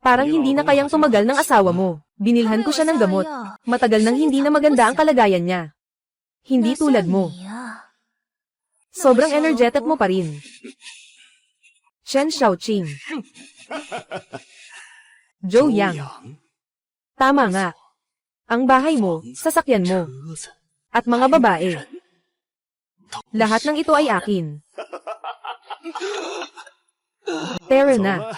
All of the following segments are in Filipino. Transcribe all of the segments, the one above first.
Parang hindi na kayang tumagal ng asawa mo. Binilhan ko siya ng gamot. Matagal nang hindi na maganda ang kalagayan niya. Hindi tulad mo. Sobrang energetic mo pa rin. Chen Xiaoqing. Zhou Yang. Tama nga. Ang bahay mo, sasakyan mo, at mga babae. Lahat ng ito ay akin. Tara na.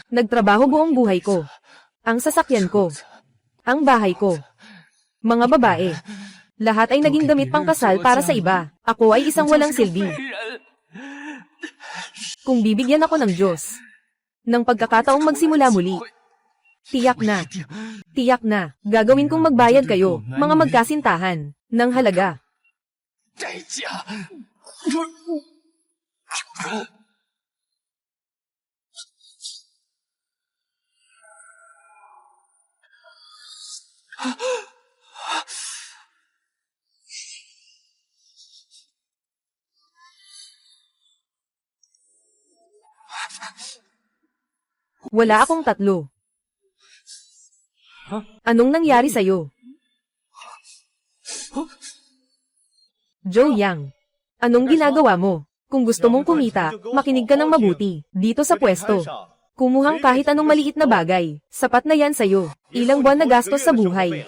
Nagtrabaho buong buhay ko. Ang sasakyan ko. Ang bahay ko. Mga babae. Lahat ay naging damit pangkasal para sa iba. Ako ay isang walang silbi. Kung bibigyan ako ng Diyos ng pagkakataong magsimula muli, tiyak na, gagawin kong magbayad kayo, mga magkasintahan, ng halaga. Wala akong tatlo. Anong nangyari sa'yo? Zhou Yang, anong ginagawa mo? Kung gusto mong kumita, makinig ka ng mabuti, dito sa pwesto. Kumuhang kahit anong maliit na bagay, sapat na yan sa'yo. Ilang buwan na gastos sa buhay.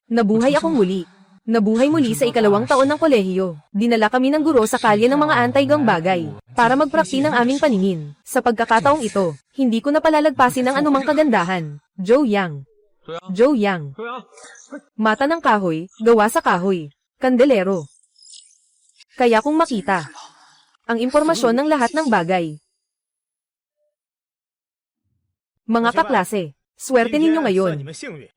Nabuhay akong muli. Nabuhay muli sa ikalawang taon ng kolehiyo. Dinala kami ng guro sa kalye ng mga anti-gang bagay, para magprakti ng aming paningin. Sa pagkakataong ito, hindi ko na palalagpasin ang anumang kagandahan. Zhou Yang. Zhou Yang. Mata ng kahoy, gawa sa kahoy. Kandelero. Kaya kung makita ang impormasyon ng lahat ng bagay. Mga kaklase, swerte ninyo ngayon.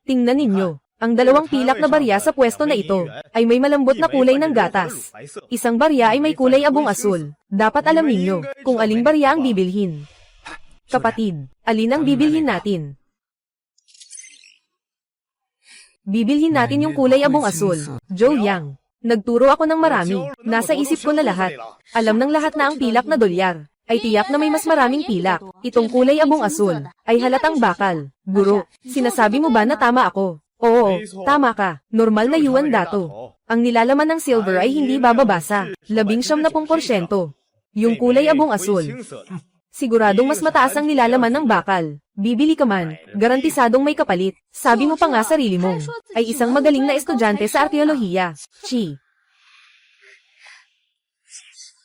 Tingnan ninyo. Ang dalawang pilak na barya sa pwesto na ito ay may malambot na kulay ng gatas. Isang barya ay may kulay abong asul. Dapat alam ninyo kung aling barya ang bibilhin. Kapatid, alin ang bibilhin natin? Bibilhin natin yung kulay abong asul. Zhou Yang. Nagturo ako ng marami. Nasa isip ko na lahat. Alam ng lahat na ang pilak na dolyar ay tiyak na may mas maraming pilak. Itong kulay abong asul ay halatang bakal. Guro, sinasabi mo ba na tama ako? Oo, tama ka. Normal na yuan dato. Ang nilalaman ng silver ay hindi bababasa. 19%. Yung kulay abong asul. Siguradong mas mataas ang nilalaman ng bakal. Bibili ka man, garantisadong may kapalit. Sabi mo pa nga sarili mo, ay isang magaling na estudyante sa arkeolohiya. Chi.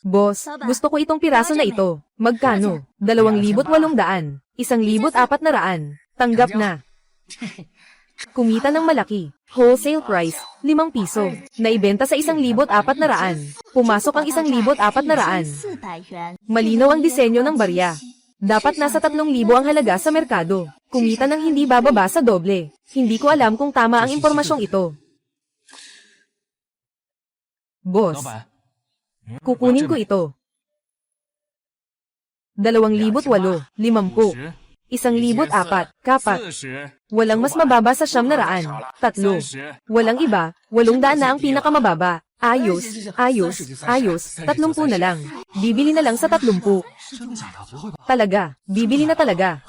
Boss, gusto ko itong piraso na ito. Magkano? 2,800. 1,400. Tanggap na. Kumita ng malaki. Wholesale price, 5 piso. Naibenta sa 1,400. Pumasok ang 1,400. Malinaw ang disenyo ng barya. Dapat nasa 3,000 ang halaga sa merkado. Kumita ng hindi bababa sa doble. Hindi ko alam kung tama ang impormasyong ito. Boss, kukunin ko ito. 2,800. 50. 1,400. Kapat. Walang mas mababa sa 900. 3. Walang iba. 800 na ang pinakamababa. Ayos. 30 na lang. Bibili na lang sa 30. Talaga. Bibili na talaga.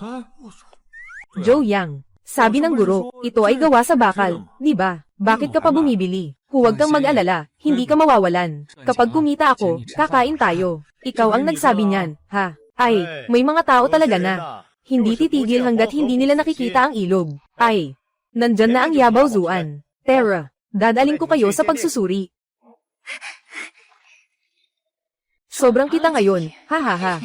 Zhou Yang. Sabi ng guro, ito ay gawa sa bakal, di ba? Bakit ka pa bumibili? Huwag kang mag-alala, hindi ka mawawalan. Kapag kumita ako, kakain tayo. Ikaw ang nagsabi niyan, ha? Ay, may mga tao talaga na hindi titigil hanggat hindi nila nakikita ang ilog. Ay, nandyan na ang Yabaw Zuan. Tara, dadaling ko kayo sa pagsusuri. Sobrang kita ngayon, ha ha ha.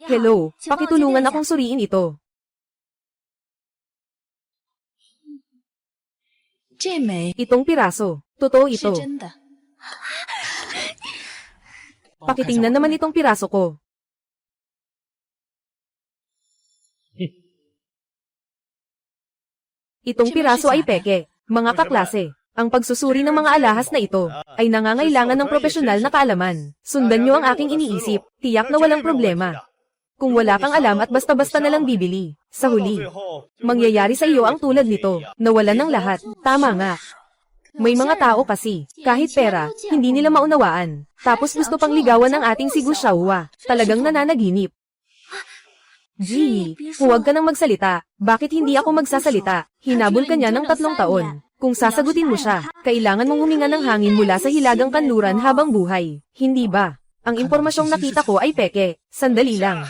Hello, pakitulungan akong suriin ito. Itong piraso, totoo ito. Pakitingnan naman itong piraso ko. Itong piraso ay peke, mga kaklase. Ang pagsusuri ng mga alahas na ito ay nangangailangan ng propesyonal na kaalaman. Sundan niyo ang aking iniisip, tiyak na walang problema. Kung wala kang alam at basta-basta na lang bibili, sa huli, mangyayari sa iyo ang tulad nito, nawalan ng lahat. Tama nga. May mga tao kasi, kahit pera, hindi nila maunawaan. Tapos gusto pang ligawan ng ating si Gu Xiaohua. Talagang nananaginip. Gee, huwag ka nang magsalita. Bakit hindi ako magsasalita? Hinabol ka niya ng 3 taon. Kung sasagutin mo siya, kailangan mong huminga ng hangin mula sa hilagang kanluran habang buhay. Hindi ba? Ang impormasyong nakita ko ay peke. Sandali lang.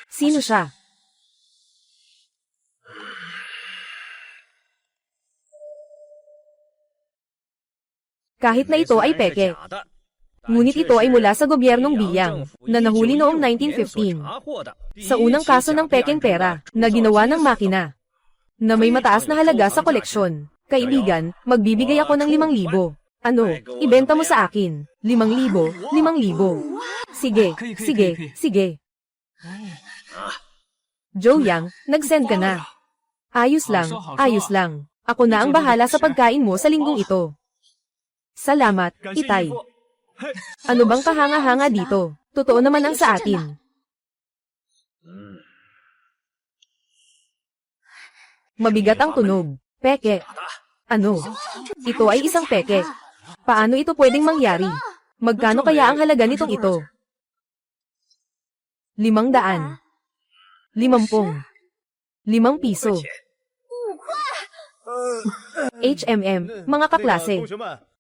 Sino siya? Kahit na ito ay peke. Ngunit ito ay mula sa gobyernong Biyang, na nahuli noong 1915. Sa unang kaso ng pekeng pera, na ginawa ng makina, na may mataas na halaga sa koleksyon. Kaibigan, magbibigay ako ng 5,000. Ano, ibenta mo sa akin. 5,000, 5,000. Sige, sige, sige. Joe Yang, nag-send ka na. Ayos lang, ayos lang. Ako na ang bahala sa pagkain mo sa linggong ito. Salamat, Itay. Ano bang kahanga-hanga dito? Totoo naman ang sa atin. Mabigat ang tunog. Peke. Ano? Ito ay isang peke. Paano ito pwedeng mangyari? Magkano kaya ang halaga nitong ito? 500. 50. 5 piso. HMM, mga kaklase.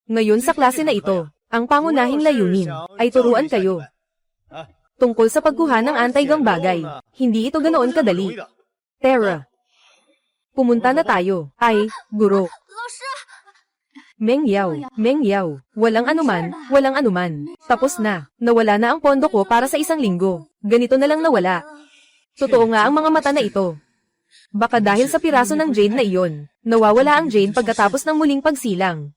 Ngayon sa klase na ito, ang pangunahing layunin ay turuan kayo tungkol sa pagkuha ng anti-gang bagay. Hindi ito ganoon kadali. Tara. Pumunta na tayo. Ay, guro. Meng Yao, walang anuman. Tapos na, nawala na ang pondo ko para sa 1 linggo. Ganito na lang nawala. Totoo nga ang mga mata na ito. Baka dahil sa piraso ng jade na iyon, nawawala ang jade pagkatapos ng muling pagsilang.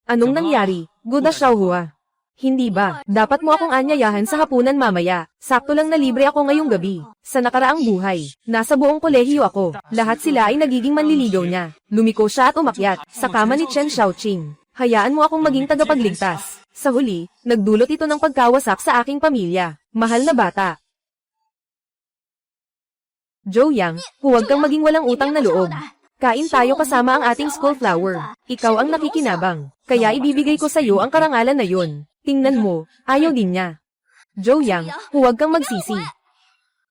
Anong nangyari, Gu Xiaohua? Hindi ba, dapat mo akong anyayahan sa hapunan mamaya. Sakto lang na libre ako ngayong gabi. Sa nakaraang buhay, nasa buong kolehiyo ako. Lahat sila ay nagiging manliligaw niya. Lumiko siya at umakyat sa kama ni Chen Xiaoqing. Hayaan mo akong maging tagapagligtas. Sa huli, nagdulot ito ng pagkawasak sa aking pamilya. Mahal na bata. Joe Yang, huwag kang maging walang utang na loob. Kain tayo kasama ang ating school flower. Ikaw ang nakikinabang. Kaya ibibigay ko sa iyo ang karangalan na yon. Tingnan mo, ayaw din niya. Joe Yang, huwag kang magsisi.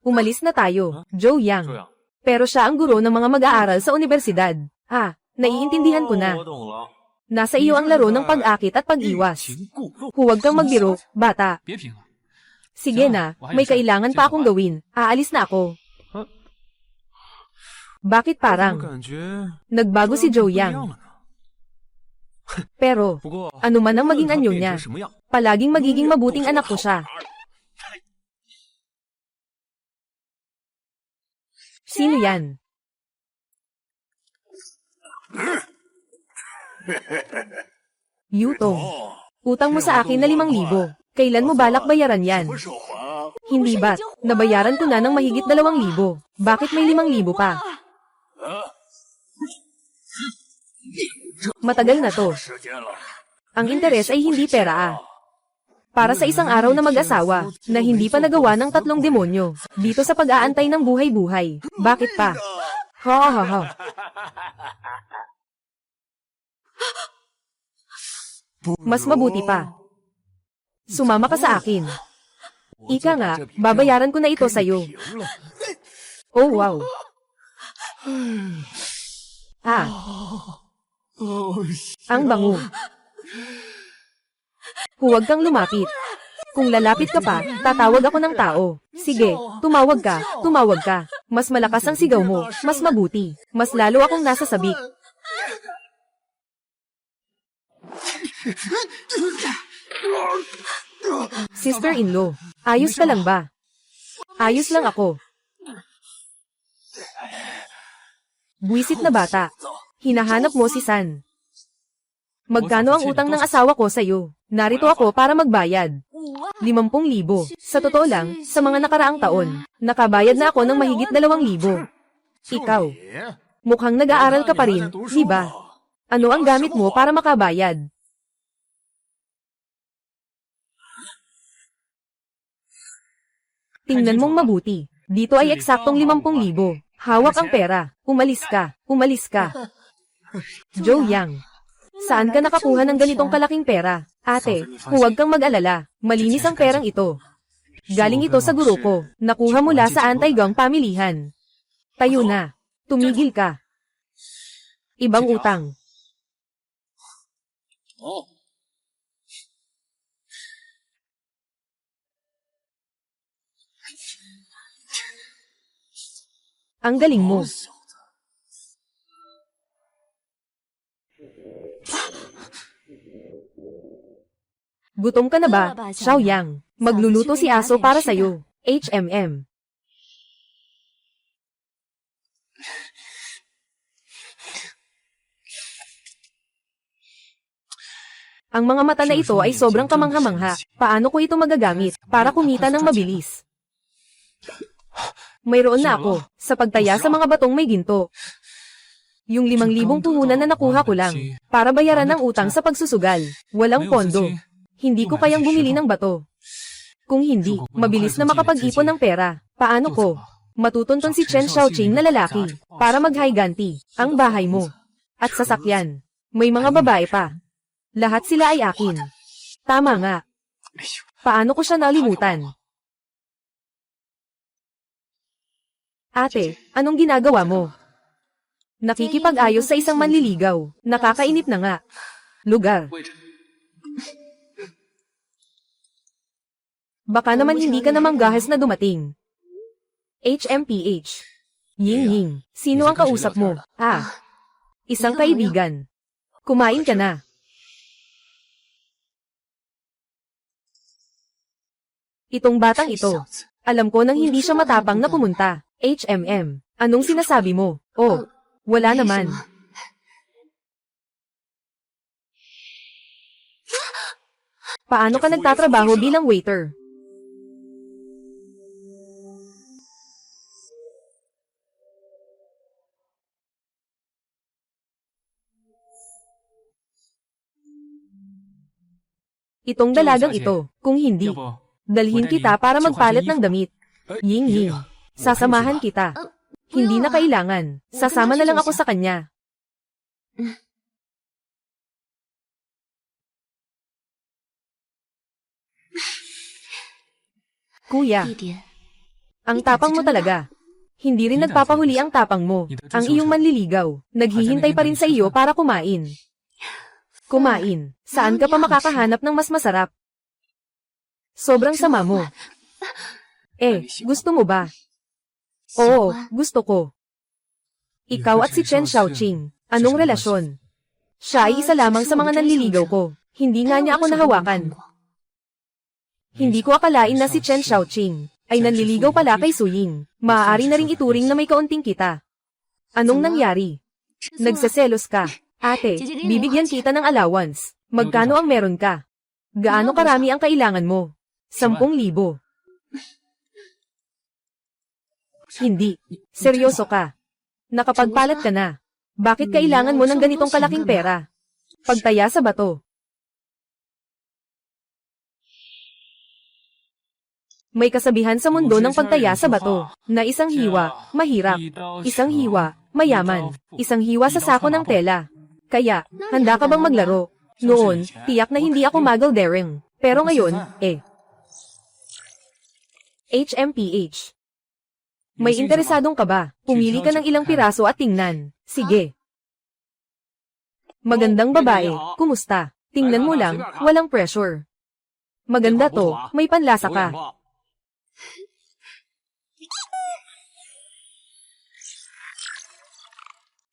Umalis na tayo, Joe Yang. Pero siya ang guro ng mga mag-aaral sa universidad. Naiintindihan ko na. Nasa iyo ang laro ng pag-akit at pag-iwas. Huwag kang magbiro, bata. Sige na, may kailangan pa akong gawin. Aalis na ako. Bakit parang nagbago si Joe Yang? Pero, ano man ang maging anyo niya, palaging magiging mabuting anak ko siya. Sino yan? Yutong, utang mo sa akin na 5,000. Kailan mo balak bayaran yan? Hindi ba, nabayaran ko na ng mahigit 2,000. Bakit may 5,000 pa? Matagal na to. Ang interes ay hindi pera . Para sa isang araw na mag-asawa, na hindi pa nagawa ng 3 demonyo, dito sa pag-aantay ng buhay-buhay. Bakit pa? Ha. Mas mabuti pa. Sumama ka sa akin. Ika nga, babayaran ko na ito sa'yo. Oh wow. Ang bango. Huwag kang lumapit. Kung lalapit ka pa, tatawag ako ng tao. Sige, tumawag ka. Mas malakas ang sigaw mo, mas mabuti. Mas lalo akong nasa sabik. Sister-in-law, ayos ka lang ba? Ayos lang ako. Buwisit na bata. Hinahanap mo si San. Magkano ang utang ng asawa ko sa'yo? Narito ako para magbayad. 50,000. Sa totoo lang, sa mga nakaraang taon, nakabayad na ako ng mahigit 2,000. Ikaw. Mukhang nag-aaral ka pa rin, di ba? Ano ang gamit mo para makabayad? Tingnan mong mabuti. Dito ay eksaktong 50,000. Hawak ang pera. Umalis ka. Umalis ka. Joe Yang. Saan ka nakakuha ng ganitong kalaking pera? Ate, huwag kang mag-alala. Malinis ang perang ito. Galing ito sa guro ko. Nakuha mula sa anti-gang pamilihan. Tayo na. Tumigil ka. Ibang utang. Ang galing mo. Gutom ka na ba, Xiao Yang? Magluluto si Aso para sa'yo. HMM. Ang mga mata na ito ay sobrang kamangha-mangha. Paano ko ito magagamit para kumita ng mabilis? Mayroon na ako, sa pagtaya sa mga batong may ginto. Yung 5,000 puhunan na nakuha ko lang, para bayaran ng utang sa pagsusugal. Walang pondo. Hindi ko kayang bumili ng bato. Kung hindi, mabilis na makapag-ipon ng pera. Paano ko? Matutunton si Chen Xiaoqing na lalaki, para mag-higanti, ang bahay mo. At sasakyan. May mga babae pa. Lahat sila ay akin. Tama nga. Paano ko siya nalimutan? Ate, anong ginagawa mo? Nakikipag-ayos sa isang manliligaw. Nakakainip na nga. Lugar. Baka naman hindi ka namang gahas na dumating. HMPH. Ying Ying, sino ang kausap mo? Isang kaibigan. Kumain ka na. Itong batang ito. Alam ko nang hindi siya matapang na pumunta. HMM. Anong sinasabi mo? Oh, wala naman. Paano ka nagtatrabaho bilang waiter? Itong dalagang ito, kung hindi, dalhin kita para magpalit ng damit. Ying Ying, sasamahan kita. Hindi na kailangan, sasama na lang ako sa kanya. Kuya, ang tapang mo talaga. Hindi rin nagpapahuli ang tapang mo. Ang iyong manliligaw, naghihintay pa rin sa iyo para kumain. Kumain, saan ka pa makakahanap ng mas masarap? Sobrang sama mo. Gusto mo ba? Oo, gusto ko. Ikaw at si Chen Xiaoqing, anong relasyon? Siya ay isa lamang sa mga nanliligaw ko. Hindi nga niya ako nahawakan. Hindi ko akalain na si Chen Xiaoqing ay nanliligaw pala kay Su Ying. Maaari na ring ituring na may kaunting kita. Anong nangyari? Nagseselos ka. Ate, bibigyan kita ng allowance. Magkano ang meron ka? Gaano karami ang kailangan mo? 10,000. Hindi. Seryoso ka. Nakapagpalat ka na. Bakit kailangan mo ng ganitong kalaking pera? Pagtaya sa bato. May kasabihan sa mundo ng pagtaya sa bato, na isang hiwa, mahirap. Isang hiwa, mayaman. Isang hiwa sa sako ng tela. Kaya, handa ka bang maglaro? Noon, tiyak na hindi ako muggle daring. Pero ngayon, HMPH. May interesadong ka ba? Pumili ka ng ilang piraso at tingnan. Sige. Magandang babae, kumusta? Tingnan mo lang, walang pressure. Maganda to, may panlasa ka.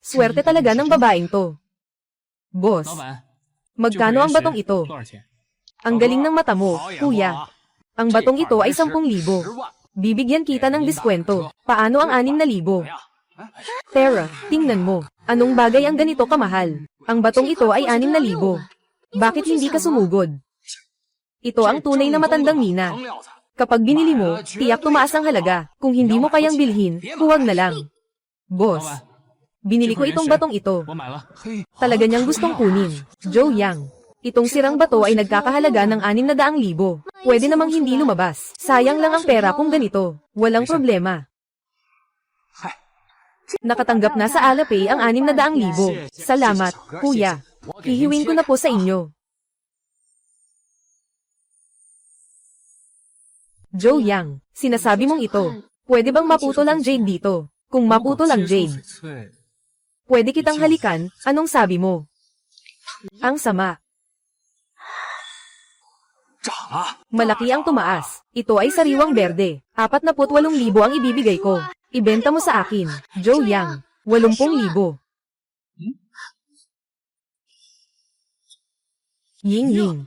Swerte talaga ng babaeng to. Boss, magkano ang batong ito? Ang galing ng mata mo, kuya. Ang batong ito ay 10,000. Bibigyan kita ng diskwento. Paano ang 6,000? Tara, tingnan mo. Anong bagay ang ganito kamahal? Ang batong ito ay 6,000. Bakit hindi ka sumugod? Ito ang tunay na matandang mina. Kapag binili mo, tiyak tumaas ang halaga. Kung hindi mo kayang bilhin, huwag na lang. Boss, Binili ko itong batong ito. Talaga niyang gustong kunin. Joe Yang. Itong sirang bato ay nagkakahalaga ng 600,000. Pwede namang hindi lumabas. Sayang lang ang pera kung ganito. Walang problema. Nakatanggap na sa Alipay ang 600,000. Salamat, kuya. Hihiwin ko na po sa inyo. Joe Yang, sinasabi mong ito. Pwede bang maputol ang Jade dito? Kung maputol ang Jade, pwede kitang halikan, anong sabi mo? Ang sama. Malaki ang tumaas. Ito ay sariwang berde. 48,000 ang ibibigay ko. Ibenta mo sa akin, Joe Yang. 80,000. Ying Ying.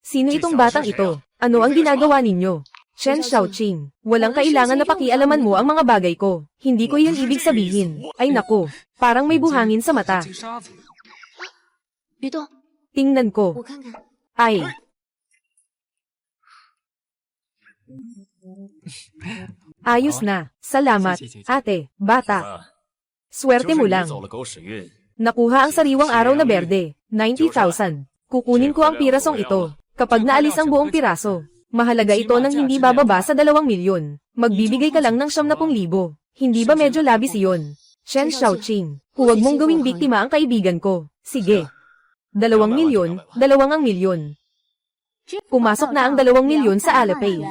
Sino itong batang ito? Ano ang ginagawa ninyo? Chen Xiaoqing, walang kailangan na pakialaman mo ang mga bagay ko. Hindi ko iyon ibig sabihin. Ay nako, parang may buhangin sa mata. Tingnan ko. Ay. Ayos na. Salamat, ate, bata. Swerte mo lang. Nakuha ang sariwang araw na berde. 90,000. Kukunin ko ang pirasong ito. Kapag naalis ang buong piraso, mahalaga ito ng hindi bababa sa 2 milyon. Magbibigay ka lang ng 70,000. Hindi ba medyo labis iyon? Chen Xiaoqing, huwag mong gawing biktima ang kaibigan ko. Sige. 2 milyon, 2 ang milyon. Pumasok na ang 2 milyon sa Alipay.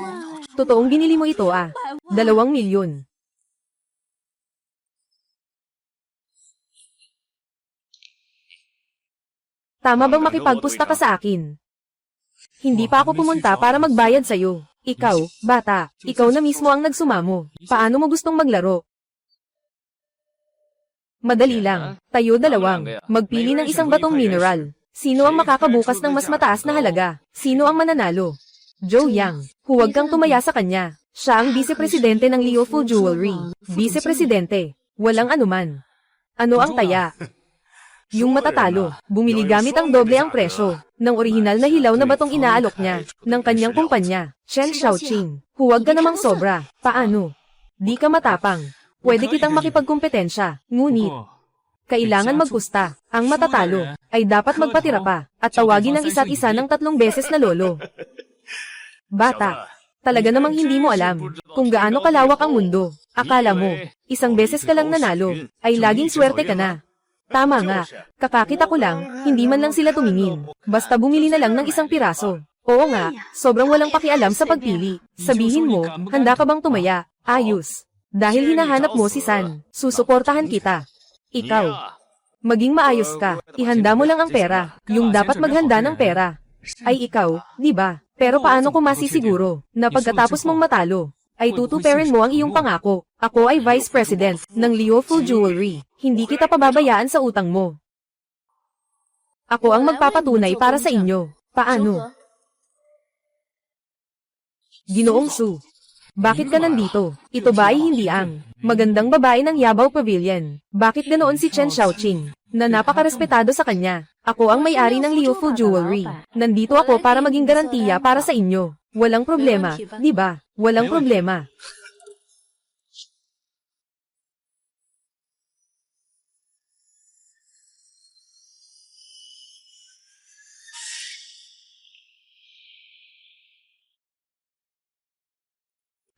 Totoong binili mo ito 2 milyon. Tama bang makipagpusta ka sa akin? Hindi pa ako pumunta para magbayad sa'yo. Ikaw, bata, ikaw na mismo ang nagsumamo. Paano mo gustong maglaro? Madali lang. Tayo dalawang. Magpili ng isang batong mineral. Sino ang makakabukas ng mas mataas na halaga? Sino ang mananalo? Joe Yang. Huwag kang tumaya sa kanya. Siya ang vice-presidente ng Liufu Jewelry. Vice-presidente. Walang anuman. Ano ang taya? Yung matatalo, bumili gamit ang doble ang presyo ng orihinal na hilaw na batong inaalok niya ng kanyang kumpanya, Chen Xiaoqing. Huwag ka namang sobra. Paano? Di ka matapang. Pwede kitang makipagkumpetensya, ngunit kailangan magpusta. Ang matatalo ay dapat magpatira pa at tawagin ang isa't isa ng 3 beses na lolo. Bata, talaga namang hindi mo alam kung gaano kalawak ang mundo. Akala mo, isang beses ka lang nanalo, ay laging swerte ka na. Tama nga, kakakita ko lang, hindi man lang sila tumingin. Basta bumili na lang ng isang piraso. Oo nga, sobrang walang pakialam sa pagpili. Sabihin mo, handa ka bang tumaya? Ayos. Dahil hinahanap mo si San, susuportahan kita. Ikaw, maging maayos ka, ihanda mo lang ang pera. Yung dapat maghanda ng pera ay ikaw, di ba? Pero paano kung masisiguro na pagkatapos mong matalo, ay tutuperin mo ang iyong pangako? Ako ay Vice President ng Liufu Jewelry. Hindi kita pababayaan sa utang mo. Ako ang magpapatunay para sa inyo. Paano? Ginoong Su, bakit ka nandito? Ito ba ay hindi ang magandang babae ng Yabao Pavilion? Bakit ganoon si Chen Xiaoqing na napakarespetado sa kanya? Ako ang may-ari ng Liufu Jewelry. Nandito ako para maging garantiya para sa inyo. Walang problema, di ba? Walang problema.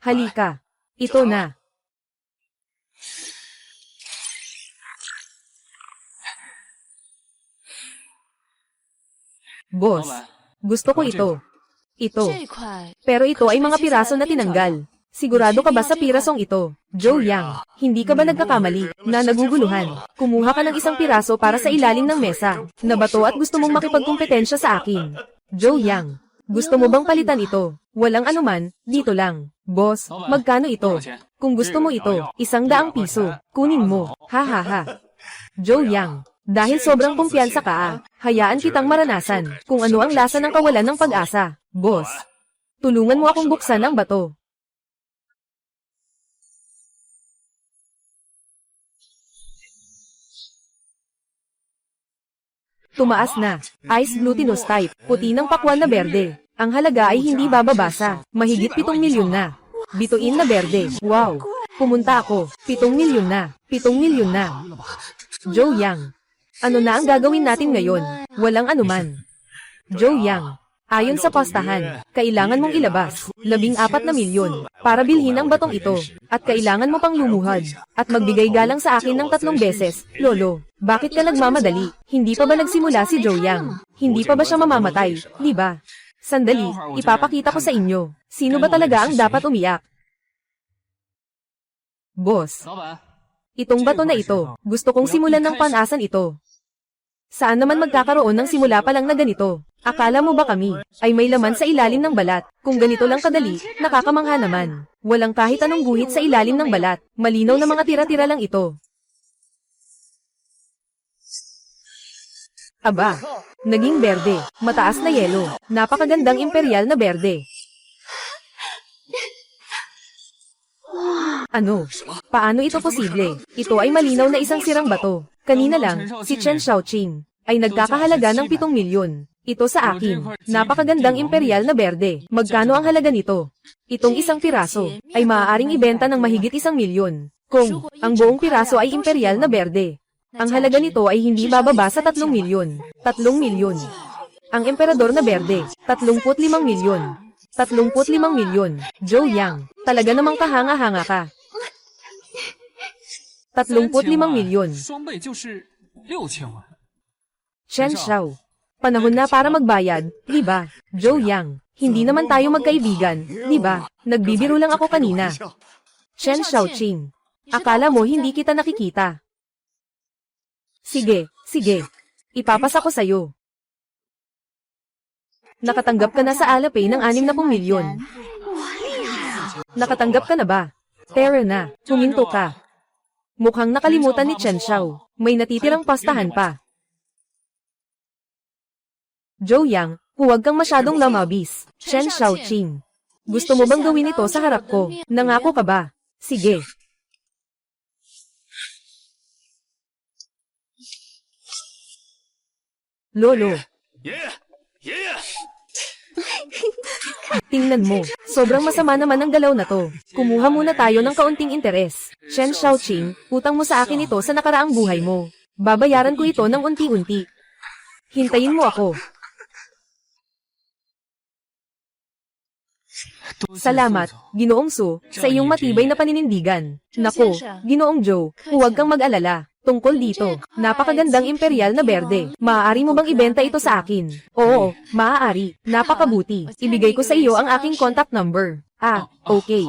Halika. Ito na. Boss, gusto ko ito. Ito. Pero ito ay mga piraso na tinanggal. Sigurado ka ba sa pirasong ito? Joe Yang, hindi ka ba nagkakamali na naguguluhan? Kumuha ka ng isang piraso para sa ilalim ng mesa na bato at gusto mong makipagkumpetensya sa akin. Joe Yang, gusto mo bang palitan ito? Walang anuman, dito lang. Boss, magkano ito? Kung gusto mo ito, 100 piso. Kunin mo. Ha ha ha. Joe Yang, dahil sobrang kumpiyansa ka hayaan kitang maranasan kung ano ang lasa ng kawalan ng pag-asa. Boss, tulungan mo akong buksan ang bato. Tumaas na. Ice glutinous type, puti ng pakwan na berde. Ang halaga ay hindi bababa sa mahigit 7 milyon na. Bituin na berde. Wow! Pumunta ako. 7 milyon na. 7 milyon na. Joe Yang. Ano na ang gagawin natin ngayon? Walang anuman. Joe Yang. Ayon sa postahan, kailangan mong ilabas 14 na milyon para bilhin ang batong ito. At kailangan mo pang lumuhad at magbigay galang sa akin ng 3 beses. Lolo, bakit ka nagmamadali? Hindi pa ba nagsimula si Joe Yang? Hindi pa ba siya mamamatay? Di ba? Sandali, ipapakita ko sa inyo. Sino ba talaga ang dapat umiyak? Boss, itong bato na ito, gusto kong simulan ng panasan ito. Saan naman magkakaroon ng simula pa lang na ganito? Akala mo ba kami ay may laman sa ilalim ng balat? Kung ganito lang kadali, nakakamangha naman. Walang kahit anong guhit sa ilalim ng balat. Malinaw na mga tira-tira lang ito. Aba, naging berde, mataas na yelo, napakagandang imperial na berde. Ano? Paano ito posible? Ito ay malinaw na isang sirang bato. Kanina lang, si Chen Xiaoqing ay nagkakahalaga ng 7 milyon. Ito sa akin, napakagandang imperial na berde. Magkano ang halaga nito? Itong isang piraso ay maaaring ibenta ng mahigit 1 milyon. Kung ang buong piraso ay imperial na berde, ang halaga nito ay hindi bababa sa 3 milyon. 3 milyon. Ang emperador na berde, 35 milyon. 35 milyon. Joe Yang, talaga namang kahanga-hanga ka. 35 milyon. Chen Xiao. Panahon na para magbayad, di ba? Joe Yang, hindi naman tayo magkaibigan, di ba? Nagbibiro lang ako kanina. Chen Xiaoqing. Akala mo hindi kita nakikita. Sige, sige. Ipapasa ko sa'yo. Nakatanggap ka na sa Alipay ng 60 milyon. Nakatanggap ka na ba? Tara na, huminto ka. Mukhang nakalimutan ni Chen Xiao. May natitirang pastahan pa. Joe Yang, huwag kang masyadong lamabis. Chen Xiaoqing. Gusto mo bang gawin ito sa harap ko? Nangako ka ba? Sige. Lolo. Tingnan mo, sobrang masama naman ang galaw na to. Kumuha muna tayo ng kaunting interes. Chen Xiaoqing, utang mo sa akin ito sa nakaraang buhay mo. Babayaran ko ito ng unti-unti. Hintayin mo ako. Salamat, Ginoong Su, sa iyong matibay na paninindigan. Nako, Ginoong Joe, huwag kang mag-alala. Tungkol dito, napakagandang imperial na berde. Maaari mo bang ibenta ito sa akin? Oo, maaari. Napakabuti. Ibigay ko sa iyo ang aking contact number. Ah, okay.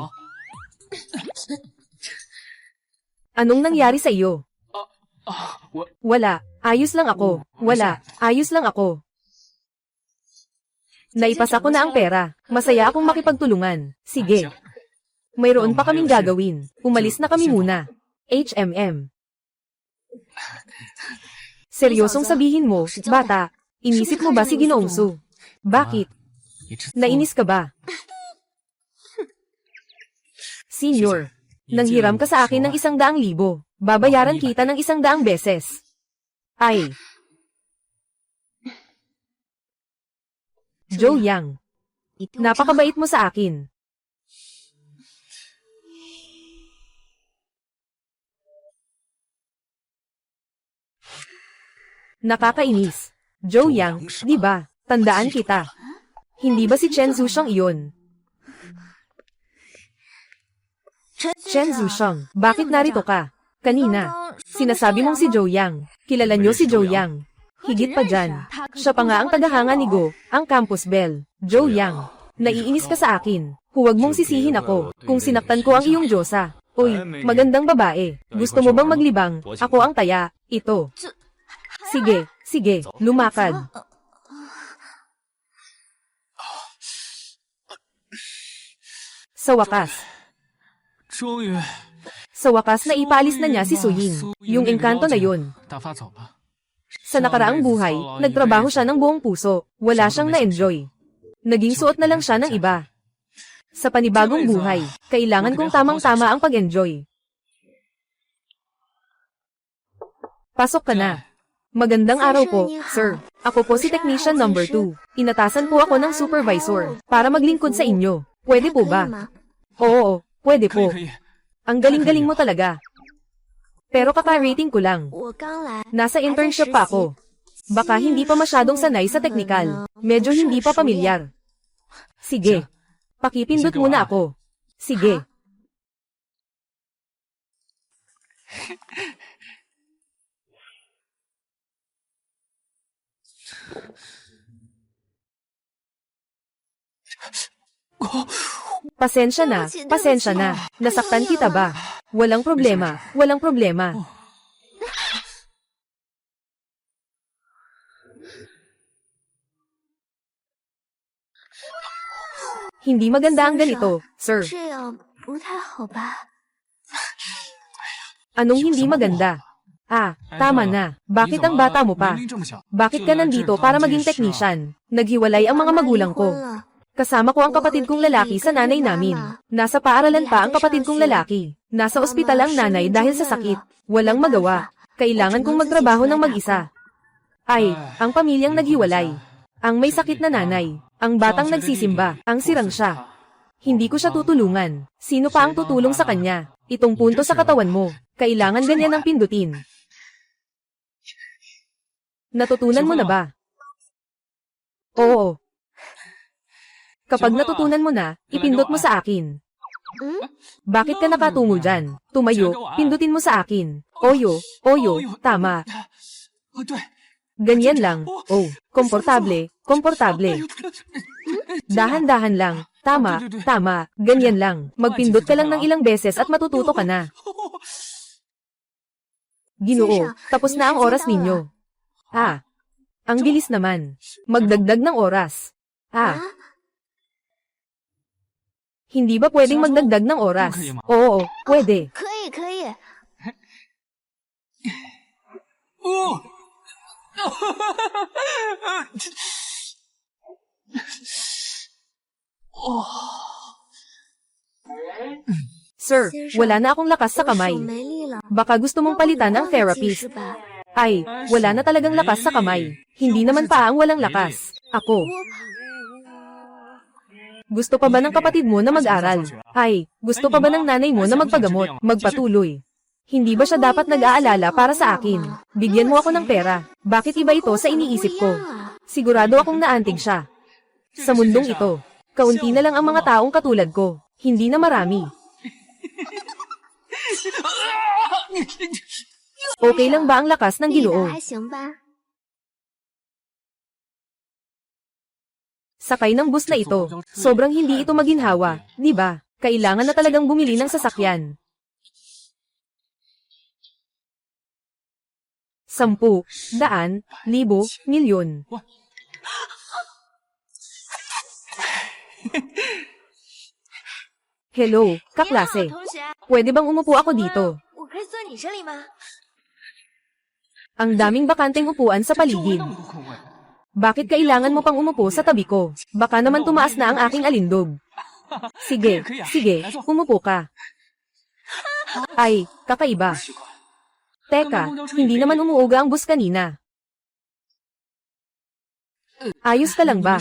Anong nangyari sa iyo? Wala. Ayos lang ako. Wala. Ayos lang ako. Naipasa ko na ang pera. Masaya akong makipagtulungan. Sige. Mayroon pa kaming gagawin. Umalis na kami muna. HMM. Seryosong sabihin mo, bata, inisip mo ba si Ginoong Su? Bakit? Nainis ka ba? Senior, nanghiram ka sa akin ng 100,000. Babayaran kita ng 100 beses. Ay. Joe Yang, napakabait mo sa akin. Nakakainis. Joe Yang, di ba? Tandaan kita. Hindi ba si Chen Zusheng iyon? Chen Zusheng, bakit narito ka? Kanina, sinasabi mong si Joe Yang. Kilala niyo si Joe Yang. Higit pa dyan. Siya pa nga ang tagahanga ni Go, ang campus bell. Joe Yang, naiinis ka sa akin. Huwag mong sisihin ako kung sinaktan ko ang iyong Diyosa. Uy, magandang babae. Gusto mo bang maglibang? Ako ang taya. Ito. Sige, sige, lumakad. Sa wakas. Sa wakas na ipaalis na niya si Suying. Yung engkanto na yun. Sa nakaraang buhay, nagtrabaho siya ng buong puso. Wala siyang na-enjoy. Naging suot na lang siya ng iba. Sa panibagong buhay, kailangan kong tamang-tama ang pag-enjoy. Pasok ka na. Magandang araw po, sir. Ako po si Technician number 2. Inatasan po ako ng supervisor para maglingkod sa inyo. Pwede po ba? Oo, pwede po. Ang galing-galing mo talaga. Pero kaka-rating ko lang. Nasa internship pa ako. Baka hindi pa masyadong sanay sa teknikal. Medyo hindi pa pamilyar. Sige. Pakipindot muna ako. Sige. Pasensya na, pasensya na. Nasaktan kita ba? Walang problema, walang problema. Hindi maganda ang ganito, sir. Anong hindi maganda? Ah, tama na. Bakit ang bata mo pa? Bakit ka nandito para maging technician? Naghiwalay ang mga magulang ko. Kasama ko ang kapatid kong lalaki sa nanay namin. Nasa paaralan pa ang kapatid kong lalaki. Nasa ospital ang nanay dahil sa sakit. Walang magawa. Kailangan kong magtrabaho ng mag-isa. Ay, ang pamilyang naghiwalay. Ang may sakit na nanay. Ang batang nagsisimba. Ang sirang siya. Hindi ko siya tutulungan. Sino pa ang tutulong sa kanya? Itong punto sa katawan mo. Kailangan ganyan ang pindutin. Natutunan mo na ba? Oo. Kapag natutunan mo na, ipindot mo sa akin. Bakit ka nakatungo dyan? Tumayo, pindutin mo sa akin. Oyo, tama. Ganyan lang. Oh, komportable, komportable. Dahan-dahan lang. Tama, ganyan lang. Magpindot ka lang ng ilang beses at matututo ka na. Ginoo, tapos na ang oras ninyo. Ah, ang bilis naman. Magdagdag ng oras. Ah, hindi ba pwedeng magdagdag ng oras? Oo, pwede. Sir, wala na akong lakas sa kamay. Baka gusto mong palitan ng therapist. Ay, wala na talagang lakas sa kamay. Hindi naman pa ang walang lakas. Ako. Gusto pa ba ng kapatid mo na mag-aral? Ay, gusto pa ba ng nanay mo na magpagamot, magpatuloy? Hindi ba siya dapat nag-aalala para sa akin? Bigyan mo ako ng pera. Bakit iba ito sa iniisip ko? Sigurado akong naantig siya. Sa mundong ito, kaunti na lang ang mga taong katulad ko. Hindi na marami. Okay lang ba ang lakas ng Ginoo? Sakay ng bus na ito. Sobrang hindi ito maginhawa, di ba? Kailangan na talagang bumili ng sasakyan. 10, 100, 1,000, milyon. Hello, kaklase. Pwede bang umupo ako dito? Ang daming bakanteng upuan sa paligid. Bakit kailangan mo pang umupo sa tabi ko? Baka naman tumaas na ang aking alindog. Sige, umupo ka. Ay, kakaiba. Teka, hindi naman umuuga ang bus kanina. Ayos ka lang ba?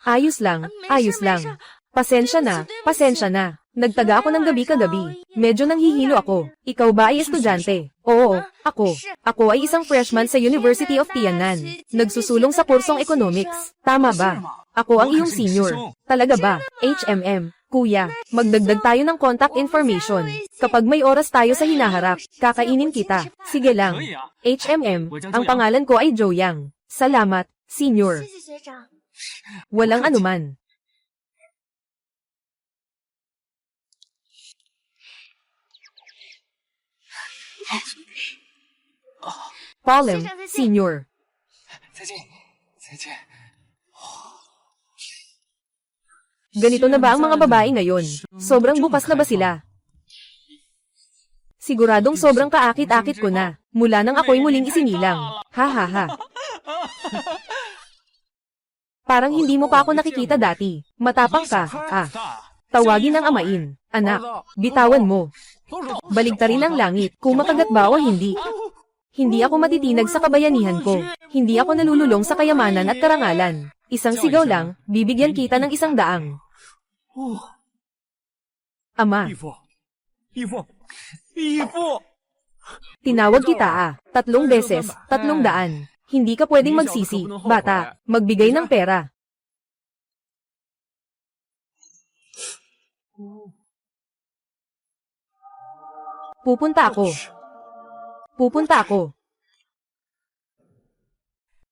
Ayos lang. Pasensya na. Nagtaga ako ng gabi kagabi. Medyo nanghihilo ako. Ikaw ba ay estudyante? Oo, ako. Ako ay isang freshman sa University of Tianan. Nagsusulong sa kursong economics. Tama ba? Ako ang iyong senior. Talaga ba? HMM. Kuya, magdagdag tayo ng contact information. Kapag may oras tayo sa hinaharap, kakainin kita. Sige lang. HMM, ang pangalan ko ay Joyang. Salamat, senior. Walang anuman. Paulem, senior. Ganito na ba ang mga babae ngayon? Sobrang bukas na ba sila? Siguradong sobrang kaakit-akit ko na, mula nang ako'y muling isinilang. Ha. Parang hindi mo pa ako nakikita dati. Matapang ka, Tawagin ang amain. Anak, bitawan mo. Baligtarin ang langit, kung makagat ba o hindi. Hindi ako matitinag sa kabayanihan ko. Hindi ako nalululong sa kayamanan at karangalan. Isang sigaw lang, bibigyan kita ng 100. Ama. Tinawag kita 3 beses, 300. Hindi ka pwedeng magsisi, bata. Magbigay ng pera. Pupunta ako. Pupunta ako.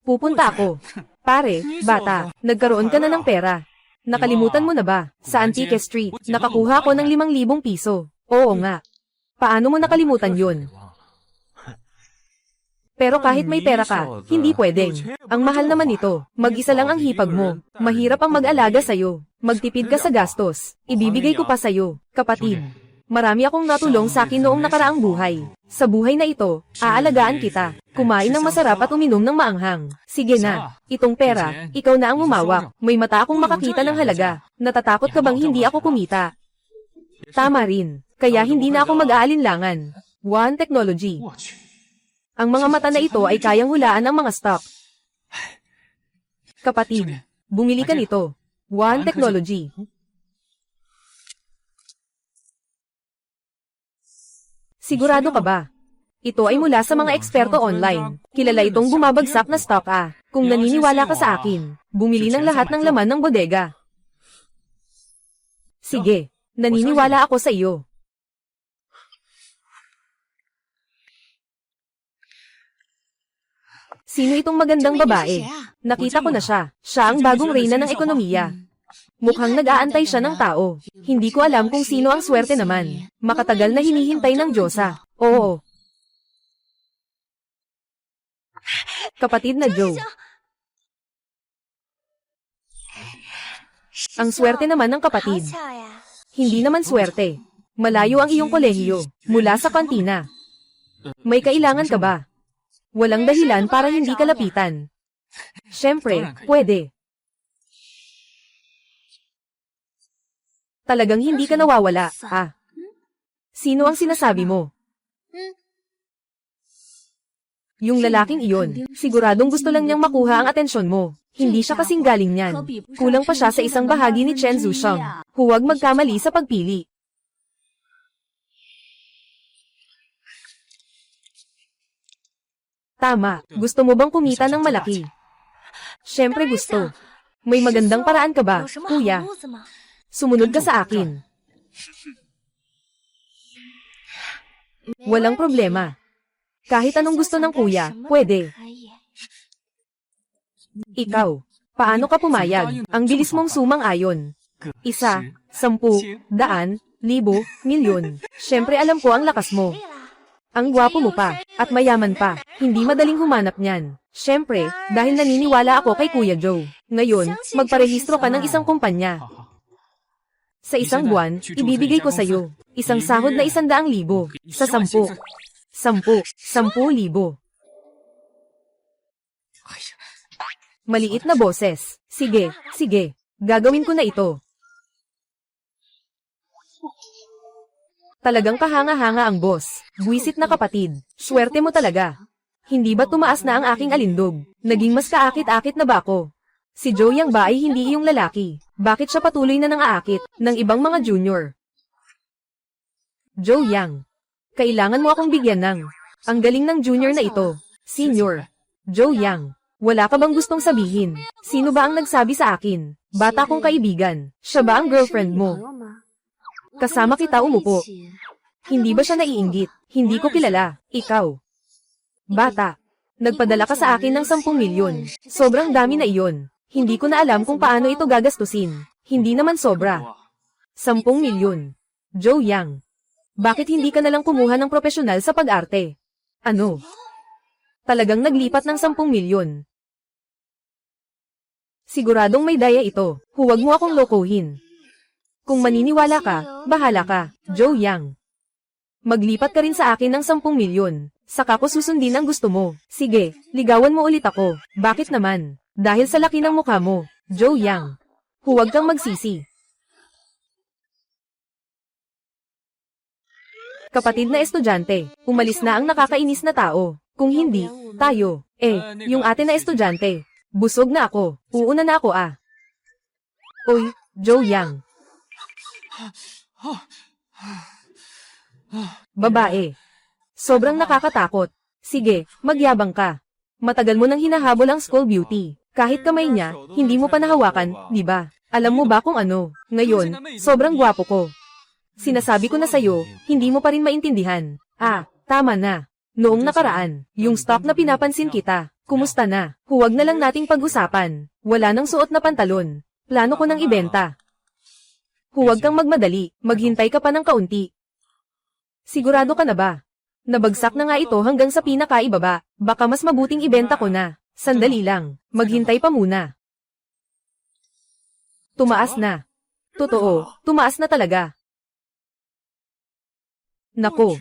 Pupunta ako. Pare, bata, nagkaroon ka na ng pera. Nakalimutan mo na ba? Sa Antique Street, nakakuha ko ng 5,000 piso. Oo nga. Paano mo nakalimutan yun? Pero kahit may pera ka, hindi pwedeng. Ang mahal naman ito. Mag-isa lang ang hipag mo. Mahirap ang mag-alaga sa'yo. Magtipid ka sa gastos. Ibibigay ko pa sa'yo, kapatid. Marami akong natulong sa akin noong nakaraang buhay. Sa buhay na ito, aalagaan kita. Kumain ng masarap at uminom ng maanghang. Sige na. Itong pera, ikaw na ang umawak. May mata akong makakita ng halaga. Natatakot ka bang hindi ako kumita? Tama rin. Kaya hindi na ako mag-aalinlangan. One Technology. Ang mga mata na ito ay kayang hulaan ang mga stock. Kapatid, bumili ka nito. One Technology. Sigurado ka ba? Ito ay mula sa mga eksperto online. Kilala itong bumabagsak na stock Kung naniniwala ka sa akin, bumili ng lahat ng laman ng bodega. Sige, naniniwala ako sa iyo. Sino itong magandang babae? Nakita ko na siya. Siya ang bagong reyna ng ekonomiya. Mukhang nag-aantay siya ng tao. Hindi ko alam kung sino ang swerte naman. Makatagal na hinihintay ng Diyosa. Oo. Kapatid na Joe. Ang swerte naman ng kapatid. Hindi naman swerte. Malayo ang iyong kolehiyo. Mula sa kantina. May kailangan ka ba? Walang dahilan para hindi ka lapitan. Siyempre, pwede. Talagang hindi ka nawawala, Sino ang sinasabi mo? Yung lalaking iyon, siguradong gusto lang niyang makuha ang atensyon mo. Hindi siya kasing galing niyan. Kulang pa siya sa isang bahagi ni Chen Zusheng. Huwag magkamali sa pagpili. Tama, gusto mo bang kumita ng malaki? Siyempre gusto. May magandang paraan ka ba, kuya? Sumunod ka sa akin. Walang problema. Kahit anong gusto ng kuya, pwede. Ikaw, paano ka pumayag? Ang bilis mong sumang-ayon. 1, 10, 100, 1,000, milyon. Siyempre alam ko ang lakas mo. Ang gwapo mo pa, at mayaman pa. Hindi madaling humanap niyan. Siyempre, dahil naniniwala ako kay Kuya Joe. Ngayon, magparehistro ka ng isang kumpanya. Sa isang buwan, ibibigay ko sa'yo. Isang sahod na 100,000. Sa 10. 10,000. Maliit na boses. Sige, sige. Gagawin ko na ito. Talagang kahanga-hanga ang boss. Buwisit na kapatid. Swerte mo talaga. Hindi ba tumaas na ang aking alindog? Naging mas kaakit-akit na ba ako? Si Joe Yang ba ay hindi iyong lalaki? Bakit siya patuloy na nang-aakit ng ibang mga junior? Joe Yang. Kailangan mo akong bigyan ng ang galing ng junior na ito. Senior. Joe Yang. Wala ka bang gustong sabihin? Sino ba ang nagsabi sa akin? Bata kong kaibigan. Siya ba ang girlfriend mo? Kasama kita umupo. Hindi ba siya naiinggit? Hindi ko kilala. Ikaw. Bata. Nagpadala ka sa akin ng 10 milyon. Sobrang dami na iyon. Hindi ko na alam kung paano ito gagastusin. Hindi naman sobra. 10 milyon. Joe Yang. Bakit hindi ka nalang kumuha ng profesional sa pag-arte? Ano? Talagang naglipat ng 10 milyon. Siguradong may daya ito. Huwag mo akong lokohin. Kung maniniwala ka, bahala ka, Joe Yang. Maglipat ka rin sa akin ng 10 milyon. Saka ko susundin ang gusto mo. Sige, ligawan mo ulit ako. Bakit naman? Dahil sa laki ng mukha mo, Joe Yang. Huwag kang magsisi. Kapatid na estudyante, umalis na ang nakakainis na tao. Kung hindi, tayo. Yung ate na estudyante. Busog na ako. Uuna na ako Oy, Joe Yang. Babae. Sobrang nakakatakot. Sige, magyabang ka. Matagal mo nang hinahabol ang school beauty. Kahit kamay niya, hindi mo pa nahawakan, di ba? Alam mo ba kung ano? Ngayon, sobrang gwapo ko. Sinasabi ko na sa'yo, hindi mo pa rin maintindihan. Tama na. Noong nakaraan, yung stock na pinapansin kita, kumusta na? Huwag na lang nating pag-usapan. Wala nang suot na pantalon. Plano ko nang ibenta. Huwag kang magmadali, maghintay ka pa ng kaunti. Sigurado ka na ba? Nabagsak na nga ito hanggang sa pinakaibaba, baka mas mabuting ibenta ko na. Sandali lang, maghintay pa muna. Tumaas na. Totoo, tumaas na talaga. Nako.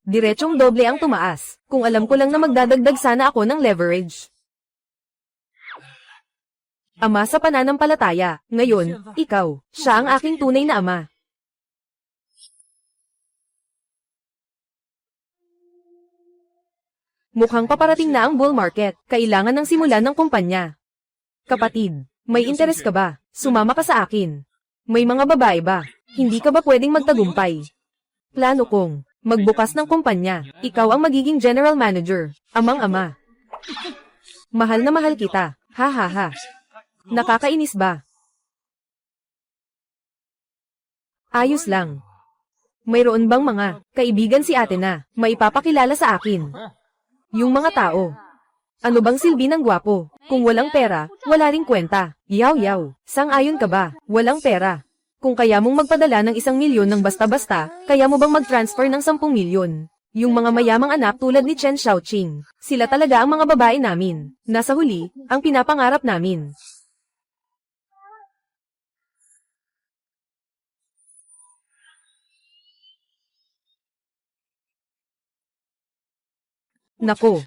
Diretsong doble ang tumaas, kung alam ko lang na magdadagdag sana ako ng leverage. Ama sa pananampalataya, ngayon, ikaw, siya ang aking tunay na ama. Mukhang paparating na ang bull market, kailangan ng simulan ng kumpanya. Kapatid, may interes ka ba? Sumama ka sa akin. May mga babae ba? Hindi ka ba pwedeng magtagumpay? Plano kong magbukas ng kumpanya. Ikaw ang magiging general manager. Amang-ama. Mahal na mahal kita. Ha ha ha. Nakakainis ba? Ayos lang. Mayroon bang mga kaibigan si ate na maipapakilala sa akin? Yung mga tao. Ano bang silbi ng gwapo? Kung walang pera, wala ring kwenta. Yaw-yaw. Sang-ayon ka ba? Walang pera. Kung kaya mong magpadala ng 1 milyon ng basta-basta, kaya mo bang mag-transfer ng 10 milyon? Yung mga mayamang anak tulad ni Chen Xiaoqing, sila talaga ang mga babae namin. Nasa huli, ang pinapangarap namin. Nako.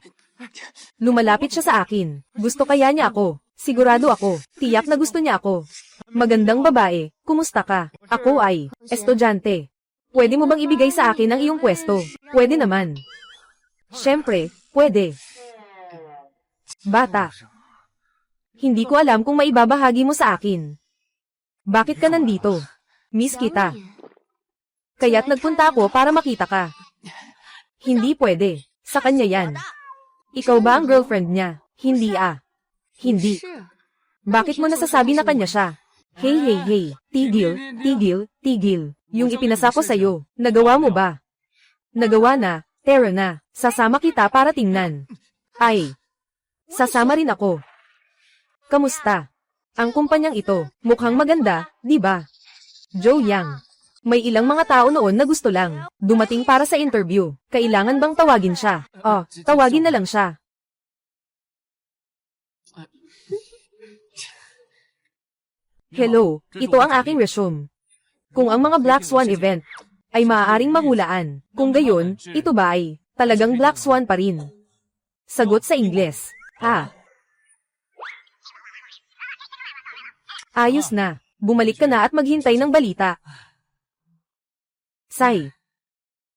Lumalapit siya sa akin. Gusto kaya niya ako. Sigurado ako. Tiyak na gusto niya ako. Magandang babae. Kumusta ka? Ako ay estudyante. Pwede mo bang ibigay sa akin ang iyong pwesto? Pwede naman. Siyempre, pwede. Bata. Hindi ko alam kung maibabahagi mo sa akin. Bakit ka nandito? Miss kita. Kaya't nagpunta ako para makita ka. Hindi pwede. Sa kanya yan. Ikaw ba ang girlfriend niya? Hindi Hindi. Bakit mo nasasabi na kanya siya? Hey. Tigil. Yung ipinasa ko sa'yo, nagawa mo ba? Nagawa na, tara na. Sasama kita para tingnan. Ay. Sasama rin ako. Kamusta? Ang kumpanyang ito, mukhang maganda, di ba? Joe Yang. May ilang mga tao noon na gusto lang dumating para sa interview. Kailangan bang tawagin siya? Tawagin na lang siya. Hello, ito ang aking resume. Kung ang mga Black Swan event ay maaaring mahulaan, kung gayon, ito ba ay talagang Black Swan pa rin? Sagot sa Ingles. Ayos na. Bumalik ka na at maghintay ng balita. Sai.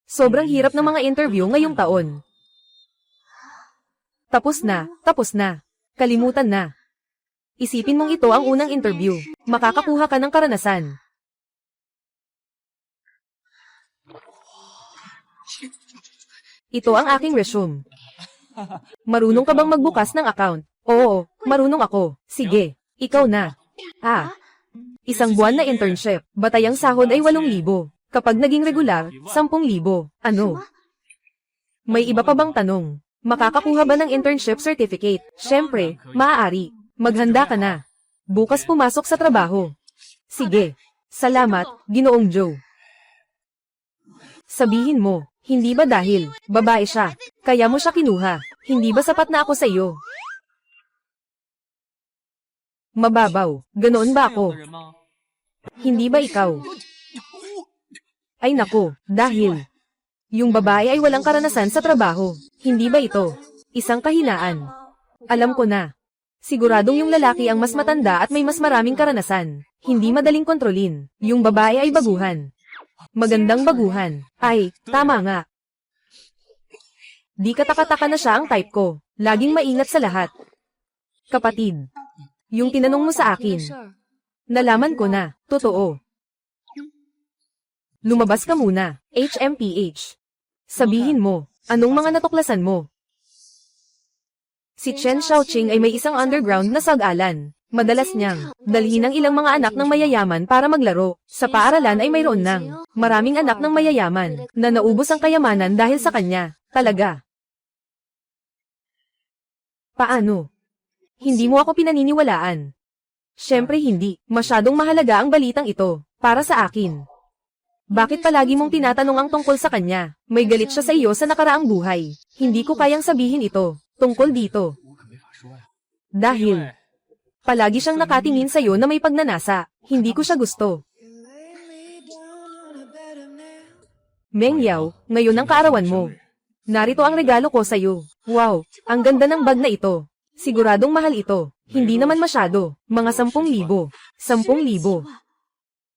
Sobrang hirap ng mga interview ngayong taon. Tapos na. Kalimutan na. Isipin mong ito ang unang interview. Makakakuha ka ng karanasan. Ito ang aking resume. Marunong ka bang magbukas ng account? Oo, marunong ako. Sige, ikaw na. 1 buwan na internship. Batayang sahod ay 8,000. Kapag naging regular, 10,000. Ano? May iba pa bang tanong? Makakakuha ba ng internship certificate? Siyempre, maaari. Maghanda ka na. Bukas pumasok sa trabaho. Sige. Salamat, Ginoong Joe. Sabihin mo, hindi ba dahil babae siya, kaya mo siya kinuha? Hindi ba sapat na ako sa iyo? Mababaw, ganoon ba ako? Hindi ba ikaw? Ay nako, dahil yung babae ay walang karanasan sa trabaho. Hindi ba ito isang kahinaan? Alam ko na. Siguradong yung lalaki ang mas matanda at may mas maraming karanasan. Hindi madaling kontrolin. Yung babae ay baguhan. Magandang baguhan. Ay, tama nga. Di kataka-taka na siya ang type ko. Laging maingat sa lahat. Kapatid, yung tinanong mo sa akin, nalaman ko na, totoo. Lumabas ka muna, HMPH. Sabihin mo, anong mga natuklasan mo? Si Chen Xiaoqing ay may isang underground na sag-alan. Madalas niyang dalhin ang ilang mga anak ng mayayaman para maglaro. Sa paaralan ay mayroon ng maraming anak ng mayayaman na naubos ang kayamanan dahil sa kanya. Talaga. Paano? Hindi mo ako pinaniniwalaan. Siyempre hindi. Masyadong mahalaga ang balitang ito para sa akin. Bakit palagi mong tinatanong ang tungkol sa kanya? May galit siya sa iyo sa nakaraang buhay. Hindi ko kayang sabihin ito tungkol dito. Dahil palagi siyang nakatingin sa iyo na may pagnanasa. Hindi ko siya gusto. Meng Yao, ngayon ang kaarawan mo. Narito ang regalo ko sa iyo. Wow, ang ganda ng bag na ito. Siguradong mahal ito. Hindi naman masyado. Mga 10,000. 10,000.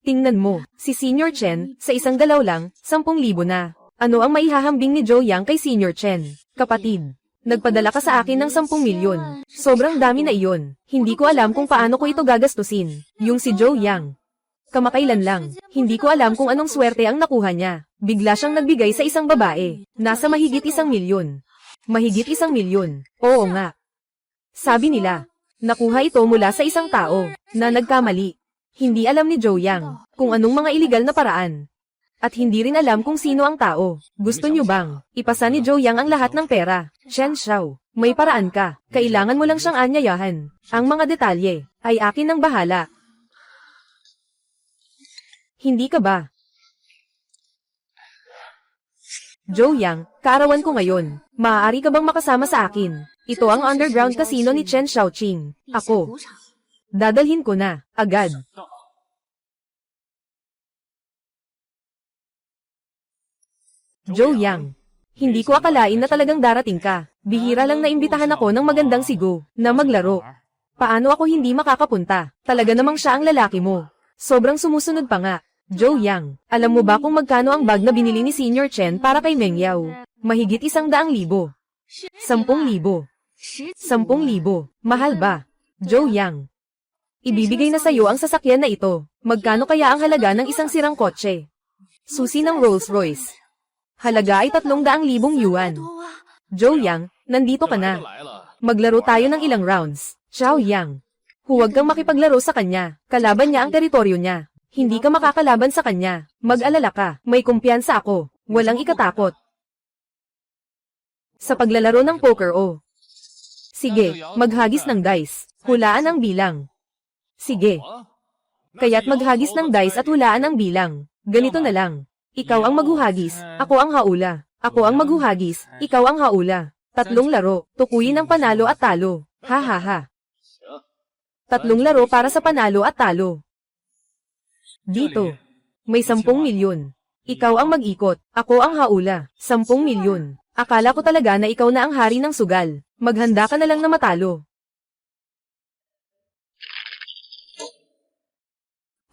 Tingnan mo, si Senior Chen, sa isang galaw lang, 10,000 na. Ano ang maihahambing ni Zhou Yang kay Senior Chen? Kapatid, nagpadala ka sa akin ng 10 milyon. Sobrang dami na iyon. Hindi ko alam kung paano ko ito gagastusin. Yung si Zhou Yang. Kamakailan lang, hindi ko alam kung anong swerte ang nakuha niya. Bigla siyang nagbigay sa isang babae. Nasa mahigit 1 milyon. Mahigit 1 milyon. Oo nga. Sabi nila, nakuha ito mula sa isang tao na nagkamali. Hindi alam ni Zhou Yang kung anong mga iligal na paraan. At hindi rin alam kung sino ang tao. Gusto niyo bang ipasa ni Zhou Yang ang lahat ng pera? Chen Xiao, may paraan ka. Kailangan mo lang siyang anyayahan. Ang mga detalye ay akin nang bahala. Hindi ka ba? Zhou Yang, kaarawan ko ngayon. Maaari ka bang makasama sa akin? Ito ang underground casino ni Chen Xiaoqing. Ako. Dadalhin ko na, agad. Zhou Yang, hindi ko akalain na talagang darating ka. Bihira lang naimbitahan ako ng magandang sigo na maglaro. Paano ako hindi makakapunta? Talaga namang siya ang lalaki mo. Sobrang sumusunod pa nga. Zhou Yang, alam mo ba kung magkano ang bag na binili ni Senior Chen para kay Meng Yao? Mahigit 100,000. 10,000. 10,000. Mahal ba? Zhou Yang, ibibigay na sa'yo ang sasakyan na ito. Magkano kaya ang halaga ng isang sirang kotse? Susi ng Rolls Royce. Halaga ay 300,000 yuan. Zhou Yang, nandito ka na. Maglaro tayo ng ilang rounds. Xiao Yang, huwag kang makipaglaro sa kanya. Kalaban niya ang teritoryo niya. Hindi ka makakalaban sa kanya. Mag-alala ka. May kumpiyansa ako. Walang ikatakot. Sa paglalaro ng poker o. Sige, maghagis ng dice. Hulaan ang bilang. Sige. Kaya't maghagis ng dice at hulaan ang bilang. Ganito na lang. Ikaw ang maghuhagis, ako ang haula. Ako ang maghuhagis, ikaw ang haula. 3 laro, tukuyin ang panalo at talo. Ha ha ha. 3 laro para sa panalo at talo. Dito. May 10 milyon. Ikaw ang mag-ikot, ako ang haula. 10 milyon. Akala ko talaga na ikaw na ang hari ng sugal. Maghanda ka na lang na matalo.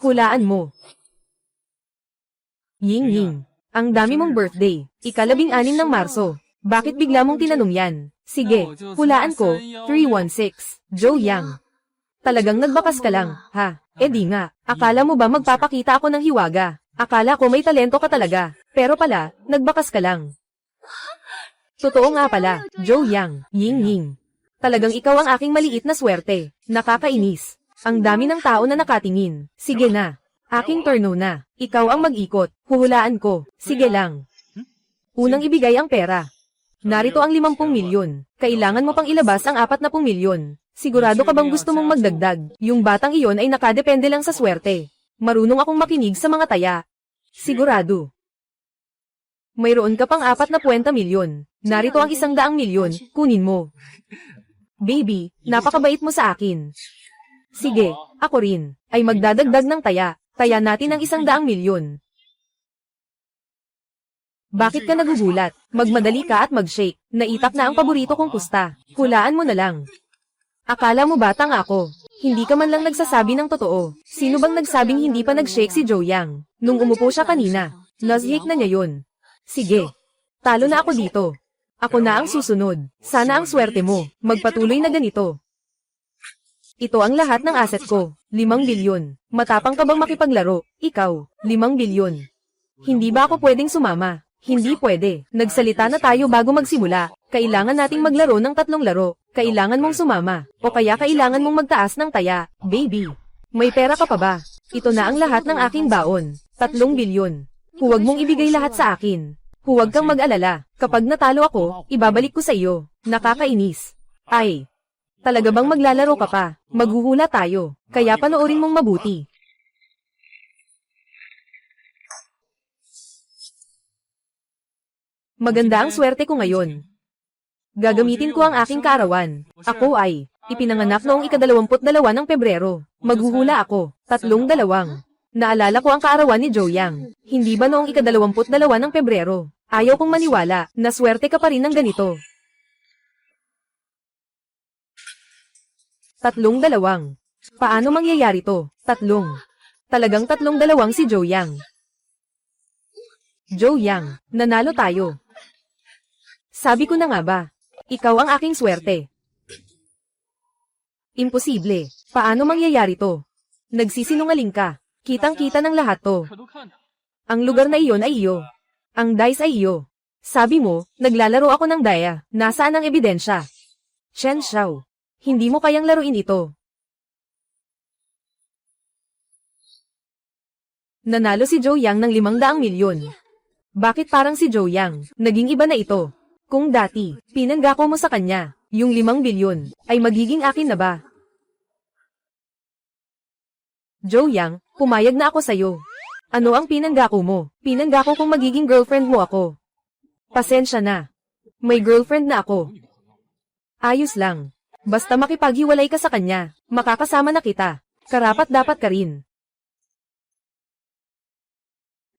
Hulaan mo. Ying Ying, ang dami mong birthday. Ika-16 ng Marso. Bakit bigla mong tinanong yan? Sige, hulaan ko, 316. Zhou Yang. Talagang nagbakas ka lang, ha? Di nga. Akala mo ba magpapakita ako ng hiwaga? Akala ko may talento ka talaga. Pero pala, nagbakas ka lang. Totoo nga pala, Zhou Yang, Ying Ying. Talagang ikaw ang aking maliit na swerte. Nakakainis. Ang dami ng tao na nakatingin. Sige na. Aking turno na. Ikaw ang mag-ikot. Huhulaan ko. Sige lang. Unang ibigay ang pera. Narito ang 50 milyon. Kailangan mo pang ilabas ang 40 milyon. Sigurado ka bang gusto mong magdagdag? Yung batang iyon ay nakadepende lang sa swerte. Marunong akong makinig sa mga taya. Sigurado. Mayroon ka pang 40 milyon. Narito ang 100 milyon. Kunin mo. Baby, napakabait mo sa akin. Sige, ako rin. Ay magdadagdag ng taya. Taya natin ang 100 milyon. Bakit ka nagugulat? Magmadali ka at mag-shake. Naitak na ang paborito kong pusta. Hulaan mo na lang. Akala mo batang ako? Hindi ka man lang nagsasabi ng totoo. Sino bang nagsabing hindi pa nag-shake si Zhou Yang? Nung umupo siya kanina, naz-hake na niya yun. Sige. Talo na ako dito. Ako na ang susunod. Sana ang swerte mo. Magpatuloy na ganito. Ito ang lahat ng asset ko. 5 bilyon. Matapang ka bang makipaglaro? Ikaw, 5 bilyon. Hindi ba ako pwedeng sumama? Hindi pwede. Nagsalita na tayo bago magsimula. Kailangan nating maglaro ng 3 laro. Kailangan mong sumama. O kaya kailangan mong magtaas ng taya. Baby. May pera ka pa ba? Ito na ang lahat ng aking baon. 3 bilyon. Huwag mong ibigay lahat sa akin. Huwag kang mag-alala. Kapag natalo ako, ibabalik ko sa iyo. Nakakainis. Ay. Talaga bang maglalaro ka pa? Maghuhula tayo. Kaya panoorin mong mabuti. Maganda ang swerte ko ngayon. Gagamitin ko ang aking kaarawan. Ako ay ipinanganak noong ika-22 ng Pebrero. Maghuhula ako. 3 dalawang. Naalala ko ang kaarawan ni Joeyang. Hindi ba noong ika-22 ng Pebrero? Ayaw kong maniwala na swerte ka pa rin ng ganito. 3 dalawang. Paano mangyayari to? 3. Talagang 3 dalawang si Joeyang. Joeyang, nanalo tayo. Sabi ko na nga ba? Ikaw ang aking swerte. Imposible. Paano mangyayari to? Nagsisinungaling ka. Kitang-kita ng lahat to. Ang lugar na iyon ay iyo. Ang dice ay iyo. Sabi mo, naglalaro ako ng daya. Nasaan ang ebidensya? Chen Xiao. Hindi mo kayang laruin ito. Nanalo si Joeyang ng 500 milyon. Bakit parang si Joeyang? Naging iba na ito. Kung dati, pinanggako mo sa kanya, yung 5 bilyon, ay magiging akin na ba? Joeyang, pumayag na ako sa'yo. Ano ang pinanggako mo? Pinanggako kong magiging girlfriend mo ako. Pasensya na. May girlfriend na ako. Ayos lang. Basta makipaghiwalay ka sa kanya, makakasama na kita. Karapat dapat ka rin.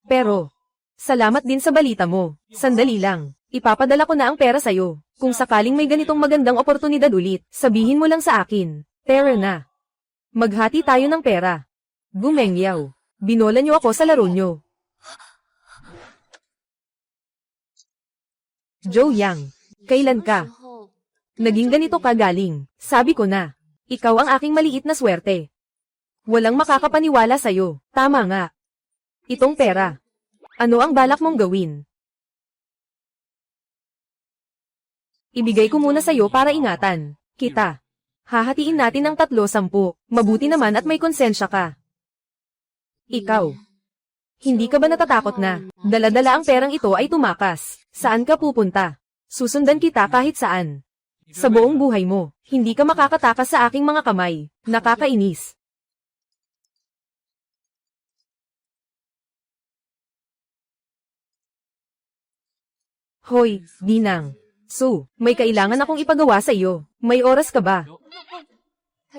Pero, salamat din sa balita mo. Sandali lang. Ipapadala ko na ang pera sa'yo. Kung sakaling may ganitong magandang oportunidad ulit, sabihin mo lang sa akin. Tara na. Maghati tayo ng pera. Gumengyaw. Binola niyo ako sa laro niyo. Joeyang, kailan ka? Naging ganito ka galing. Sabi ko na. Ikaw ang aking maliit na swerte. Walang makakapaniwala sa'yo. Tama nga. Itong pera. Ano ang balak mong gawin? Ibigay ko muna sa'yo para ingatan kita. Hahatiin natin ng 3-10. Mabuti naman at may konsensya ka. Ikaw. Hindi ka ba natatakot na dala-dala ang perang ito ay tumakas? Saan ka pupunta? Susundan kita kahit saan. Sa buong buhay mo, hindi ka makakatakas sa aking mga kamay. Nakakainis. Hoy, Dinang. So, may kailangan akong ipagawa sa iyo. May oras ka ba?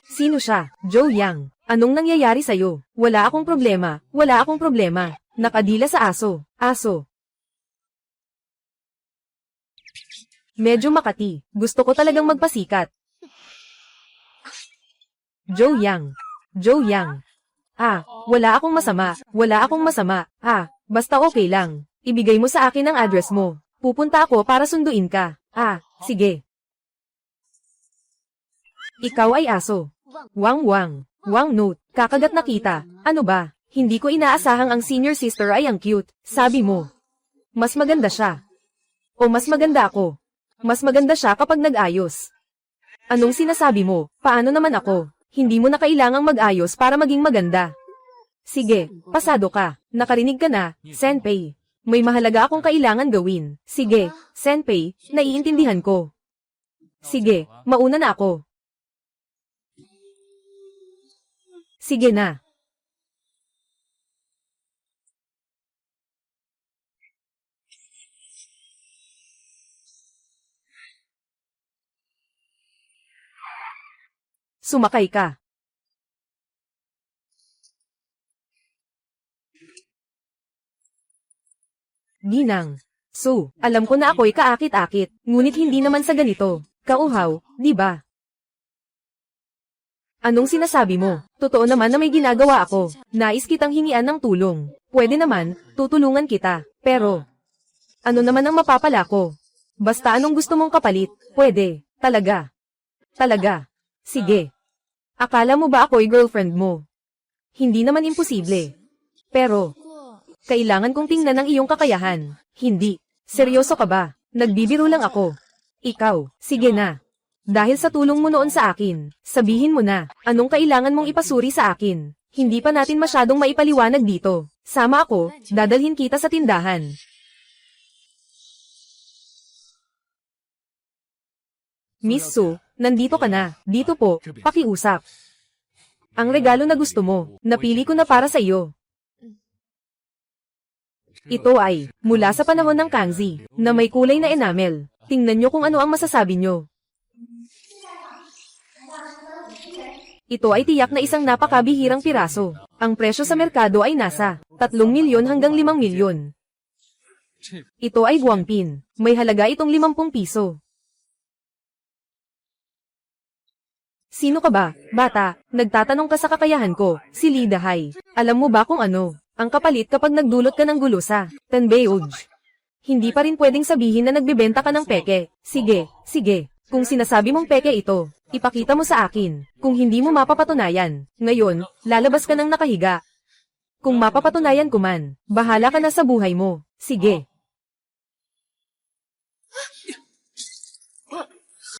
Sino siya? Joeyang. Anong nangyayari sa'yo? Wala akong problema. Wala akong problema. Nakadila sa aso. Aso. Medyo makati. Gusto ko talagang magpasikat. Joeyang. Joeyang. Wala akong masama. Wala akong masama. Basta okay lang. Ibigay mo sa akin ang address mo. Pupunta ako para sunduin ka. Sige. Ikaw ay aso. Wang-wang. Wang-note. Kakagat na kita. Ano ba? Hindi ko inaasahang ang senior sister ay ang cute. Sabi mo. Mas maganda siya. O mas maganda ako. Mas maganda siya kapag nag-ayos. Anong sinasabi mo? Paano naman ako? Hindi mo na kailangang mag-ayos para maging maganda. Sige, pasado ka. Nakarinig ka na, Senpei. May mahalaga akong kailangan gawin. Sige, Senpei, naiintindihan ko. Sige, mauna na ako. Sige na. Sumakay ka. Ginang. So, alam ko na ako'y kaakit-akit, ngunit hindi naman sa ganito. Kauhaw, di ba? Anong sinasabi mo? Totoo naman na may ginagawa ako. Nais kitang hingian ng tulong. Pwede naman, tutulungan kita. Pero, ano naman ang mapapala ko? Basta anong gusto mong kapalit, pwede. Talaga. Talaga. Sige. Akala mo ba ako'y girlfriend mo? Hindi naman imposible. Pero, Kailangan kong tingnan ang iyong kakayahan. Hindi. Seryoso ka ba? Nagbibiro lang ako. Ikaw, sige na. Dahil sa tulong mo noon sa akin, sabihin mo na, anong kailangan mong ipasuri sa akin? Hindi pa natin masyadong maipaliwanag dito. Sama ako, dadalhin kita sa tindahan. Miss Su, nandito ka na. Dito po, pakiusap. Ang regalo na gusto mo, napili ko na para sa iyo. Ito ay, mula sa panahon ng Kangxi, na may kulay na enamel. Tingnan nyo kung ano ang masasabi nyo. Ito ay tiyak na isang napakabihirang piraso. Ang presyo sa merkado ay nasa 3 milyon hanggang 5 milyon. Ito ay guwangpin. May halaga itong 50 piso. Sino ka ba, bata? Nagtatanong ka sa kakayahan ko, si Lee Dahai. Alam mo ba kung ano? Ang kapalit kapag nagdulot ka ng gulo sa Tenbeoj. Hindi pa rin pwedeng sabihin na nagbebenta ka ng peke. Sige, sige. Kung sinasabi mong peke ito, ipakita mo sa akin. Kung hindi mo mapapatunayan, ngayon, lalabas ka ng nakahiga. Kung mapapatunayan ko man, bahala ka na sa buhay mo. Sige.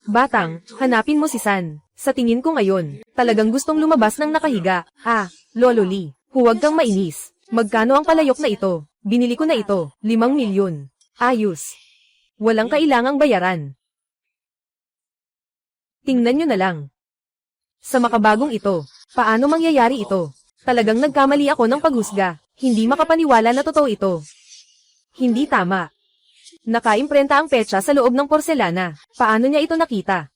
Batang, hanapin mo si San. Sa tingin ko ngayon, talagang gustong lumabas ng nakahiga. Lolo Lee, huwag kang mainis. Magkano ang palayok na ito? Binili ko na ito, 5 milyon. Ayos. Walang kailangang bayaran. Tingnan nyo na lang. Sa makabagong ito, paano mangyayari ito? Talagang nagkamali ako ng paghusga. Hindi makapaniwala na totoo ito. Hindi tama. Nakaimprenta ang petsa sa loob ng porselana. Paano niya ito nakita?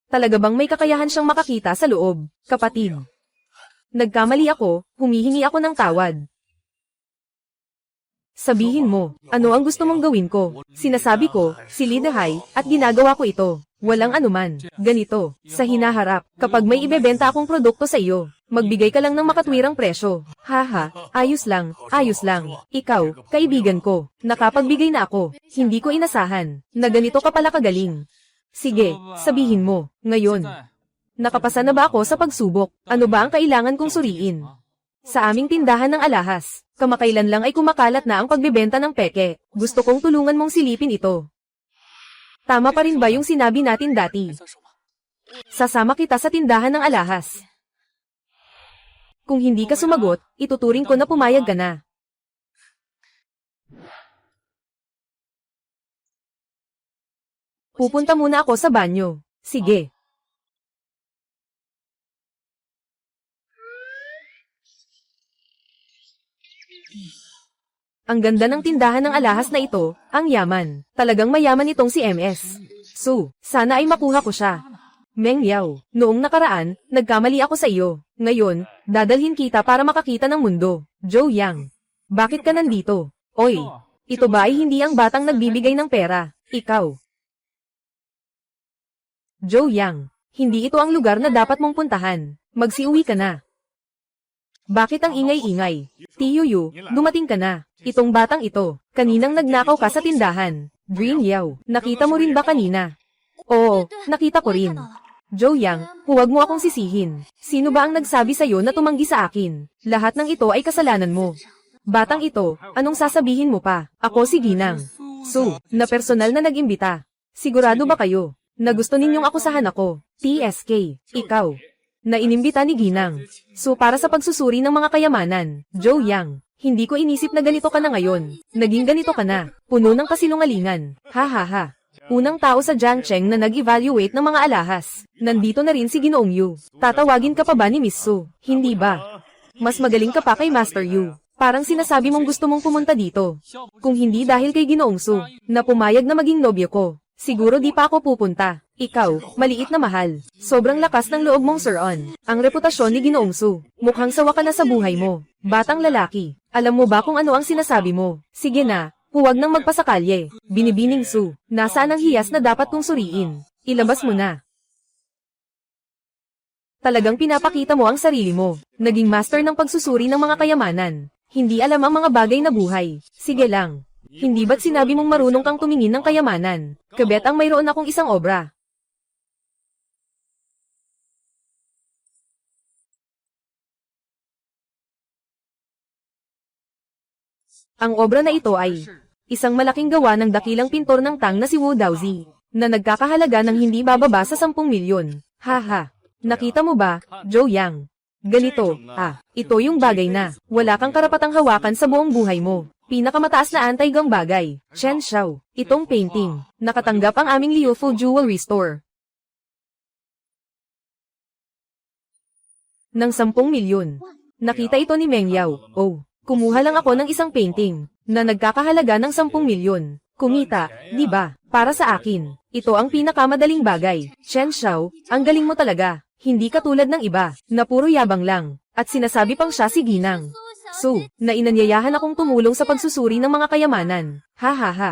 Talaga bang may kakayahan siyang makakita sa loob, kapatid? Nagkamali ako, humihingi ako ng tawad. Sabihin mo, ano ang gusto mong gawin ko? Sinasabi ko, si Lee Dahai, at ginagawa ko ito. Walang anuman. Ganito, sa hinaharap, kapag may ibebenta akong produkto sa iyo, magbigay ka lang ng makatwirang presyo. Haha, ayos lang, ayos lang. Ikaw, kaibigan ko, nakapagbigay na ako. Hindi ko inasahan, na ganito ka pala kagaling. Sige, sabihin mo, ngayon. Nakapasa na ba ako sa pagsubok? Ano ba ang kailangan kong suriin? Sa aming tindahan ng alahas, kamakailan lang ay kumakalat na ang pagbebenta ng peke. Gusto kong tulungan mong silipin ito. Tama pa rin ba yung sinabi natin dati? Sasama kita sa tindahan ng alahas. Kung hindi ka sumagot, ituturing ko na pumayag ka na. Pupunta muna ako sa banyo. Sige. Ang ganda ng tindahan ng alahas na ito, ang yaman. Talagang mayaman itong si MS. Su, sana ay makuha ko siya. Meng Yao, noong nakaraan, nagkamali ako sa iyo. Ngayon, dadalhin kita para makakita ng mundo. Joe Yang. Bakit ka nandito? Oy, ito ba ay hindi ang batang nagbibigay ng pera? Ikaw. Joe Yang, hindi ito ang lugar na dapat mong puntahan. Magsiuwi ka na. Bakit ang ingay-ingay? Tiyuyu, dumating ka na. Itong batang ito, kaninang nagnakaw ka sa tindahan. Green Yao, nakita mo rin ba kanina? Oo, nakita ko rin. Joe Yang, huwag mo akong sisihin. Sino ba ang nagsabi sa'yo na tumanggi sa akin? Lahat ng ito ay kasalanan mo. Batang ito, anong sasabihin mo pa? Ako si Ginang. Su, na personal na nag-imbita. Sigurado ba kayo, na gusto ninyong akusahan ako? TSK, ikaw. Na inimbita ni Ginang. So para sa pagsusuri ng mga kayamanan, Joe Yang, hindi ko inisip na ganito ka na ngayon. Naging ganito ka na, puno ng kasinungalingan. Ha ha ha. Unang tao sa Jiangcheng na nag-evaluate ng mga alahas. Nandito na rin si Ginoong Yu. Tatawagin ka pa ba ni Miss Su? Hindi ba? Mas magaling ka pa kay Master Yu. Parang sinasabi mong gusto mong pumunta dito. Kung hindi dahil kay Ginoong Su, na pumayag na maging nobyo ko, siguro di pa ako pupunta. Ikaw, maliit na mahal. Sobrang lakas ng loob mong Sir-On. Ang reputasyon ni Ginoong Su. Mukhang sawa ka na sa buhay mo. Batang lalaki. Alam mo ba kung ano ang sinasabi mo? Sige na, huwag nang magpasakalye. Binibining Su. Nasaan ang hiyas na dapat kong suriin? Ilabas mo na. Talagang pinapakita mo ang sarili mo. Naging master ng pagsusuri ng mga kayamanan. Hindi alam ang mga bagay na buhay. Sige lang. Hindi ba't sinabi mong marunong kang tumingin ng kayamanan? Kabet ang mayroon akong isang obra. Ang obra na ito ay isang malaking gawa ng dakilang pintor ng Tang na si Wu Daozi, na nagkakahalaga ng hindi bababa sa 10 milyon. Haha. Nakita mo ba, Zhou Yang? Ganito, ito yung bagay na wala kang karapatang hawakan sa buong buhay mo. Pinakamataas na anti-gang bagay, Chen Xiao. Itong painting, nakatanggap ang aming Liufu Jewelry Store ng 10 milyon. Nakita ito ni Meng Yao. Oh, kumuha lang ako ng isang painting na nagkakahalaga ng 10 milyon. Kumita, di ba? Para sa akin, ito ang pinakamadaling bagay. Chen Xiao, ang galing mo talaga. Hindi katulad ng iba, na puro yabang lang. At sinasabi pang siya si Ginang Su, na inanyayahan akong tumulong sa pagsusuri ng mga kayamanan. Ha ha ha.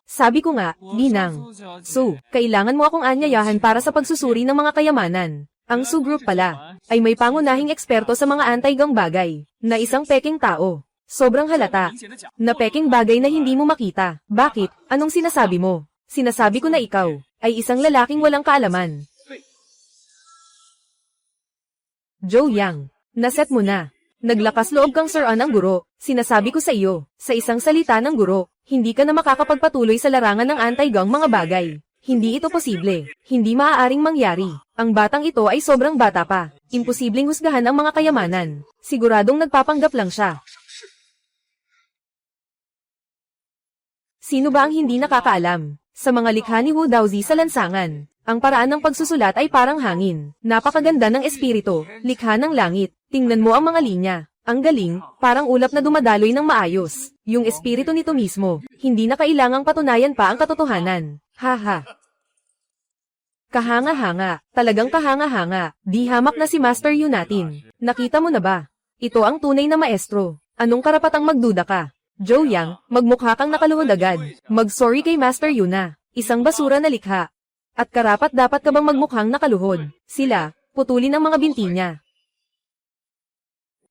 Sabi ko nga, Ginang Su, kailangan mo akong anyayahan para sa pagsusuri ng mga kayamanan. Ang Su Group pala, ay may pangunahing eksperto sa mga anti-gang bagay, na isang peking tao. Sobrang halata, na peking bagay na hindi mo makita. Bakit? Anong sinasabi mo? Sinasabi ko na ikaw, ay isang lalaking walang kaalaman. Zhou Yang, naset mo na. Naglakas loob kang Sir An ang guro. Sinasabi ko sa iyo, sa isang salita ng guro, hindi ka na makakapagpatuloy sa larangan ng anti-gang mga bagay. Hindi ito posible. Hindi maaaring mangyari. Ang batang ito ay sobrang bata pa. Imposibleng husgahan ang mga kayamanan. Siguradong nagpapanggap lang siya. Sino ba ang hindi nakakaalam? Sa mga likha ni Wu Daozi sa lansangan, ang paraan ng pagsusulat ay parang hangin. Napakaganda ng espiritu, likha ng langit. Tingnan mo ang mga linya. Ang galing, parang ulap na dumadaloy ng maayos. Yung espiritu nito mismo, hindi na kailangang patunayan pa ang katotohanan. Haha. Kahanga-hanga, talagang kahanga-hanga. Di hamak na si Master Yu natin. Nakita mo na ba? Ito ang tunay na maestro. Anong karapatang magduda ka? Zhou Yang, magmukha kang nakaluhod agad. Mag-sorry kay Master Yu na. Isang basura na likha. At karapat dapat ka bang magmukhang nakaluhod? Sila, putulin ang mga binti niya.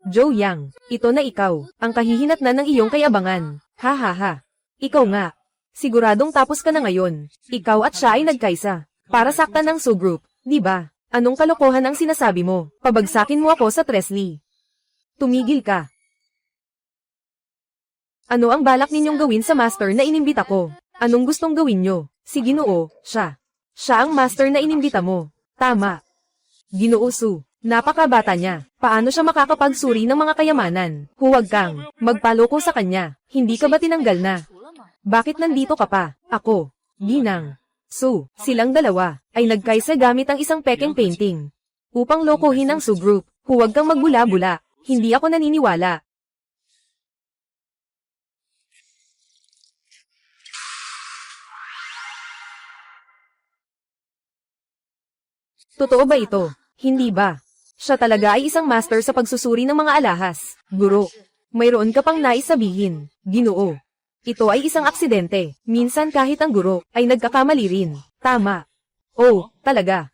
Zhou Yang, ito na ikaw, ang kahihinatnan ng iyong kayabangan. Ha ha ha. Ikaw nga. Siguradong tapos ka na ngayon. Ikaw at siya ay nagkaisa. Para saktan ng Su Group, di ba? Anong kalokohan ang sinasabi mo? Pabagsakin mo ako sa Tresley. Tumigil ka. Ano ang balak ninyong gawin sa master na inimbita ko? Anong gustong gawin nyo? Si Ginoo, siya. Siya ang master na inimbita mo. Tama. Ginoo Su, napakabata niya. Paano siya makakapagsuri ng mga kayamanan? Huwag kang magpaloko sa kanya. Hindi ka ba tinanggal na? Bakit nandito ka pa? Ako, Ginang Su, silang dalawa, ay nagkaisa gamit ang isang peking painting. Upang lokohin ang Su Group, huwag kang magbula-bula. Hindi ako naniniwala. Totoo ba ito? Hindi ba? Siya talaga ay isang master sa pagsusuri ng mga alahas. Guro, mayroon ka pang nais sabihin, Ginoo. Ito ay isang aksidente. Minsan kahit ang guro ay nagkakamali rin. Tama. Oh, talaga.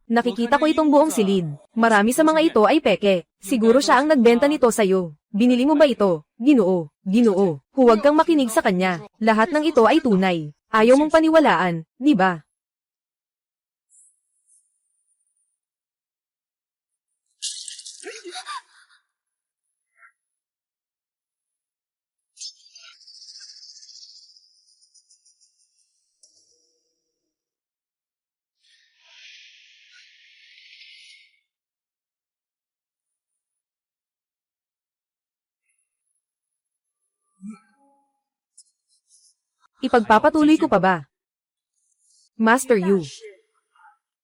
Nakikita ko itong buong silid. Marami sa mga ito ay peke. Siguro siya ang nagbenta nito sa'yo. Binili mo ba ito? Ginoo. Ginoo. Huwag kang makinig sa kanya. Lahat ng ito ay tunay. Ayaw mong paniwalaan, di ba? Ipagpapatuloy ko pa ba? Master Yu.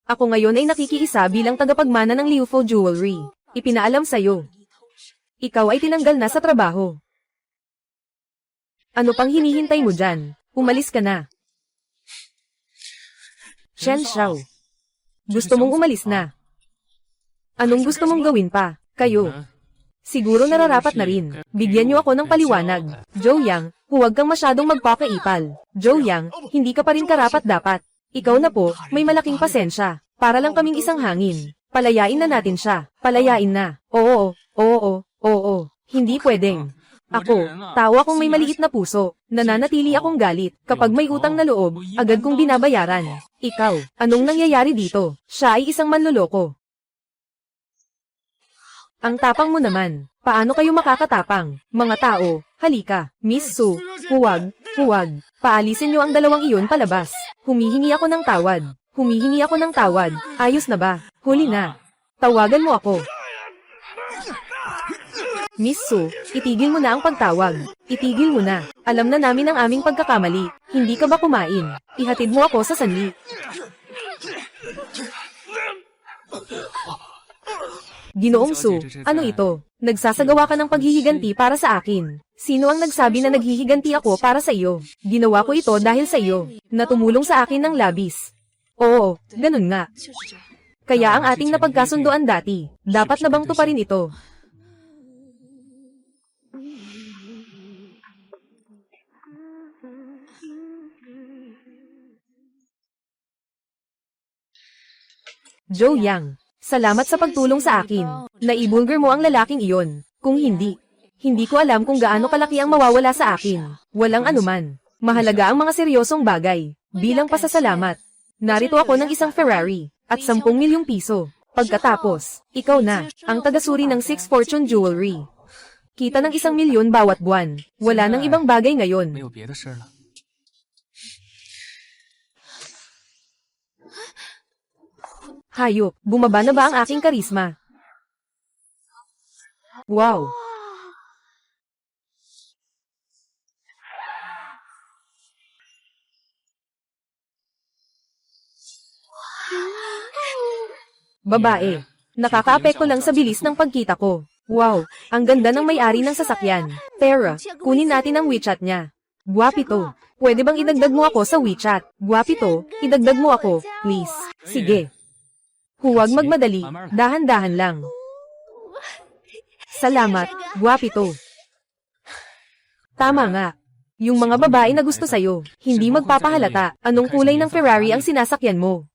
Ako ngayon ay nakikiisa bilang tagapagmana ng Liufu Jewelry. Ipinaalam sa'yo. Ikaw ay tinanggal na sa trabaho. Ano pang hinihintay mo dyan? Umalis ka na. Chen Xiao. Gusto mong umalis na? Anong gusto mong gawin pa? Kayo. Siguro nararapat na rin. Bigyan niyo ako ng paliwanag. Zhou Yang, huwag kang masyadong magpakaipal. Zhou Yang, hindi ka pa rin karapat-dapat. Ikaw na po, may malaking pasensya. Para lang kaming isang hangin. Palayain na natin siya. Palayain na. Oo. Hindi pwedeng. Ako, tao akong may maliit na puso. Nananatili akong galit. Kapag may utang na loob, agad kong binabayaran. Ikaw, anong nangyayari dito? Siya ay isang manloloko. Ang tapang mo naman. Paano kayo makakatapang? Mga tao, halika. Miss Su, huwag, huwag. Paalisin niyo ang dalawang iyon palabas. Humihingi ako ng tawad. Humihingi ako ng tawad. Ayos na ba? Huli na. Tawagan mo ako. Miss Su, itigil mo na ang pagtawag. Itigil mo na. Alam na namin ang aming pagkakamali. Hindi ka ba kumain? Ihatid mo ako sa sanli. Ginoong Su, ano ito? Nagsasagawa ka ng paghihiganti para sa akin. Sino ang nagsabi na naghihiganti ako para sa iyo? Ginawa ko ito dahil sa iyo, na tumulong sa akin ng labis. Oo, ganun nga. Kaya ang ating napagkasunduan dati, dapat na bang tuparin ito? Joe Yang, salamat sa pagtulong sa akin. Naibulgar mo ang lalaking iyon. Kung hindi, hindi ko alam kung gaano kalaki ang mawawala sa akin. Walang anuman. Mahalaga ang mga seryosong bagay. Bilang pasasalamat, narito ako ng isang Ferrari at 10 milyong piso. Pagkatapos, ikaw na, ang tagasuri ng 6 Fortune Jewelry. Kita ng 1 milyon bawat buwan. Wala nang ibang bagay ngayon. Hayop, bumaba na ba ang aking karisma? Wow! Babae, nakakaapekto lang sa bilis ng pagkita ko. Wow, ang ganda ng may-ari ng sasakyan. Tara, kunin natin ang WeChat niya. Guwapito, pwede bang idagdag mo ako sa WeChat? Guwapito, idagdag mo ako, please. Sige. Huwag magmadali, dahan-dahan lang. Salamat, guwapito. Tama nga. Yung mga babae na gusto sa'yo, hindi magpapahalata anong kulay ng Ferrari ang sinasakyan mo.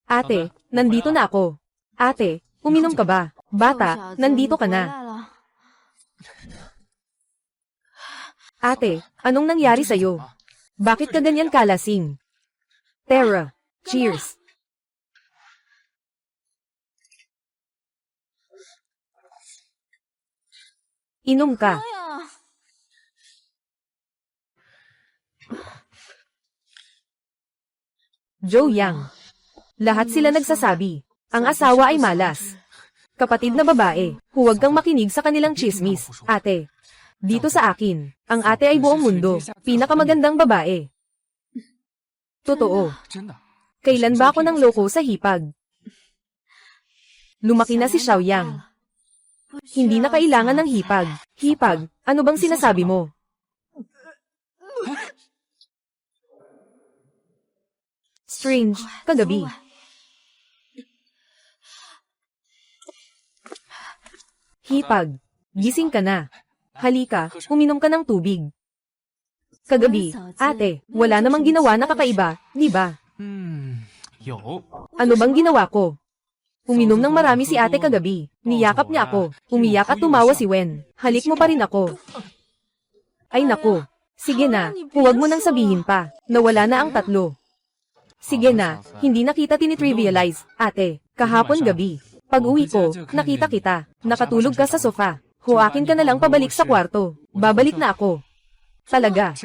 Ate, nandito na ako. Ate, uminom ka ba? Bata, nandito ka na. Ate, anong nangyari sa'yo? Bakit ka ganyan kalasing? Tara, cheers. Inom ka. Joe Yang. Lahat sila nagsasabi. Ang asawa ay malas. Kapatid na babae, huwag kang makinig sa kanilang chismis, ate. Dito sa akin, ang ate ay buong mundo, pinakamagandang babae. Totoo. Kailan ba ako nang loko sa hipag? Lumaki na si Xiao Yang. Hindi na kailangan ng hipag. Hipag, ano bang sinasabi mo? Strange, kagabi. Hipag, gising ka na. Halika, uminom ka ng tubig. Kagabi, ate, wala namang ginawa na kakaiba, di ba? Ano bang ginawa ko? Uminom ng marami si ate kagabi. Niyakap niya ako. Umiyak at tumawa si Wen. Halik mo pa rin ako. Ay nako. Sige na, huwag mo nang sabihin pa. Nawala na ang tatlo. Sige na, hindi na kita tinitrivialize, ate. Kahapon gabi. Pag uwi ko, nakita kita. Nakatulog ka sa sofa. Huwakin ka na lang pabalik sa kwarto. Babalik na ako. Talaga.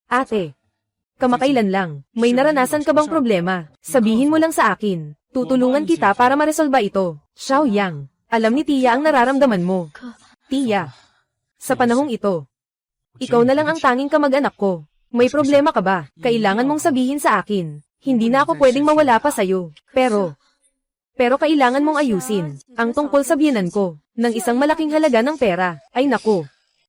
Ate, kamakailan lang, may naranasan ka bang problema? Sabihin mo lang sa akin. Tutulungan kita para maresolba ito. Xiao Yang, alam ni Tia ang nararamdaman mo. Tia, sa panahong ito, ikaw na lang ang tanging kamag-anak ko. May problema ka ba? Kailangan mong sabihin sa akin. Hindi na ako pwedeng mawala pa sa'yo. Pero kailangan mong ayusin ang tungkol sa biyenan ko ng isang malaking halaga ng pera. Ay nako.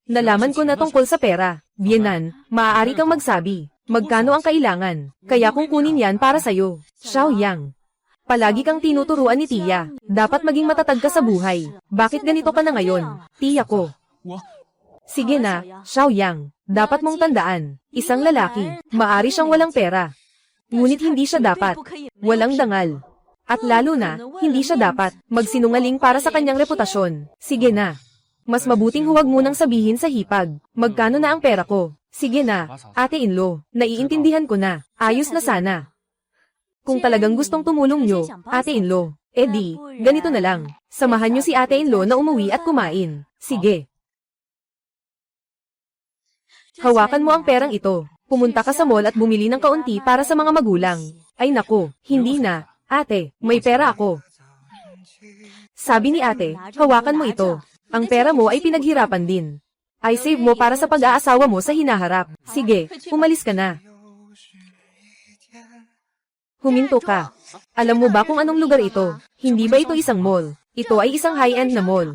Nalaman ko na tungkol sa pera. Biyenan, maaari kang magsabi. Magkano ang kailangan? Kaya kung kunin yan para sa'yo. Xiao Yang. Palagi kang tinuturuan ni Tia. Dapat maging matatag ka sa buhay. Bakit ganito ka na ngayon? Tia ko. Sige na, Xiao Yang. Dapat mong tandaan. Isang lalaki, maari siyang walang pera. Ngunit hindi siya dapat walang dangal. At lalo na, hindi siya dapat magsinungaling para sa kanyang reputasyon. Sige na. Mas mabuting huwag mo nang sabihin sa hipag. Magkano na ang pera ko? Sige na, ate-in-law, naiintindihan ko na, ayos na sana. Kung talagang gustong tumulong nyo, ate-in-law, edi, ganito na lang, samahan nyo si ate-in-law na umuwi at kumain. Sige. Hawakan mo ang perang ito. Pumunta ka sa mall at bumili ng kaunti para sa mga magulang. Ay nako, hindi na. Ate, may pera ako. Sabi ni ate, hawakan mo ito. Ang pera mo ay pinaghirapan din. Ay save mo para sa pag-aasawa mo sa hinaharap. Sige, umalis ka na. Huminto ka. Alam mo ba kung anong lugar ito? Hindi ba ito isang mall? Ito ay isang high-end na mall.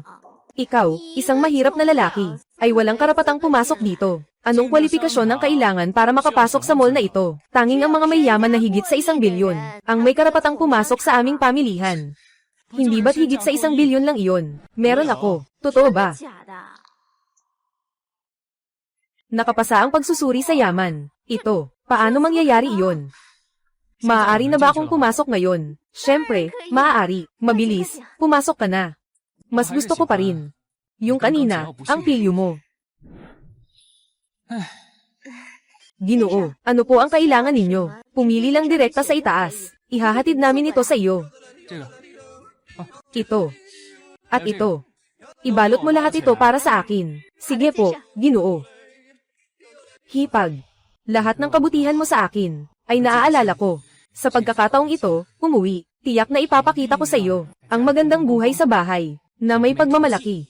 Ikaw, isang mahirap na lalaki, ay walang karapatang pumasok dito. Anong kwalifikasyon ang kailangan para makapasok sa mall na ito? Tanging ang mga mayayaman na higit sa 1 bilyon, ang may karapatang pumasok sa aming pamilihan. Hindi ba't higit sa 1 bilyon lang iyon? Meron ako. Totoo ba? Nakapasa ang pagsusuri sa yaman. Ito, paano mangyayari iyon? Maaari na ba akong pumasok ngayon? Siyempre, maaari. Mabilis, pumasok ka na. Mas gusto ko pa rin. Yung kanina, ang pilyo mo. Ginoo, ano po ang kailangan ninyo? Pumili lang direkta sa itaas. Ihahatid namin ito sa iyo. Ito. At ito. Ibalot mo lahat ito para sa akin. Sige po, Ginoo. Hipag. Lahat ng kabutihan mo sa akin ay naaalala ko. Sa pagkakataong ito, umuwi, tiyak na ipapakita ko sa iyo ang magandang buhay sa bahay na may pagmamalaki.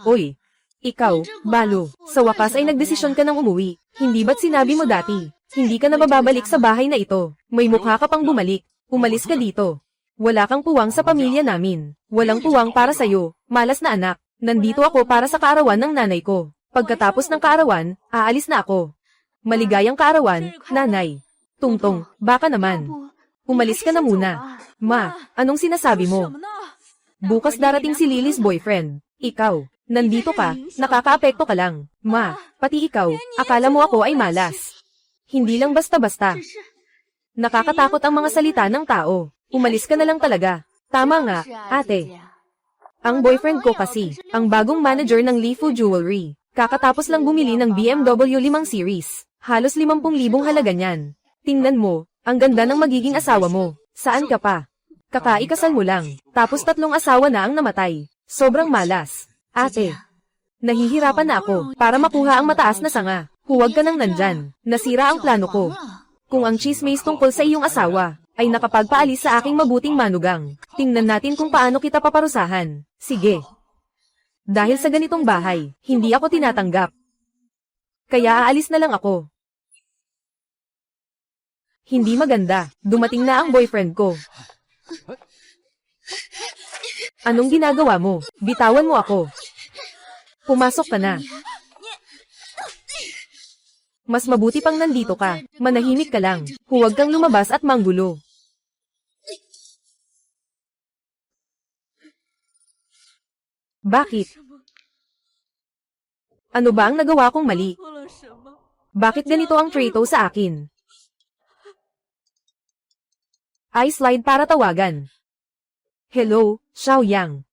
Oy, ikaw, Balo, sa wakas ay nagdesisyon ka ng umuwi. Hindi ba't sinabi mo dati, hindi ka na mababalik sa bahay na ito. May mukha ka pang bumalik. Umalis ka dito. Wala kang puwang sa pamilya namin. Walang puwang para sa'yo, malas na anak. Nandito ako para sa kaarawan ng nanay ko. Pagkatapos ng kaarawan, aalis na ako. Maligayang kaarawan, nanay. Tungtong, baka naman. Umalis ka na muna. Ma, anong sinasabi mo? Bukas darating si Lily's boyfriend. Ikaw, nandito ka, nakakaapekto ka lang. Ma, pati ikaw, akala mo ako ay malas. Hindi lang basta-basta. Nakakatakot ang mga salita ng tao. Umalis ka na lang talaga. Tama nga, ate. Ang boyfriend ko kasi, ang bagong manager ng Lifu Jewelry. Kakatapos lang bumili ng BMW 5 Series. Halos 50,000 halaga niyan. Tingnan mo, ang ganda ng magiging asawa mo. Saan ka pa? Kakaikasal mo lang, tapos 3 asawa na ang namatay. Sobrang malas. Ate, nahihirapan na ako para makuha ang mataas na sanga. Huwag ka nang nandyan. Nasira ang plano ko. Kung ang chismis tungkol sa iyong asawa ay nakapagpaalis sa aking mabuting manugang, tingnan natin kung paano kita paparusahan. Sige. Dahil sa ganitong bahay, hindi ako tinatanggap. Kaya aalis na lang ako. Hindi maganda. Dumating na ang boyfriend ko. Anong ginagawa mo? Bitawan mo ako. Pumasok ka na. Mas mabuti pang nandito ka. Manahimik ka lang. Huwag kang lumabas at manggulo. Bakit? Ano ba ang nagawa kong mali? Bakit ganito ang trito sa akin? I-slide para tawagan. Hello, Xiaoyang.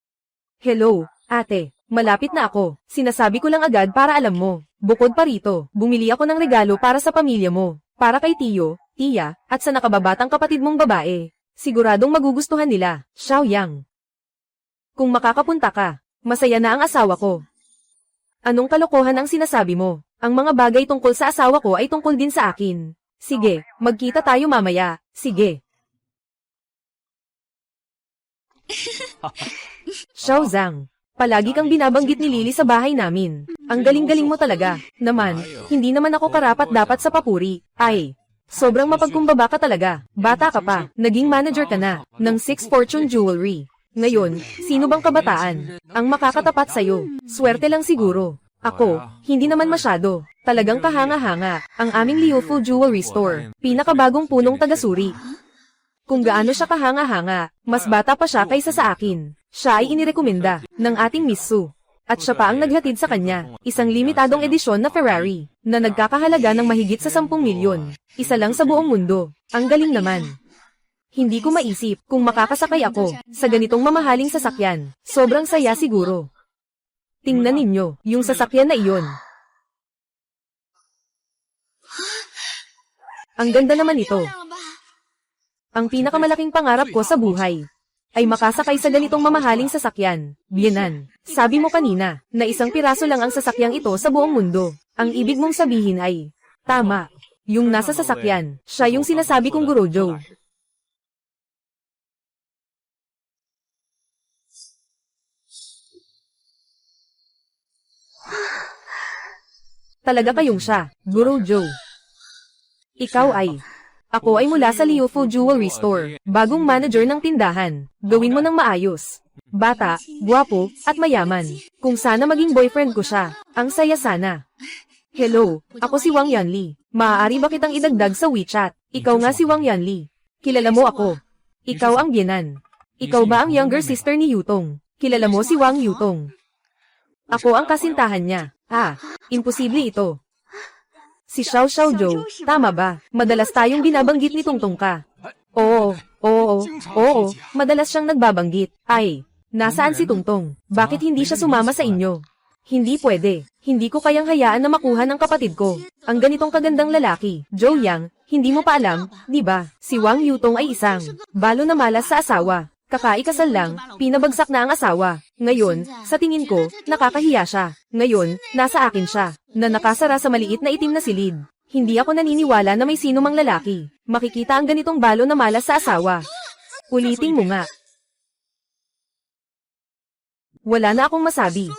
Hello, ate. Malapit na ako. Sinasabi ko lang agad para alam mo. Bukod pa rito, bumili ako ng regalo para sa pamilya mo. Para kay Tiyo, Tiya, at sa nakababatang kapatid mong babae. Siguradong magugustuhan nila, Xiaoyang. Kung makakapunta ka, masaya na ang asawa ko. Anong kalokohan ang sinasabi mo? Ang mga bagay tungkol sa asawa ko ay tungkol din sa akin. Sige, magkita tayo mamaya. Sige. Xiaozang, palagi kang binabanggit ni Lily sa bahay namin. Ang galing-galing mo talaga. Naman, hindi naman ako karapat-dapat sa papuri. Ay, sobrang mapagkumbaba ka talaga. Bata ka pa, naging manager ka na, ng 6 Fortune Jewelry. Ngayon, sino bang kabataan ang makakatapat sa'yo? Swerte lang siguro. Ako, hindi naman masyado. Talagang kahanga-hanga, ang aming Liufu Jewelry Store. Pinakabagong punong taga-suri. Kung gaano siya kahanga-hanga, mas bata pa siya kaysa sa akin. Siya ay inirekomenda ng ating Miss Su. At siya pa ang naghatid sa kanya, isang limitadong edisyon na Ferrari, na nagkakahalaga ng mahigit sa 10 milyon. Isa lang sa buong mundo. Ang galing naman. Hindi ko maisip kung makakasakay ako sa ganitong mamahaling sasakyan. Sobrang saya siguro. Tingnan ninyo, yung sasakyan na iyon. Ang ganda naman ito. Ang pinakamalaking pangarap ko sa buhay ay makasakay sa ganitong mamahaling sasakyan. Biyenan, sabi mo kanina na isang piraso lang ang sasakyang ito sa buong mundo. Ang ibig mong sabihin ay, tama, yung nasa sasakyan, siya yung sinasabi kong Gurojo. Talaga kayong siya, Gurojo. Ikaw ay... Ako ay mula sa Liufu Jewelry Store, bagong manager ng tindahan. Gawin mo ng maayos. Bata, guwapo, at mayaman. Kung sana maging boyfriend ko siya, ang saya sana. Hello, ako si Wang Yanli. Maaari ba kitang idagdag sa WeChat? Ikaw nga si Wang Yanli. Kilala mo ako. Ikaw ang biyenan. Ikaw ba ang younger sister ni Yutong? Kilala mo si Wang Yutong. Ako ang kasintahan niya. Imposible ito. Si Xiao Xiaozhou, tama ba? Madalas tayong binabanggit ni Tungtong ka. Oo, madalas siyang nagbabanggit. Ay, nasaan si Tungtong? Bakit hindi siya sumama sa inyo? Hindi pwede. Hindi ko kayang hayaan na makuha ng kapatid ko. Ang ganitong kagandang lalaki, Zhou Yang, hindi mo pa alam, di ba? Si Wang Yutong ay isang balo na malas sa asawa. Kakaikasal lang, pinabagsak na ang asawa. Ngayon, sa tingin ko, nakakahiya siya. Ngayon, nasa akin siya, na nakasara sa maliit na itim na silid. Hindi ako naniniwala na may sino mang lalaki makikita ang ganitong balo na malas sa asawa. Ulitin mo nga. Wala na akong masabi.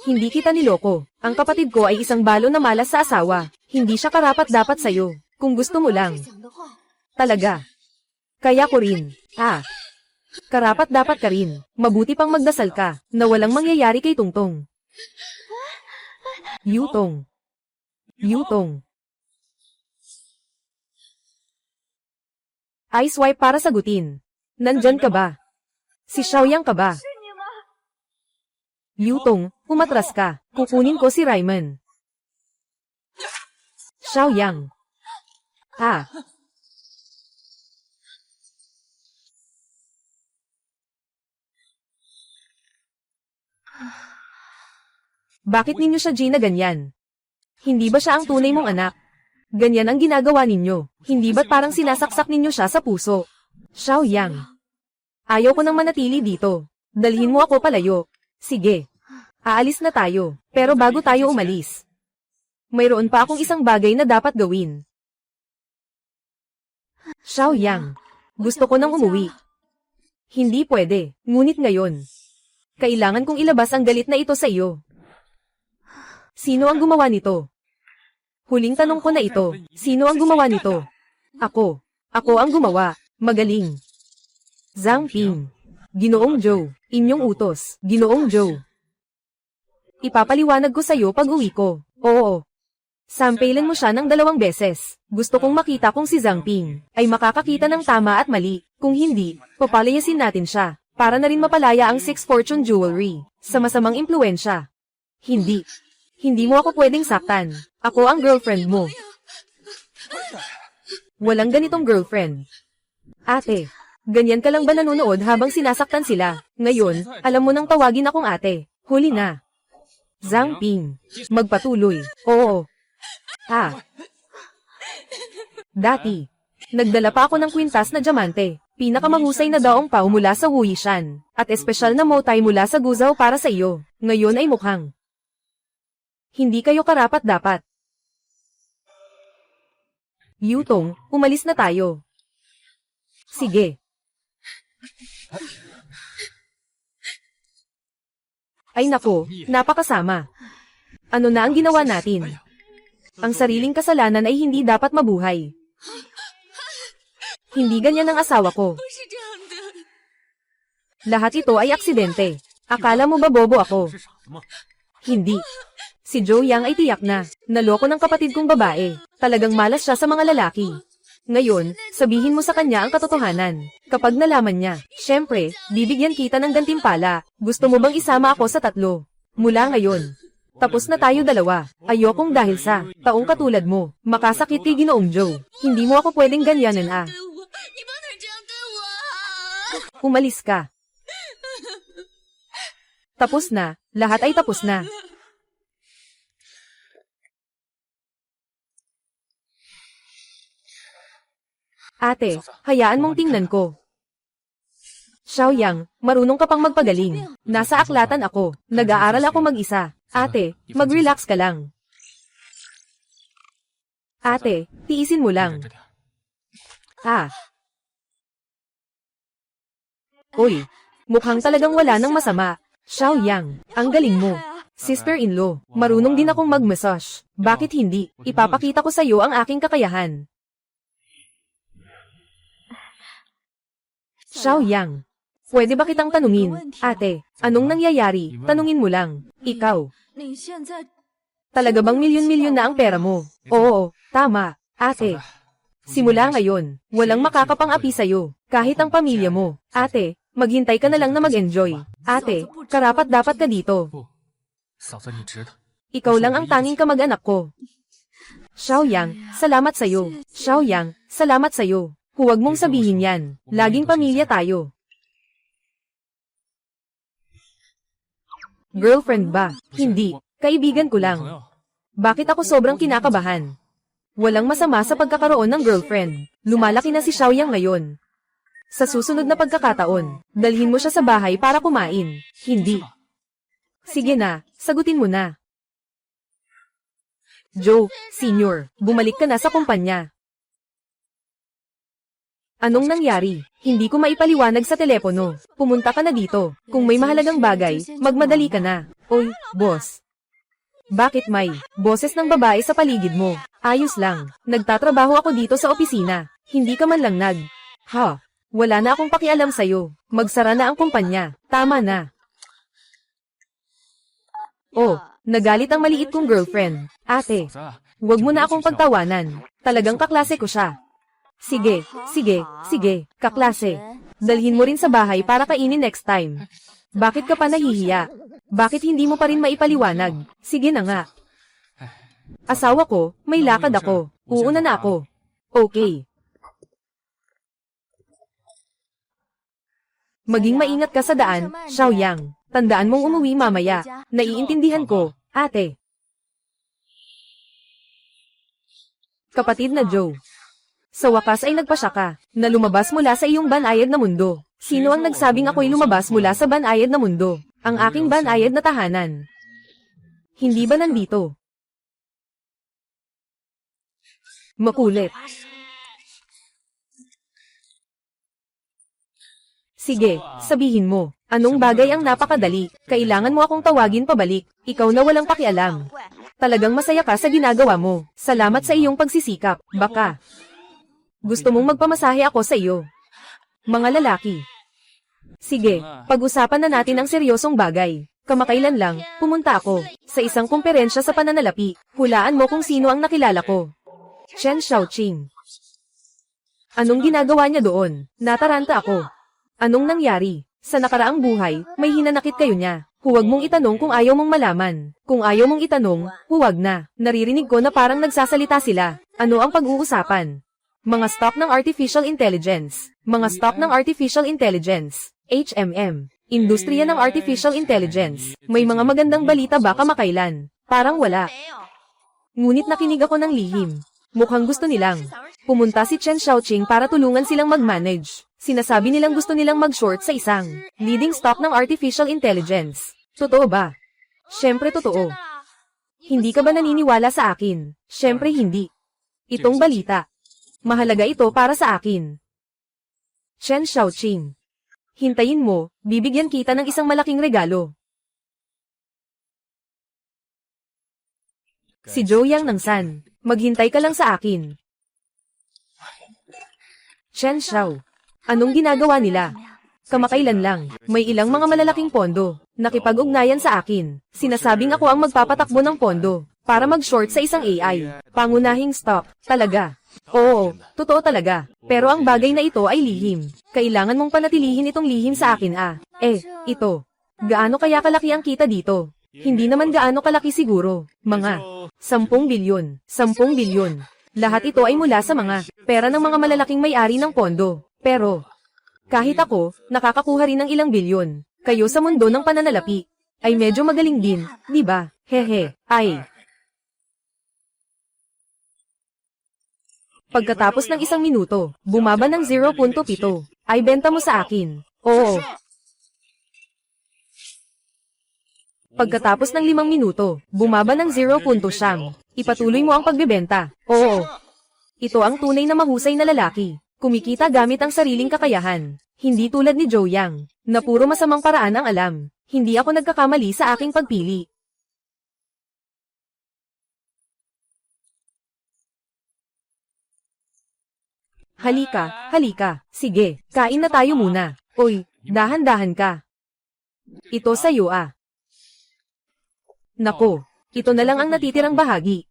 Hindi kita niloko. Ang kapatid ko ay isang balo na malas sa asawa. Hindi siya karapat-dapat sa'yo. Kung gusto mo lang. Talaga. Kaya ko rin. Karapat-dapat ka rin. Mabuti pang magdasal ka, na walang mangyayari kay Tungtong. Yutong. Ice wipe para sagutin. Nandyan ka ba? Si Xiaoyang ka ba? Yutong, umatras ka. Kukunin ko si Raymond. Xiaoyang. Bakit ninyo siya Gina ganyan? Hindi ba siya ang tunay mong anak? Ganyan ang ginagawa ninyo. Hindi ba't parang sinasaksak ninyo siya sa puso? Xiaoyang. Ayaw ko nang manatili dito. Dalhin mo ako palayo. Sige. Aalis na tayo. Pero bago tayo umalis, mayroon pa akong isang bagay na dapat gawin. Xiaoyang. Gusto ko nang umuwi. Hindi pwede. Ngunit ngayon, kailangan kong ilabas ang galit na ito sa iyo. Sino ang gumawa nito? Huling tanong ko na ito. Sino ang gumawa nito? Ako. Ako ang gumawa. Magaling. Zhang Ping. Ginoong Zhou. Inyong utos. Ginoong Zhou. Ipapaliwanag ko sa iyo pag uwi ko. Oo. Sampailan mo siya ng 2 beses. Gusto kong makita kung si Zhang Ping ay makakakita ng tama at mali. Kung hindi, papalayasin natin siya. Para na rin mapalaya ang Six Fortune Jewelry sa masamang impluensya. Hindi. Hindi mo ako pwedeng saktan. Ako ang girlfriend mo. Walang ganitong girlfriend. Ate, ganyan ka lang ba nanonood habang sinasaktan sila? Ngayon, alam mo nang tawagin akong ate. Huli na. Zhang Ping. Magpatuloy. Oo. Dati, nagdala pa ako ng kwintas na diamante. Pinakamahusay na daong pao mula sa Huishan. At espesyal na motay mula sa Guizhou para sa iyo. Ngayon ay mukhang hindi kayo karapat-dapat. Yutong, umalis na tayo. Sige. Ay nako, napakasama. Ano na ang ginawa natin? Ang sariling kasalanan ay hindi dapat mabuhay. Hindi ganyan ang asawa ko. Lahat ito ay aksidente. Akala mo ba bobo ako? Hindi. Si Zhou Yang ay tiyak na. Naloko ng kapatid kong babae. Talagang malas siya sa mga lalaki. Ngayon, sabihin mo sa kanya ang katotohanan. Kapag nalaman niya, syempre, bibigyan kita ng gantimpala. Gusto mo bang isama ako sa 3? Mula ngayon. Tapos na tayo dalawa. Ayokong dahil sa taong katulad mo, makasakit kay Ginoong Joe. Hindi mo ako pwedeng ganyanin ah. 你不能这样对我啊！ Umalis ka. Tapos na, lahat ay tapos na. Ate, hayaan mong tingnan ko. Xiaoyang, marunong ka pang magpagaling. Nasa aklatan ako, nag-aaral ako mag-isa. Ate, mag-relax ka lang. Ate, tiisin mo lang. Ah. Uy, mukhang talagang wala nang masama. Xiaoyang, ang galing mo. Sister-in-law, marunong din akong mag-massage. Bakit hindi? Ipapakita ko sa iyo ang aking kakayahan. Xiaoyang, pwede ba kitang tanungin? Ate, anong nangyayari? Tanungin mo lang. Ikaw, 你现在 talaga bang milyon-milyon na ang pera mo? Oo, tama. Ate, simula ngayon, walang makakapang-api sa'yo. Kahit ang pamilya mo. Ate, maghintay ka na lang na mag-enjoy. Ate, karapat-dapat ka dito. 不，嫂子你值得。 Ikaw lang ang tanging kamag-anak ko. Xiaoyang, salamat sa'yo. Xiaoyang, salamat sa'yo. Huwag mong sabihin yan. Laging pamilya tayo. Girlfriend ba? Hindi. Kaibigan ko 朋 lang. 友， Bakit ako sobrang kinakabahan? Walang masama sa pagkakaroon ng girlfriend. Lumalaki na si Xiaoyang ngayon. Sa susunod na pagkakataon, dalhin mo siya sa bahay para kumain. Hindi. Sige na, sagutin mo na. Joe, Senior, bumalik ka na sa kumpanya. Anong nangyari? Hindi ko maipaliwanag sa telepono. Pumunta ka na dito. Kung may mahalagang bagay, magmadali ka na. Oy, boss. Bakit may boses ng babae sa paligid mo? Ayos lang. Nagtatrabaho ako dito sa opisina. Hindi ka man lang Ha? Wala na akong pakialam sa'yo. Magsara na ang kumpanya. Tama na. Oh, nagalit ang maliit kong girlfriend. Ate, 嫂子， huwag mo na akong pagtawanan. Talagang kaklase ko siya. Sige, sige, sige, kaklase. Dalhin mo rin sa bahay para kainin next time. Bakit ka pa nahihiya? Bakit hindi mo pa rin maipaliwanag? Sige na nga. Asawa ko, may lakad ako. Uuna na ako. Okay. Maging maingat ka sa daan, Xiaoyang. Tandaan mong umuwi mamaya. Naiintindihan ko, ate. Kapatid na Joe. Sa wakas ay nagpasya ka, na lumabas mula sa iyong banayad na mundo. Sino ang nagsabing ako'y lumabas mula sa banayad na mundo? Ang aking banayad na tahanan. Hindi ba nandito? Makulit. Sige, sabihin mo. Anong bagay ang napakadali? Kailangan mo akong tawagin pabalik. Ikaw na walang pakialam. Talagang masaya ka sa ginagawa mo. Salamat sa iyong pagsisikap. Baka gusto mong magpamasahe ako sa iyo. Mga lalaki. Sige, pag-usapan na natin ang seryosong bagay. Kamakailan lang, pumunta ako sa isang kumperensya sa pananalapi. Hulaan mo kung sino ang nakilala ko. Chen Xiaoqing. Anong ginagawa niya doon? Nataranta ako. Anong nangyari? Sa nakaraang buhay, may hinanakit kayo niya. Huwag mong itanong kung ayaw mong malaman. Kung ayaw mong itanong, huwag na. Naririnig ko na parang nagsasalita sila. Ano ang pag-uusapan? Mga stock ng Artificial Intelligence. Mga stock ng Artificial Intelligence. HMM. Industriya ng Artificial Intelligence. May mga magandang balita ba kamakailan? Parang wala. 没有。 Ngunit nakinig ako ng lihim. Mukhang gusto nilang pumunta si Chen Xiaoqing para tulungan silang mag-manage. Sinasabi nilang gusto nilang mag-short sa isang leading stock ng Artificial Intelligence. Totoo ba? Siyempre totoo. Hindi ka ba naniniwala sa akin? Siyempre hindi. Itong balita. Mahalaga ito para sa akin. Chen Xiaoqing. Hintayin mo, bibigyan kita ng isang malaking regalo. Si Joe Yang ng San. Maghintay ka lang sa akin. Chen Xiao. Anong ginagawa nila? Kamakailan lang, may ilang mga malalaking pondo. Nakipag-ugnayan sa akin. Sinasabing ako ang magpapatakbo ng pondo para mag-short sa isang AI. Pangunahing stock. Talaga. Oo, totoo talaga. Pero ang bagay na ito ay lihim. Kailangan mong panatilihin itong lihim sa akin ito. Gaano kaya kalaki ang kita dito? Hindi naman gaano kalaki siguro. Mga 10 bilyon. 10 bilyon. Lahat ito ay mula sa mga pera ng mga malalaking may-ari ng pondo. Pero, kahit ako, nakakakuha rin ng ilang bilyon. Kayo sa mundo ng pananalapi ay medyo magaling din, di ba? Hehe, ay. Pagkatapos ng 1 minuto, bumaba ng 0.7. Ay benta mo sa akin. Oo. Pagkatapos ng 5 minuto, bumaba ng 0.7. Ipatuloy mo ang pagbebenta. Oo. Ito ang tunay na mahusay na lalaki. Kumikita gamit ang sariling kakayahan. Hindi tulad ni Joe Yang, na puro masamang paraan ang alam. Hindi ako nagkakamali sa aking pagpili. Halika, halika. Sige, kain na tayo muna. Oy, dahan-dahan ka. Ito sa'yo ah. Nako, ito na lang ang natitirang bahagi.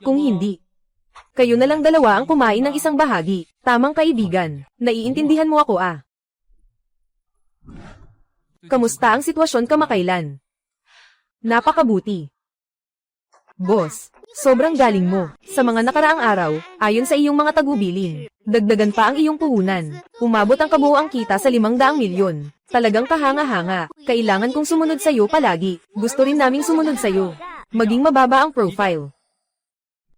Kung hindi, kayo na lang dalawa ang kumain ng isang bahagi. Tamang kaibigan, naiintindihan mo ako ah. Kamusta ang sitwasyon kamakailan? Napakabuti. Boss, sobrang galing mo. Sa mga nakaraang araw, ayon sa iyong mga tagubilin, dagdagan pa ang iyong puhunan. Umabot ang kabuuang kita sa 500 milyon. Talagang kahanga-hanga. Kailangan kong sumunod sa'yo palagi. Gusto rin naming sumunod sa'yo. Maging mababa ang profile.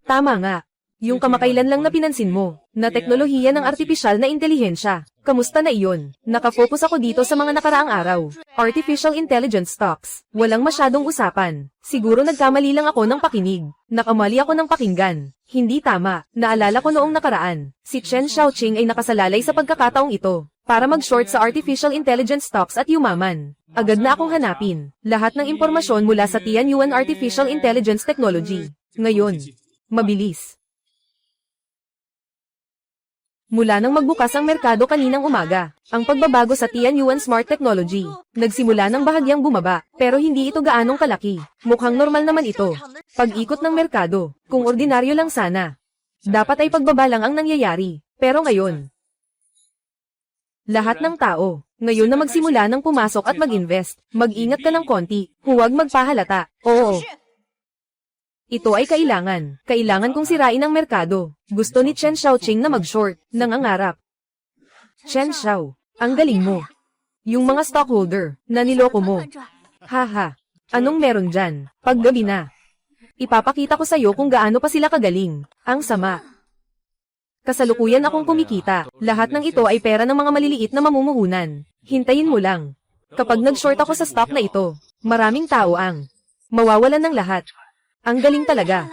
Tama nga. Yung kamakailan lang na pinansin mo, na teknolohiya ng artipisyal na intelihensya. Kamusta na iyon? Nakafocus ako dito sa mga nakaraang araw. Artificial intelligence stocks. Walang masyadong usapan. Siguro nagkamali lang ako ng pakinig. Nakamali ako ng pakinggan. Hindi tama. Naalala ko noong nakaraan. Si Chen Xiaoqing ay nakasalalay sa pagkakataong ito para mag-short sa artificial intelligence stocks at yumaman. Agad na akong hanapin lahat ng impormasyon mula sa Tianyuan Artificial Intelligence Technology. Ngayon, mabilis. Mula nang magbukas ang merkado kaninang umaga, ang pagbabago sa Tianyuan Smart Technology, nagsimula ng bahagyang bumaba, pero hindi ito gaanong kalaki. Mukhang normal naman ito. Pag-ikot ng merkado, kung ordinaryo lang sana. Dapat ay pagbaba lang ang nangyayari, pero ngayon, lahat ng tao, ngayon na magsimula ng pumasok at mag-invest, mag-ingat ka ng konti, huwag magpahalata. Oo. Ito ay kailangan. Kailangan kong sirain ang merkado. Gusto ni Chen Xiaoqing na mag-short, nangangarap. Chen Xiao, ang galing mo. Yung mga stockholder, na niloko mo. Haha, anong meron dyan? Paggabi na. Ipapakita ko sa'yo kung gaano pa sila kagaling. Ang sama. Kasalukuyan akong kumikita. Lahat ng ito ay pera ng mga maliliit na mamumuhunan. Hintayin mo lang. Kapag nag-short ako sa stock na ito, maraming tao ang mawawalan ng lahat. Ang galing talaga.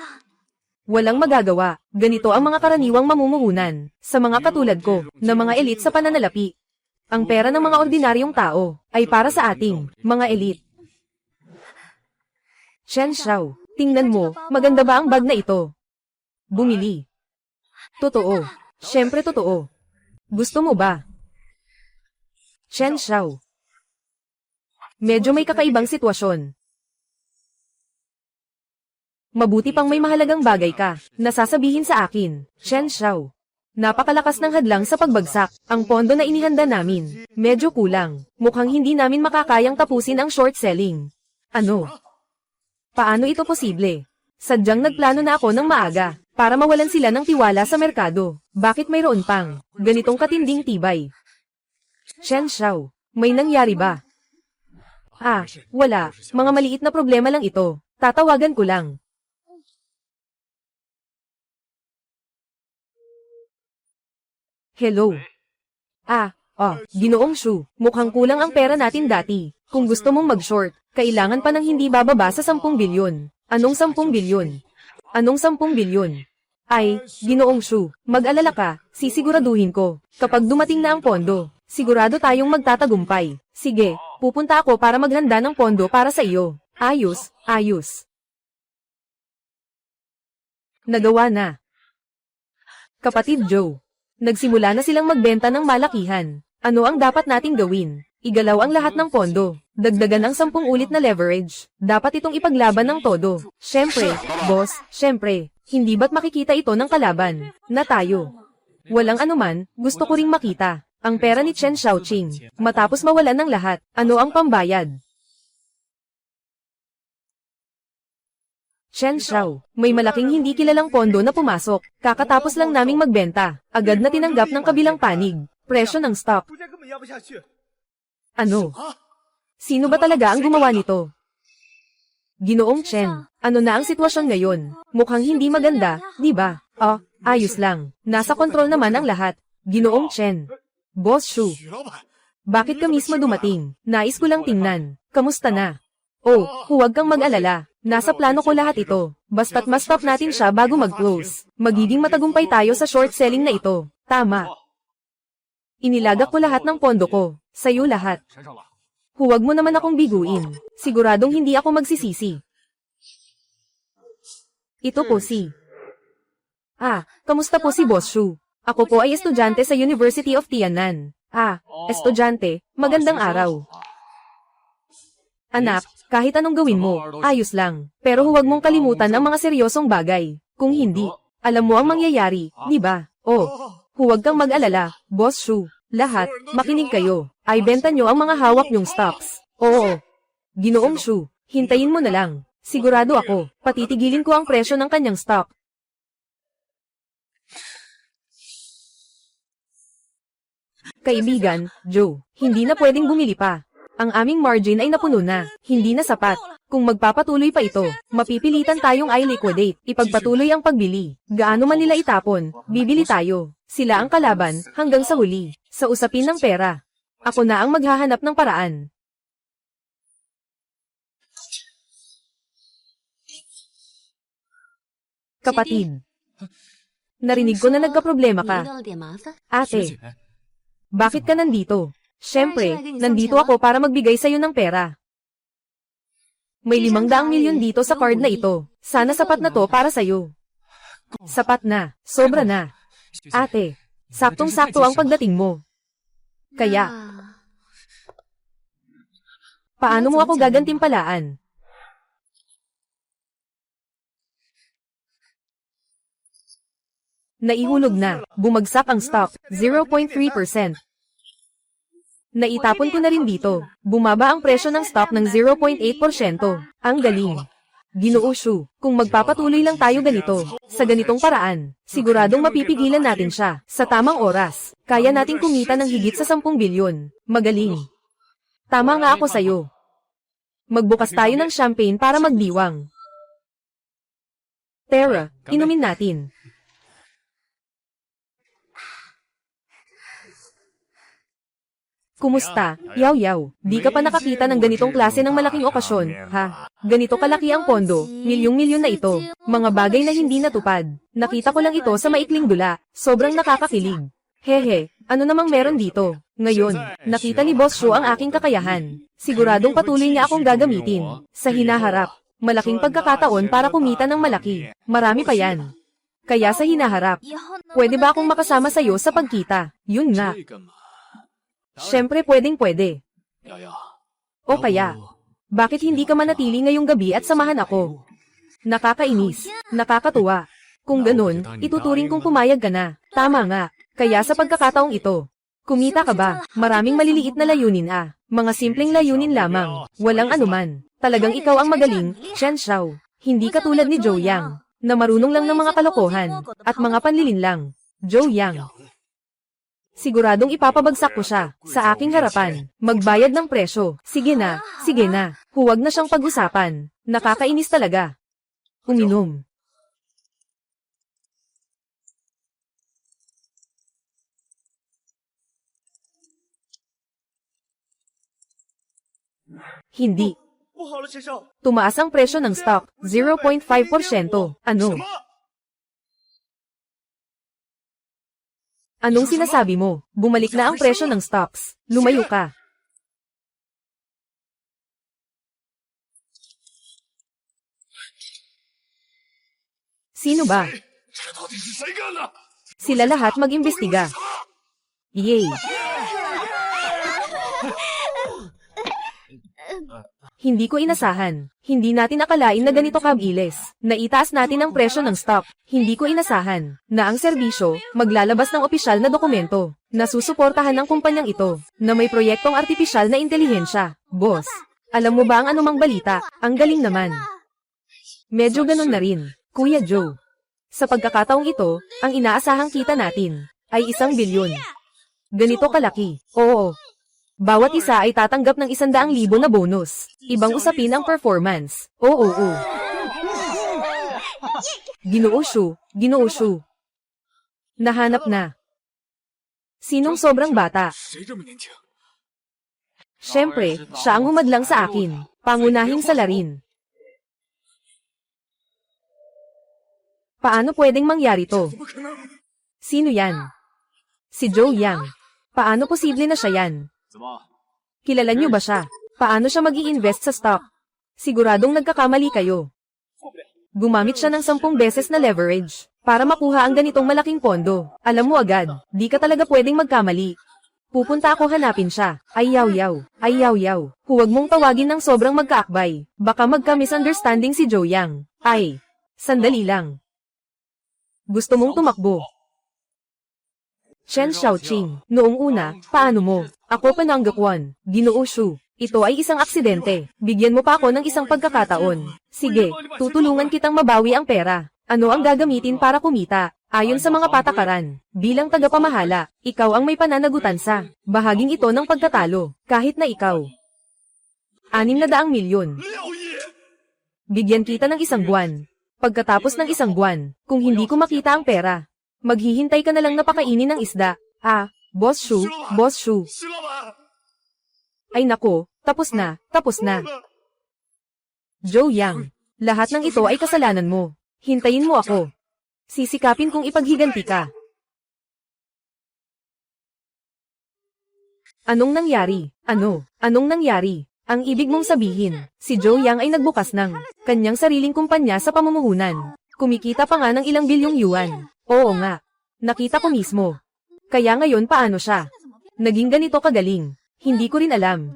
Walang magagawa. Ganito ang mga karaniwang mamumuhunan. Sa mga katulad ko, na mga elite sa pananalapi. Ang pera ng mga ordinaryong tao, ay para sa ating, mga elite. Chen Xiao, tingnan mo, maganda ba ang bag na ito? Bumili. Totoo. Siyempre totoo. Gusto mo ba? Chen Xiao. Medyo may kakaibang sitwasyon. Mabuti pang may mahalagang bagay ka, nasasabihin sa akin, Chen Xiao. Napakalakas ng hadlang sa pagbagsak, ang pondo na inihanda namin, medyo kulang, mukhang hindi namin makakayang tapusin ang short selling. Ano? Paano ito posible? Sadyang nagplano na ako ng maaga, para mawalan sila ng tiwala sa merkado. Bakit mayroon pang ganitong katinding tibay? Chen Xiao, may nangyari ba? Ah, wala, mga maliit na problema lang ito, tatawagan ko lang. Hello. Ginoong Shu, mukhang kulang ang pera natin dati. Kung gusto mong mag-short, kailangan pa ng hindi bababa sa 10 bilyon. Anong 10 bilyon? Anong 10 bilyon? Ay, Ginoong Shu, mag-alala ka, sisiguraduhin ko. Kapag dumating na ang pondo, sigurado tayong magtatagumpay. Sige, pupunta ako para maghanda ng pondo para sa iyo. Ayos, ayos. Nagawa na. Kapatid Joe. Nagsimula na silang magbenta ng malakihan. Ano ang dapat nating gawin? Igalaw ang lahat ng pondo. Dagdagan ang 10 ulit na leverage. Dapat itong ipaglaban ng todo. Syempre, boss, syempre. Hindi ba't makikita ito ng kalaban? Na tayo. Walang anuman, gusto ko ring makita. Ang pera ni Chen Xiaoqing. Matapos mawalan ng lahat, ano ang pambayad? Chen Xiao, may malaking hindi kilalang pondo na pumasok. Kakatapos lang naming magbenta. Agad na tinanggap ng kabilang panig. Presyo ng stock. 股价根本压不下去。 Ano? Sino ba talaga ang gumawa nito? Ginoong Chen, ano na ang sitwasyon ngayon? Mukhang hindi maganda, di ba? Oh, ayos lang. Nasa kontrol naman ang lahat. Ginoong Chen. Boss Shu, 许老板， bakit ka mismo dumating? Nais ko lang tingnan. Kamusta na? Oh, huwag kang mag-alala. Nasa plano ko lahat ito. Basta't ma-stop natin siya bago mag-close. Magiging matagumpay tayo sa short selling na ito. Tama. Inilagak ko lahat ng pondo ko. Sa'yo lahat. 缠上了。 Huwag mo naman akong biguin. Siguradong hindi ako magsisisi. Ito po si... kamusta po si Boss Shu? Ako po ay estudyante sa University of Tianan. Estudyante, magandang araw. Anak, kahit anong gawin mo, ayos lang. Pero huwag mong kalimutan ang mga seryosong bagay. Kung hindi, alam mo ang mangyayari, di ba? Oh, huwag kang mag-alala, Boss Shu. Lahat, makinig kayo. Ay benta nyo ang mga hawak nyong stocks. Oo. Ginoong Shu, hintayin mo na lang. Sigurado ako, patitigilin ko ang presyo ng kanyang stock. Kaibigan, Joe, hindi na pwedeng bumili pa. Ang aming margin ay napuno na, hindi na sapat. Kung magpapatuloy pa ito, mapipilitan tayong i-liquidate, ipagpatuloy ang pagbili. Gaano man nila itapon, bibili tayo. Sila ang kalaban, hanggang sa huli. Sa usapin ng pera, ako na ang maghahanap ng paraan. Kapatid, narinig ko na nagkaproblema ka. 遇到了点麻烦。 Ate, 姐， bakit ka nandito? Siyempre, nandito ako para magbigay sa'yo ng pera. May 500 milyon dito sa card na ito. Sana sapat na to para sa'yo. Sapat na, sobra na. 学姐， Ate, saktong-sakto ang pagdating mo. Kaya, 那 paano mo ako gagantimpalaan? Naihulog na, bumagsak ang stock, 0.3%. Naitapon ko na rin dito, bumaba ang presyo ng stock ng 0.8%. Ang galing. Ginoo Shu, kung magpapatuloy lang tayo ganito, sa ganitong paraan, siguradong mapipigilan natin siya, sa tamang oras. Kaya nating kumita ng higit sa 10 bilyon. Magaling. Tama nga ako sa'yo. Magbukas tayo ng champagne para magdiwang. Tara, inumin natin. Kumusta, Yaw? Di ka pa nakakita ng ganitong klase ng malaking okasyon, ha? Ganito kalaki ang pondo, milyong-milyon na ito. Mga bagay na hindi natupad. Nakita ko lang ito sa maikling dula. Sobrang nakakakilig. Hehe, ano namang meron dito? Ngayon, nakita ni Boss Shu ang aking kakayahan. Siguradong patuloy niya akong gagamitin. Sa hinaharap, malaking pagkakataon para kumita ng malaki. Marami pa yan. Kaya sa hinaharap, 以后能 pwede ba akong makasama sa'yo sa pagkita? Yun nga. 这个嘛， Siyempre pwedeng-pwede. 瑶瑶， O kaya, bakit hindi ka manatili ngayong gabi at samahan ako? Nakakainis, nakakatuwa. Kung ganun, ituturing kong pumayag ka na. Tama nga. Kaya sa pagkakataong ito, kumita ka ba? Maraming maliliit na layunin Mga simpleng layunin lamang. Walang anuman. Talagang ikaw ang magaling, Chen Xiao. Hindi katulad ni Zhou Yang, na marunong lang ng mga kalokohan, at mga panlilin lang. Zhou Yang. Siguradong ipapabagsak ko siya, sa aking harapan. Magbayad ng presyo. Sige na. Huwag na siyang pag-usapan. Nakakainis talaga. Uminom. Hindi. 不好了，先生， Tumaas ang presyo ng stock, 0.5%. Ano? 什么？ Anong sinasabi mo? Bumalik na ang presyo ng stocks. Lumayo ka. Sino ba? 这到底是谁干的？ Sila lahat mag-imbestiga. Yay! Hindi ko inasahan. Hindi natin akalain na ganito kabilis. Naitaas natin ang presyo ng stock. Hindi ko inasahan na ang serbisyo maglalabas ng opisyal na dokumento na susuportahan ng kumpanyang ito na may proyektong artipisyal na intelihensya. Boss, alam mo ba ang anumang balita? Ang galing naman. Medyo ganun na rin, Kuya Joe. Sa pagkakataong ito, ang inaasahang kita natin ay 1 bilyon. Ganito kalaki, oo. Bawat isa ay tatanggap ng 100,000 na bonus. Ibang usapin ang performance. Oo. Ginoo Shu. Nahanap na. Sinong sobrang bata? 谁这么年轻？ Siyempre, siya ang humadlang sa akin. Pangunahing salarin. Paano pwedeng mangyari to? 怎么可能？ Sino yan? Si Joe Yang. Paano posible na siya yan? 怎么？ Kilala niyo ba siya? Paano siya mag-i-invest sa stock? Siguradong nagkakamali kayo. Gumamit siya ng 10 beses na leverage para makuha ang ganitong malaking pondo. Alam mo agad, di ka talaga pwedeng magkamali. Pupunta ako hanapin siya. Ay yaw. Huwag mong tawagin ng sobrang magkaakbay. Baka magka-misunderstanding si Joe Yang. Ay, sandali lang. Gusto mong tumakbo? Chen Xiaoqing, noong una, paano mo? Ako Panangakwon, Ginoo Shu. Ito ay isang aksidente. Bigyan mo pa ako ng isang pagkakataon. Sige, tutulungan kitang mabawi ang pera. Ano ang gagamitin para kumita? Ayon sa mga patakaran, bilang tagapamahala, ikaw ang may pananagutan sa bahaging ito ng pagkatalo, kahit na ikaw. 600 milyon. 6亿！ Bigyan kita ng 1 buwan. Pagkatapos ng 1 buwan, kung hindi ko makita ang pera, maghihintay ka na lang na pakainin ng isda. Ah, Boss Shu. 石老板， Ay nako, tapos na. Joe Yang, lahat ng ito ay kasalanan mo. Hintayin mo ako. Sisikapin kong ipaghiganti ka. Anong nangyari? Anong nangyari? Ang ibig mong sabihin, si Joe Yang ay nagbukas ng kanyang sariling kumpanya sa pamumuhunan. Kumikita pa nga ng ilang bilyong yuan. Oo nga. Nakita ko mismo. Kaya ngayon paano siya? Naging ganito kagaling. Hindi ko rin alam.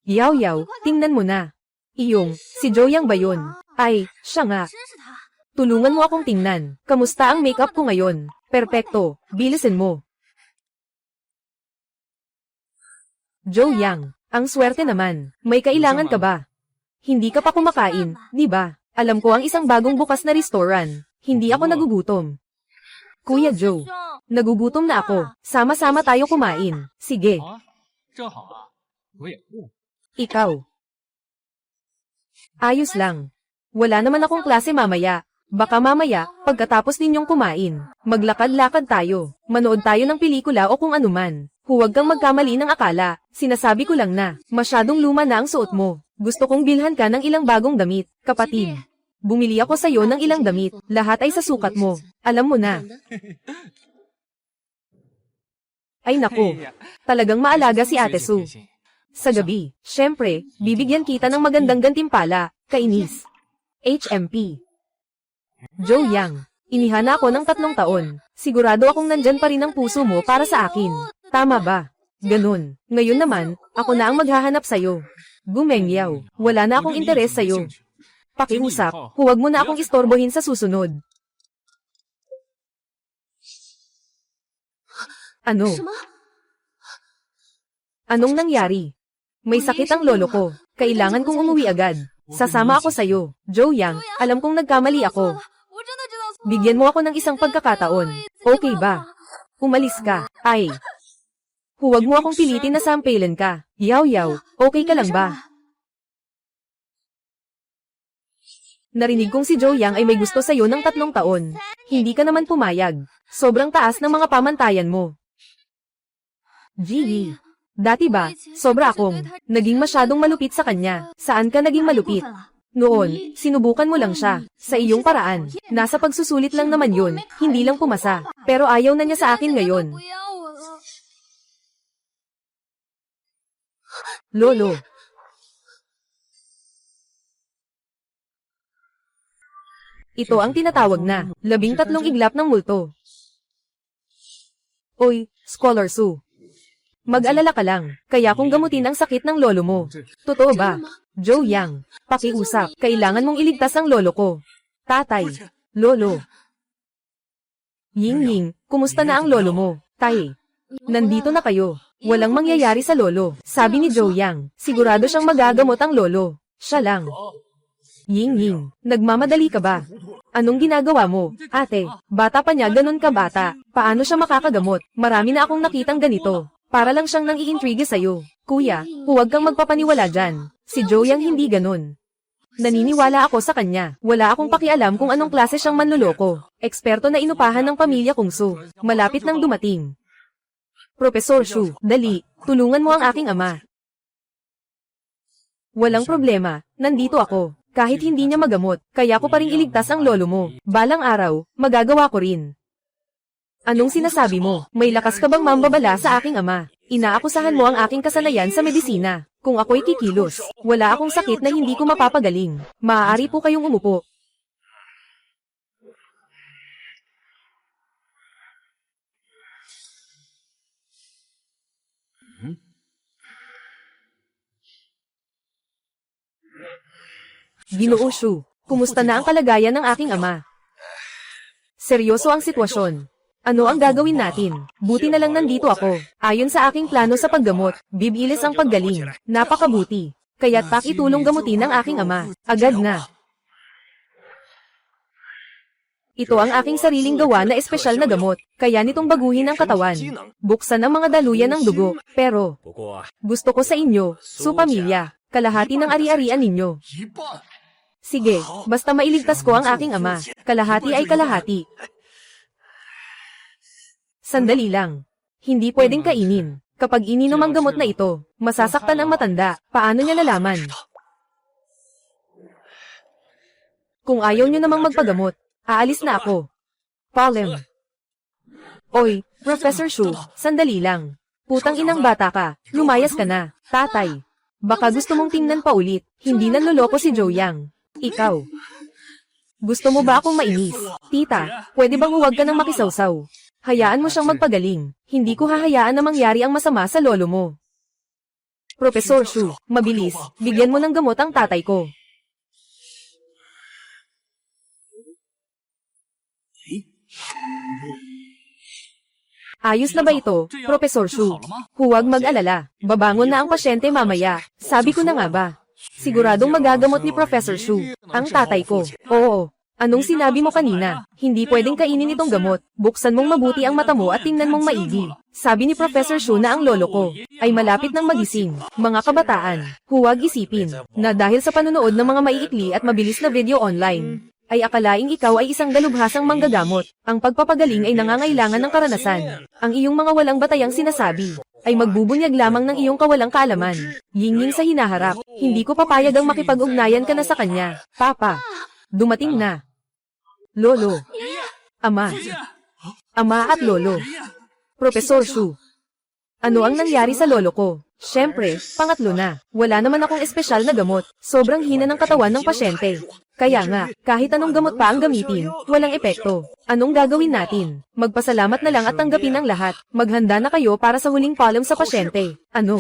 Yaw, tingnan mo na. Si Joe Yang ba yun? Ay, siya nga. 真是他。 Tulungan mo akong tingnan. Kamusta ang makeup ko ngayon? Perpekto. Bilisin mo. Joe Yang, ang swerte naman. May kailangan ka ba? Hindi ka pa kumakain, di ba? Alam ko ang isang bagong bukas na restaurant. Hindi ako nagugutom. Kuya Joe, nagugutom na ako. Sama-sama tayo kumain. Sige, 啊，正好啊，我也不。 ikaw. Ayos lang. Wala naman akong klase mamaya. Baka mamaya, pagkatapos ninyong kumain, maglakad-lakad tayo, manood tayo ng pelikula o kung anuman. Huwag kang magkamali ng akala, sinasabi ko lang na, masyadong luma na ang suot mo. Gusto kong bilhan ka ng ilang bagong damit, kapatid. Bumili ako sa'yo ng ilang damit, lahat ay sa sukat mo. Alam mo na. Ay nako, talagang maalaga si Ate Su. Sa gabi, syempre, bibigyan kita ng magandang gantimpala, kainis. HMP. Joe Yang, inihana ako ng 3 taon. Sigurado akong nandyan pa rin ang puso mo para sa akin. Tama ba? Ganun. Ngayon naman, ako na ang maghahanap sa'yo. Gumengyaw, wala na akong interes sa'yo. Pakiusap, huwag mo na akong istorbohin sa susunod. Ano? 什么？ Anong nangyari? May sakit ang lolo ko. Kailangan kong umuwi agad. Sasama ako sa'yo. Joe Yang, alam kong nagkamali ako. 我真的知道错了。 Bigyan mo ako ng isang pagkakataon. Okay ba? Umalis ka. Ay. Huwag mo akong pilitin na sampalan ka. Yaw, okay ka lang ba? Narinig kong si Joe Yang ay may gusto sa'yo ng 3 taon. Hindi ka naman pumayag. Sobrang taas ng mga pamantayan mo. Gigi. Dati ba, sobra akong naging masyadong malupit sa kanya. Saan ka naging malupit? Noon, sinubukan mo lang siya. Sa iyong paraan. Nasa pagsusulit lang naman yun. Hindi lang pumasa. Pero ayaw na niya sa akin ngayon. 不要我了。 Lolo. Ito ang tinatawag na 13 iglap ng multo. Oy, Scholar Su. Mag-alala ka lang, kaya kung gamutin ang sakit ng lolo mo. Totoo ba? Joe Yang, pakiusap, kailangan mong iligtas ang lolo ko. Tatay, lolo. Ying, kumusta na ang lolo mo? Tay, nandito na kayo. Walang mangyayari sa lolo. Sabi ni Joe Yang, sigurado siyang magagamot ang lolo. Siya lang. Ying, nagmamadali ka ba? Anong ginagawa mo? Ate, bata pa niya ganun ka bata. Paano siya makakagamot? Marami na akong nakitang ganito. Para lang siyang nang iintriga sa'yo. Kuya, huwag kang magpapaniwala dyan. Si Joe Yang hindi ganun. Naniniwala ako sa kanya. Wala akong pakialam kung anong klase siyang manloloko. Eksperto na inupahan ng pamilya Kung Su. Malapit nang dumating. Professor Shu, dali, tulungan mo ang aking ama. Walang problema, nandito ako. Kahit hindi niya magamot, kaya ko pa rin iligtas ang lolo mo. Balang araw, magagawa ko rin. Anong sinasabi mo? May lakas ka bang mambabala sa aking ama? Inaakusahan mo ang aking kasanayan sa medisina. Kung ako'y kikilos, wala akong sakit na hindi ko mapapagaling. Maaari po kayong umupo. Ginoo Shu, kumusta na ang kalagayan ng aking ama? Seryoso ang sitwasyon. Ano ang gagawin natin? Buti na lang nandito ako. Ayon sa aking plano sa paggamot, bibilis ang paggaling. Napakabuti. Kaya't pakitulong gamutin ang aking ama. Agad na. Ito ang aking sariling gawa na espesyal na gamot. Kaya nitong baguhin ang katawan. Buksan ang mga daluyan ng dugo. Pero, gusto ko sa inyo, Su pamilya, kalahati ng ari-arian ninyo. Sige, basta mailigtas ko ang aking ama. Kalahati ay kalahati. Sandali lang. Hindi pwedeng kainin. Kapag ininom ang gamot na ito, masasaktan ang matanda. Paano niya nalaman? Kung ayaw niyo namang magpagamot, aalis na ako. Palem. Oy, Professor Shu, sandali lang. Putang inang bata ka, lumayas ka na. Tatay, baka gusto mong tingnan pa ulit. Hindi nanloloko si Joe Yang. Ikaw. Gusto mo ba akong mainis? Tita, pwede bang huwag ka nang makisawsaw? Hayaan mo siyang magpagaling. Hindi ko hahayaan na mangyari ang masama sa lolo mo. Professor Shu, mabilis, bigyan mo ng gamot ang tatay ko. Ayos na ba ito, Professor Shu? Huwag mag-alala. Babangon na ang pasyente mamaya. Sabi ko na nga ba? Siguradong magagamot ni Professor Shu, ang tatay ko. Oo. Anong sinabi mo kanina? Hindi pwedeng kainin itong gamot. Buksan mong mabuti ang mata mo at tingnan mong maigi. Sabi ni Professor Shu na ang lolo ko ay malapit ng magising. Mga kabataan, huwag isipin na dahil sa panonood ng mga maiikli at mabilis na video online, ay akalaing ikaw ay isang dalubhasang manggagamot. Ang pagpapagaling ay nangangailangan ng karanasan. Ang iyong mga walang batayang sinasabi ay magbubunyag lamang ng iyong kawalang kaalaman. Yingning sa hinaharap, hindi ko papayag ang makipag-ugnayan ka na sa kanya. Papa, dumating na. Lolo, ama, ama at lolo. Professor Shu, ano ang nangyari sa lolo ko? Siyempre, pangatlo na. Wala naman akong espesyal na gamot. Sobrang hina ng katawan ng pasyente. Kaya nga, kahit anong gamot pa ang gamitin, walang epekto. Anong gagawin natin? Magpasalamat na lang at tanggapin ang lahat. Maghanda na kayo para sa huling palom sa pasyente. Ano?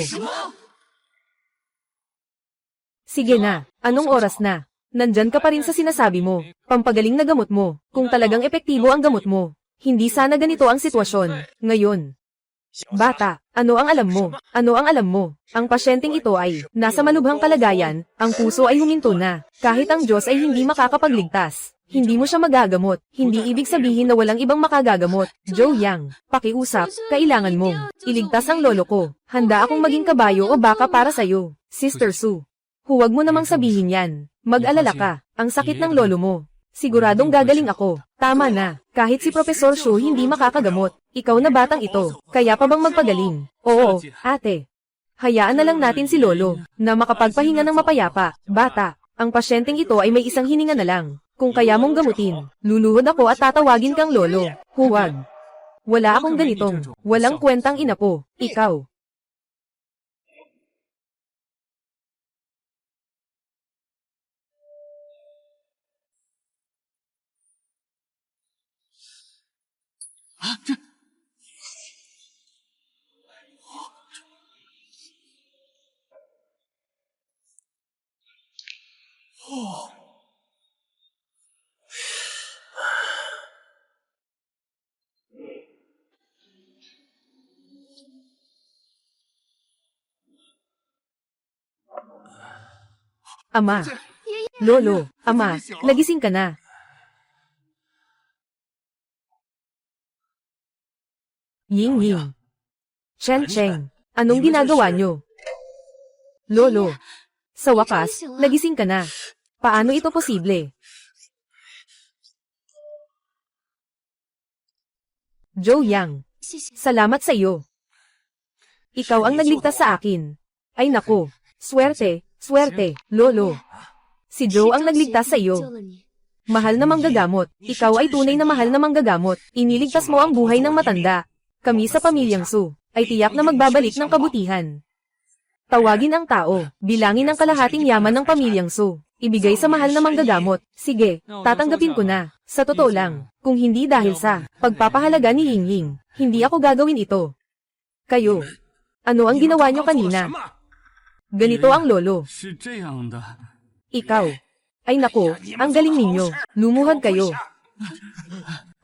Sige na, anong oras na? Nandyan ka pa rin sa sinasabi mo. Pampagaling na gamot mo. Kung talagang epektibo ang gamot mo. Hindi sana ganito ang sitwasyon. Ngayon. Bata, ano ang alam mo? Ano ang alam mo? Ang pasyenteng ito ay nasa malubhang kalagayan, ang puso ay huminto na. Kahit ang Diyos ay hindi makakapagligtas. Hindi mo siya magagamot. Hindi ibig sabihin na walang ibang makagagamot. Joe Yang, pakiusap, kailangan mong iligtas ang lolo ko. Handa akong maging kabayo o baka para sa'yo. Sister Su, huwag mo namang sabihin yan. Mag-alala ka, ang sakit ng lolo mo. Siguradong gagaling ako. Tama na, kahit si Professor Shu hindi makakagamot. Ikaw na batang ito, kaya pa bang magpagaling? Oo, ate. Hayaan na lang natin si lolo, na makapagpahinga ng mapayapa. Bata, ang pasyenteng ito ay may isang hininga na lang. Kung kaya mong gamutin, luluhod ako at tatawagin kang lolo. Huwag. Wala akong ganitong, walang kwentang ina po. Ikaw. Ama, Lolo, ama, nagising ka na. Ying Ying. Chen Cheng, anong ginagawa nyo? Lolo, sa wakas, nagising ka na. Paano ito posible? Zhou Yang, salamat sa iyo. Ikaw ang nagligtas sa akin. Ay nako, swerte, swerte, Lolo. Si Zhou ang nagligtas sa iyo. Mahal na manggagamot, ikaw ay tunay na mahal na manggagamot. Iniligtas mo ang buhay ng matanda. Kami sa pamilyang Su, ay tiyak na magbabalik ng kabutihan. Tawagin ang tao, bilangin ang kalahating yaman ng pamilyang Su. Ibigay sa mahal na manggagamot. Sige, tatanggapin ko na. Sa totoo lang, kung hindi dahil sa pagpapahalaga ni Ying Ying, hindi ako gagawin ito. Kayo, ano ang ginawa nyo kanina? Ganito ang lolo. Ikaw. Ay nako, ang galing ninyo. Lumuhad kayo.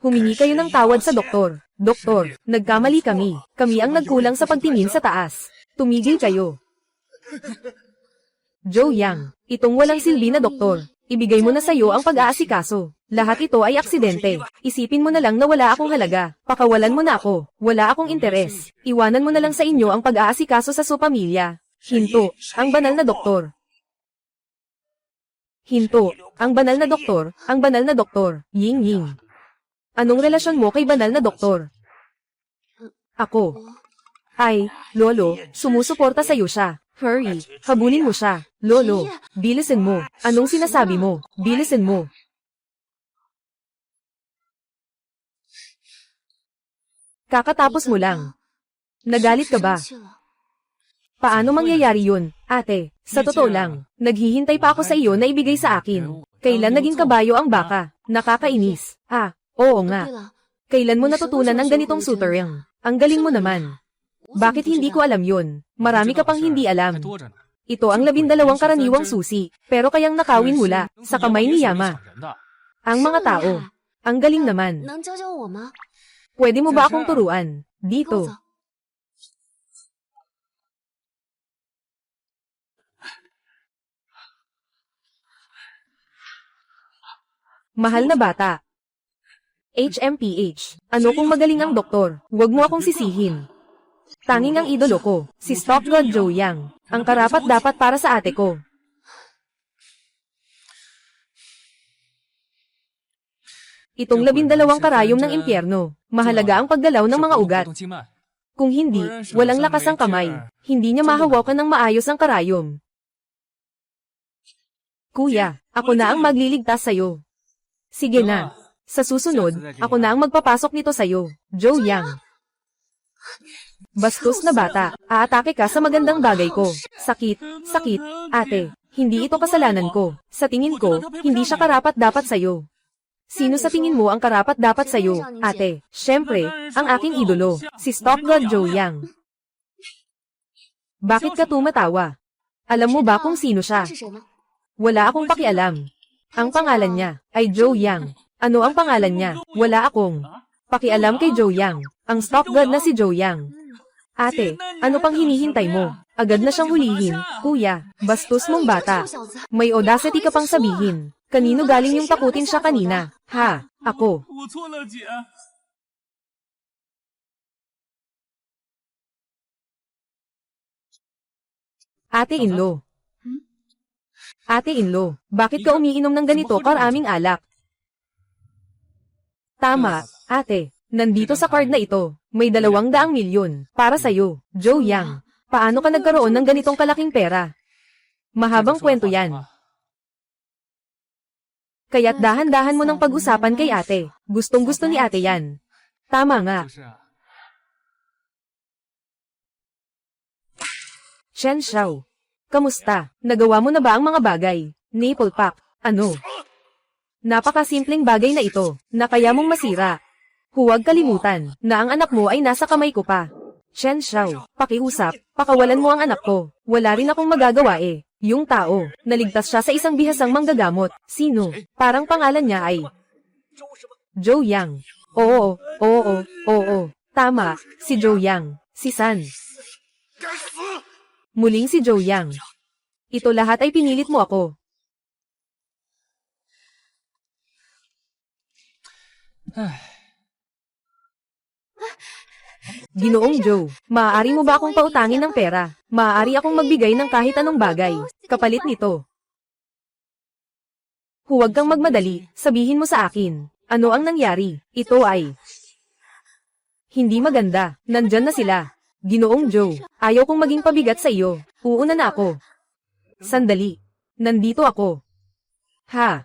Humingi kayo ng tawad sa doktor. Doktor, nagkamali kami. Kami ang nagkulang sa pagtingin sa taas. Tumigil kayo. Zhou Yang, itong walang silbi na doktor. Ibigay mo na sa iyo ang pag-aasikaso. Lahat ito ay aksidente. Isipin mo na lang na wala akong halaga. Pakawalan mo na ako. Wala akong interes. Iwanan mo na lang sa inyo ang pag-aasikaso sa su pamilya. Hinto, ang banal na doktor. Hinto, ang banal na doktor, ang banal na doktor. Ying Ying. Anong relasyon mo kay banal na doktor? Ako. Ay, Lolo, sumusuporta sa iyo siya. Hurry, habulin mo siya. Lolo, bilisin mo. Anong sinasabi mo? Bilisin mo. Kakatapos mo lang. Nagalit ka ba? Paano mangyayari yun, ate? Sa totoo lang, naghihintay pa ako sa iyo na ibigay sa akin. Kailan naging kabayo ang baka? Nakakainis. Oo nga. Kailan mo natutunan ang ganitong suturing? Ang galing mo naman. Bakit hindi ko alam yun? Marami ka pang hindi alam. Ito ang 12 karaniwang susi, pero kayang nakawin mula sa kamay ni Yama. Ang mga tao. Ang galing naman. Pwede mo ba akong turuan? Dito. Mahal na bata. HMPH. Ano kung magaling ang doktor? Huwag mo akong sisihin. Tanging ang idolo ko, si Stock God Zhou Yang, ang karapat-dapat para sa ate ko. Itong 12 karayom ng impyerno, mahalaga ang paggalaw ng mga ugat. Kung hindi, walang lakas ang kamay, hindi niya mahawakan ng maayos ang karayom. Kuya, ako na ang magliligtas sa'yo. Sige na. Sa susunod, ako na ang magpapasok nito sa'yo, Zhou Yang. Bastos na bata, aatake ka sa magandang bagay ko. Sakit, sakit, ate, hindi ito kasalanan ko. Sa tingin ko, hindi siya karapat-dapat sa'yo. Sino sa tingin mo ang karapat-dapat sa'yo, ate? Siyempre, ang aking idolo, si Stock God Zhou Yang. Bakit ka tumatawa? Alam mo ba kung sino siya? Wala akong pakialam. Ang pangalan niya ay Zhou Yang. Ano ang pangalan niya? Wala akong pakialam kay Zhou Yang. Ang Stock God na si Zhou Yang. Ate, ano pang hinihintay mo? Agad na siyang hulihin. Kuya, bastos mong bata. May audacity ka pang sabihin. Kanino galing yung takutin siya kanina? Ha, ako. Ate-in-law. Ate-in-law, bakit ka umiinom ng ganito karaming alak? Tama, ate. Nandito sa card na ito, may 200 milyon para sa'yo, Zhou Yang. Paano ka nagkaroon ng ganitong kalaking pera? Mahabang kwento yan. Kaya't dahan-dahan mo ng pag-usapan kay ate. Gustong-gusto ni ate yan. Tama nga. Chen Xiao. Kamusta? Nagawa mo na ba ang mga bagay? Nipple pack. Ano? Napakasimpleng bagay na ito, na kaya mong masira. Huwag kalimutan, na ang anak mo ay nasa kamay ko pa. Chen Xiao, pakiusap, pakawalan mo ang anak ko. Wala rin akong magagawa eh. Yung tao, naligtas siya sa isang bihasang manggagamot. Sino? Parang pangalan niya ay Zhou Yang. Oo. Tama, si Zhou Yang. Si San. Muling si Zhou Yang. Ito lahat ay pinilit mo ako. Ginoong Joe, maaari mo ba akong pautangin ng pera? Maaari akong magbigay ng kahit anong bagay, kapalit nito. Huwag kang magmadali, sabihin mo sa akin. Ano ang nangyari? Ito ay hindi maganda. Nandyan na sila. Ginoong Joe, ayaw kong maging pabigat sa iyo. Uuna na ako. Sandali. Nandito ako. Ha.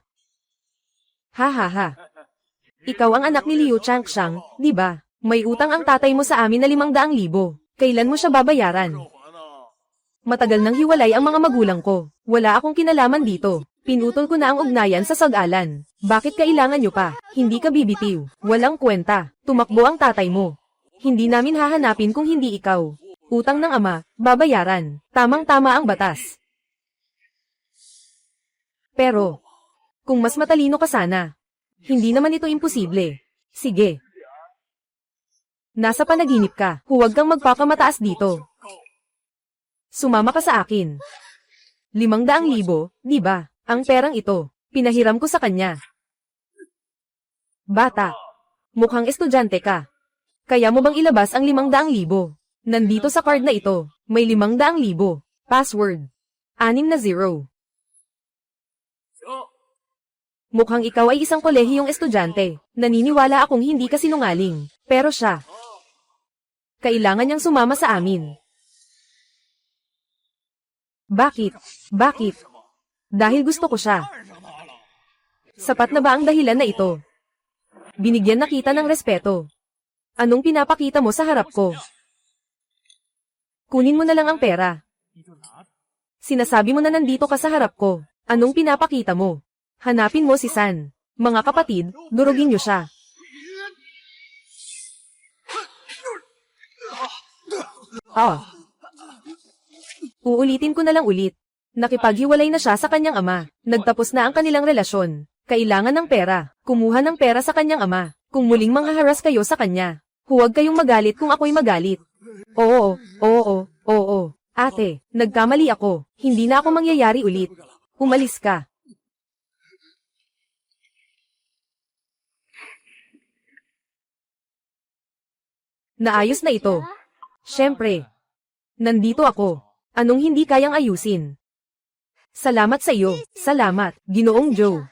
Ha ha ha. Ikaw ang anak ni Liu Changxiang, di ba? May utang ang tatay mo sa amin na 500,000. Kailan mo siya babayaran? Matagal nang hiwalay ang mga magulang ko. Wala akong kinalaman dito. Pinutol ko na ang ugnayan sa Sag-alan. Bakit kailangan nyo pa? Hindi ka bibitiw. Walang kwenta. Tumakbo ang tatay mo. Hindi namin hahanapin kung hindi ikaw. Utang ng ama, babayaran. Tamang-tama ang batas. Pero, kung mas matalino ka sana, hindi naman ito imposible. Sige. Nasa panaginip ka. Huwag kang magpakamataas dito. Sumama ka sa akin. 500,000, di ba? Ang perang ito, pinahiram ko sa kanya. Bata, mukhang estudyante ka. Kaya mo bang ilabas ang 500,000? Nandito sa card na ito, may 500,000. Password. 6 na 0. Mukhang ikaw ay isang kolehiyong estudyante. Naniniwala akong hindi ka sinungaling. Pero siya, kailangan niyang sumama sa amin. Bakit? Bakit? Dahil gusto ko siya. Sapat na ba ang dahilan na ito? Binigyan na kita ng respeto. Anong pinapakita mo sa harap ko? Kunin mo na lang ang pera. Sinasabi mo na nandito ka sa harap ko. Anong pinapakita mo? Hanapin mo si San. Mga kapatid, durugin niyo siya. Uulitin ko na lang ulit. Nakipaghiwalay na siya sa kanyang ama. Nagtapos na ang kanilang relasyon. Kailangan ng pera. Kumuha ng pera sa kanyang ama. Kung muling manghaharas kayo sa kanya, huwag kayong magalit kung ako'y magalit. Oo. Ate, nagkamali ako. Hindi na ako mangyayari ulit. Umalis ka. Naayos na ito. Siyempre. Nandito ako. Anong hindi kayang ayusin? Salamat sa iyo. Salamat, Ginoong Joe.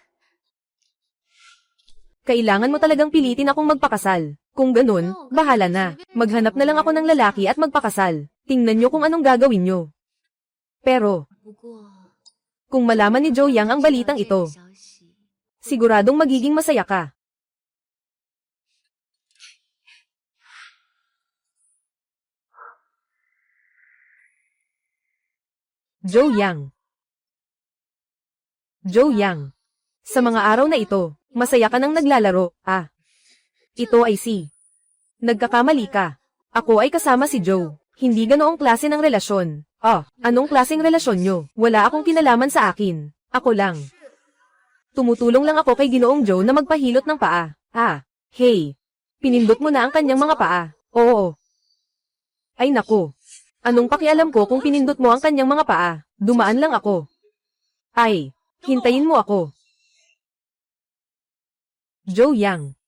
Kailangan mo talagang pilitin akong magpakasal. Kung ganun, bahala na. Maghanap na lang ako ng lalaki at magpakasal. Tingnan nyo kung anong gagawin nyo. Pero, kung malaman ni Joe Yang ang balitang ito, siguradong magiging masaya ka. Joe Yang. Joe Yang. Sa mga araw na ito, masaya ka nang naglalaro, Ito ay si. Nagkakamali ka. Ako ay kasama si Joe. Hindi ganoong klase ng relasyon. Anong klaseng relasyon nyo? Wala akong kinalaman sa akin. Ako lang. Tumutulong lang ako kay Ginoong Joe na magpahilot ng paa. Hey. Pinindot mo na ang kanyang mga paa. Oo. Ay naku. Anong pakialam ko kung pinindot mo ang kanyang mga paa? Dumaan lang ako. Ay, hintayin mo ako. Joe Yang.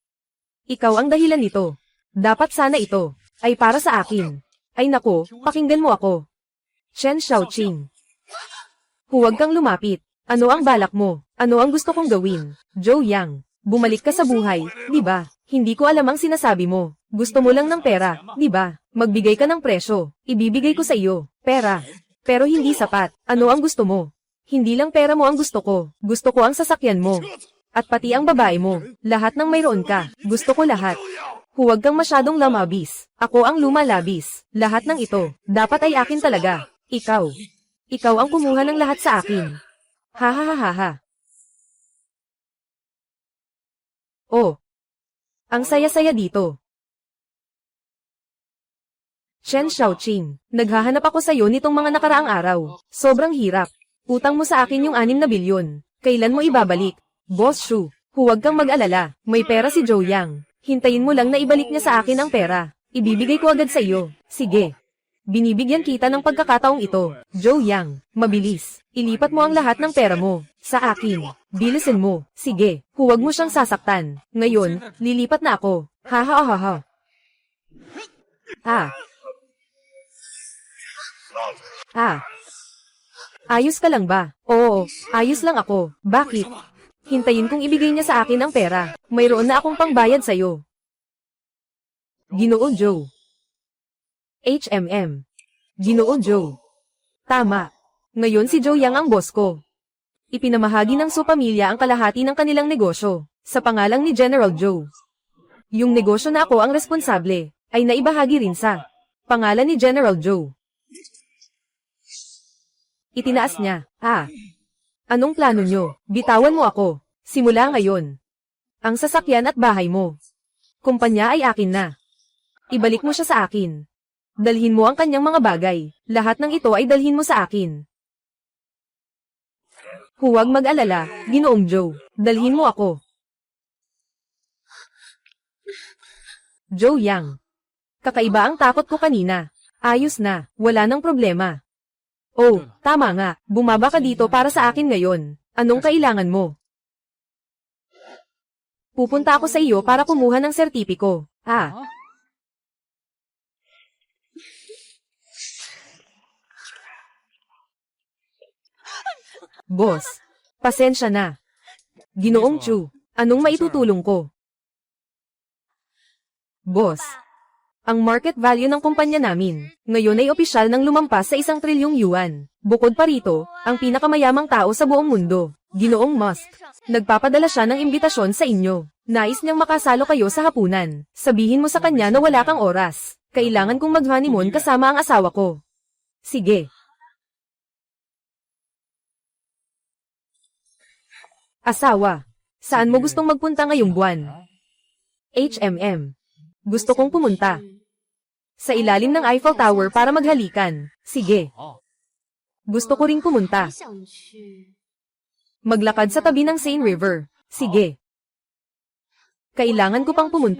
Ikaw ang dahilan nito. Dapat sana ito ay para sa akin. Ay nako, pakinggan mo ako. Chen Xiaoqing. Huwag kang lumapit. Ano ang balak mo? Ano ang gusto kong gawin? Joe Yang, bumalik ka sa buhay, di ba? Hindi ko alam ang sinasabi mo. Gusto mo lang ng pera, di ba? Magbigay ka ng presyo. Ibibigay ko sa iyo. Pera. Pero hindi sapat. Ano ang gusto mo? Hindi lang pera mo ang gusto ko. Gusto ko ang sasakyan mo. At pati ang babae mo. Lahat ng mayroon ka. Gusto ko lahat. Huwag kang masyadong lamabis. Ako ang lumalabis. Lahat ng ito, dapat ay akin talaga. Ikaw. Ikaw ang kumuha ng lahat sa akin. Ha. Oh. Ang saya-saya dito. Chen Xiaoqing, naghahanap ako sa iyo nitong mga nakaraang araw. Sobrang hirap. Utang mo sa akin yung 6 na bilyon. Kailan mo ibabalik? Boss Shu, huwag kang mag-alala. May pera si Joe Yang. Hintayin mo lang na ibalik niya sa akin ang pera. Ibibigay ko agad sa iyo. Sige. Binibigyan kita ng pagkakataong ito. Joe Yang, mabilis. Ilipat mo ang lahat ng pera mo. Sa akin. Bilisin mo. Sige, huwag mo siyang sasaktan. Ngayon, lilipat na ako. Ha ha ha ha. Ah. Ah. Ayos ka lang ba? Oo, ayos lang ako. Bakit? Hintayin kong ibigay niya sa akin ang pera. Mayroon na akong pangbayad sa'yo. Ginoo Joe. HMM. Ginoo Joe. Tama. Ngayon si Joe Yang ang boss ko. Ipinamahagi ng Su pamilya ang kalahati ng kanilang negosyo, sa pangalang ni General Joe. Yung negosyo na ako ang responsable, ay naibahagi rin sa pangalan ni General Joe. Itinaas niya. Ah. Anong plano nyo? Bitawan mo ako. Simula ngayon. Ang sasakyan at bahay mo. Kumpanya ay akin na. Ibalik mo siya sa akin. Dalhin mo ang kanyang mga bagay. Lahat ng ito ay dalhin mo sa akin. Huwag mag-alala, Ginoong Joe. Dalhin mo ako. Joe Yang. Kakaiba ang takot ko kanina. Ayos na, wala nang problema. Oh, tama nga. Bumaba ka dito para sa akin ngayon. Anong kailangan mo? Pupunta ako sa iyo para kumuha ng sertipiko. Ah. Boss, pasensya na. Ginoong Chu, anong maitutulong ko? Boss, ang market value ng kumpanya namin, ngayon ay opisyal ng lumampas sa 1 trilyong yuan. Bukod pa rito, ang pinakamayamang tao sa buong mundo, Ginoong Musk. Nagpapadala siya ng imbitasyon sa inyo. Nais niyang makasalo kayo sa hapunan. Sabihin mo sa kanya na wala kang oras. Kailangan kong mag-honeymoon kasama ang asawa ko. Sige. Asawa, saan mo gustong magpunta ngayong buwan? HMM. Gusto kong pumunta sa ilalim ng Eiffel Tower para maghalikan. Sige. Gusto ko ring pumunta. Maglakad sa tabi ng Seine River. Sige. Kailangan ko pang pumunta.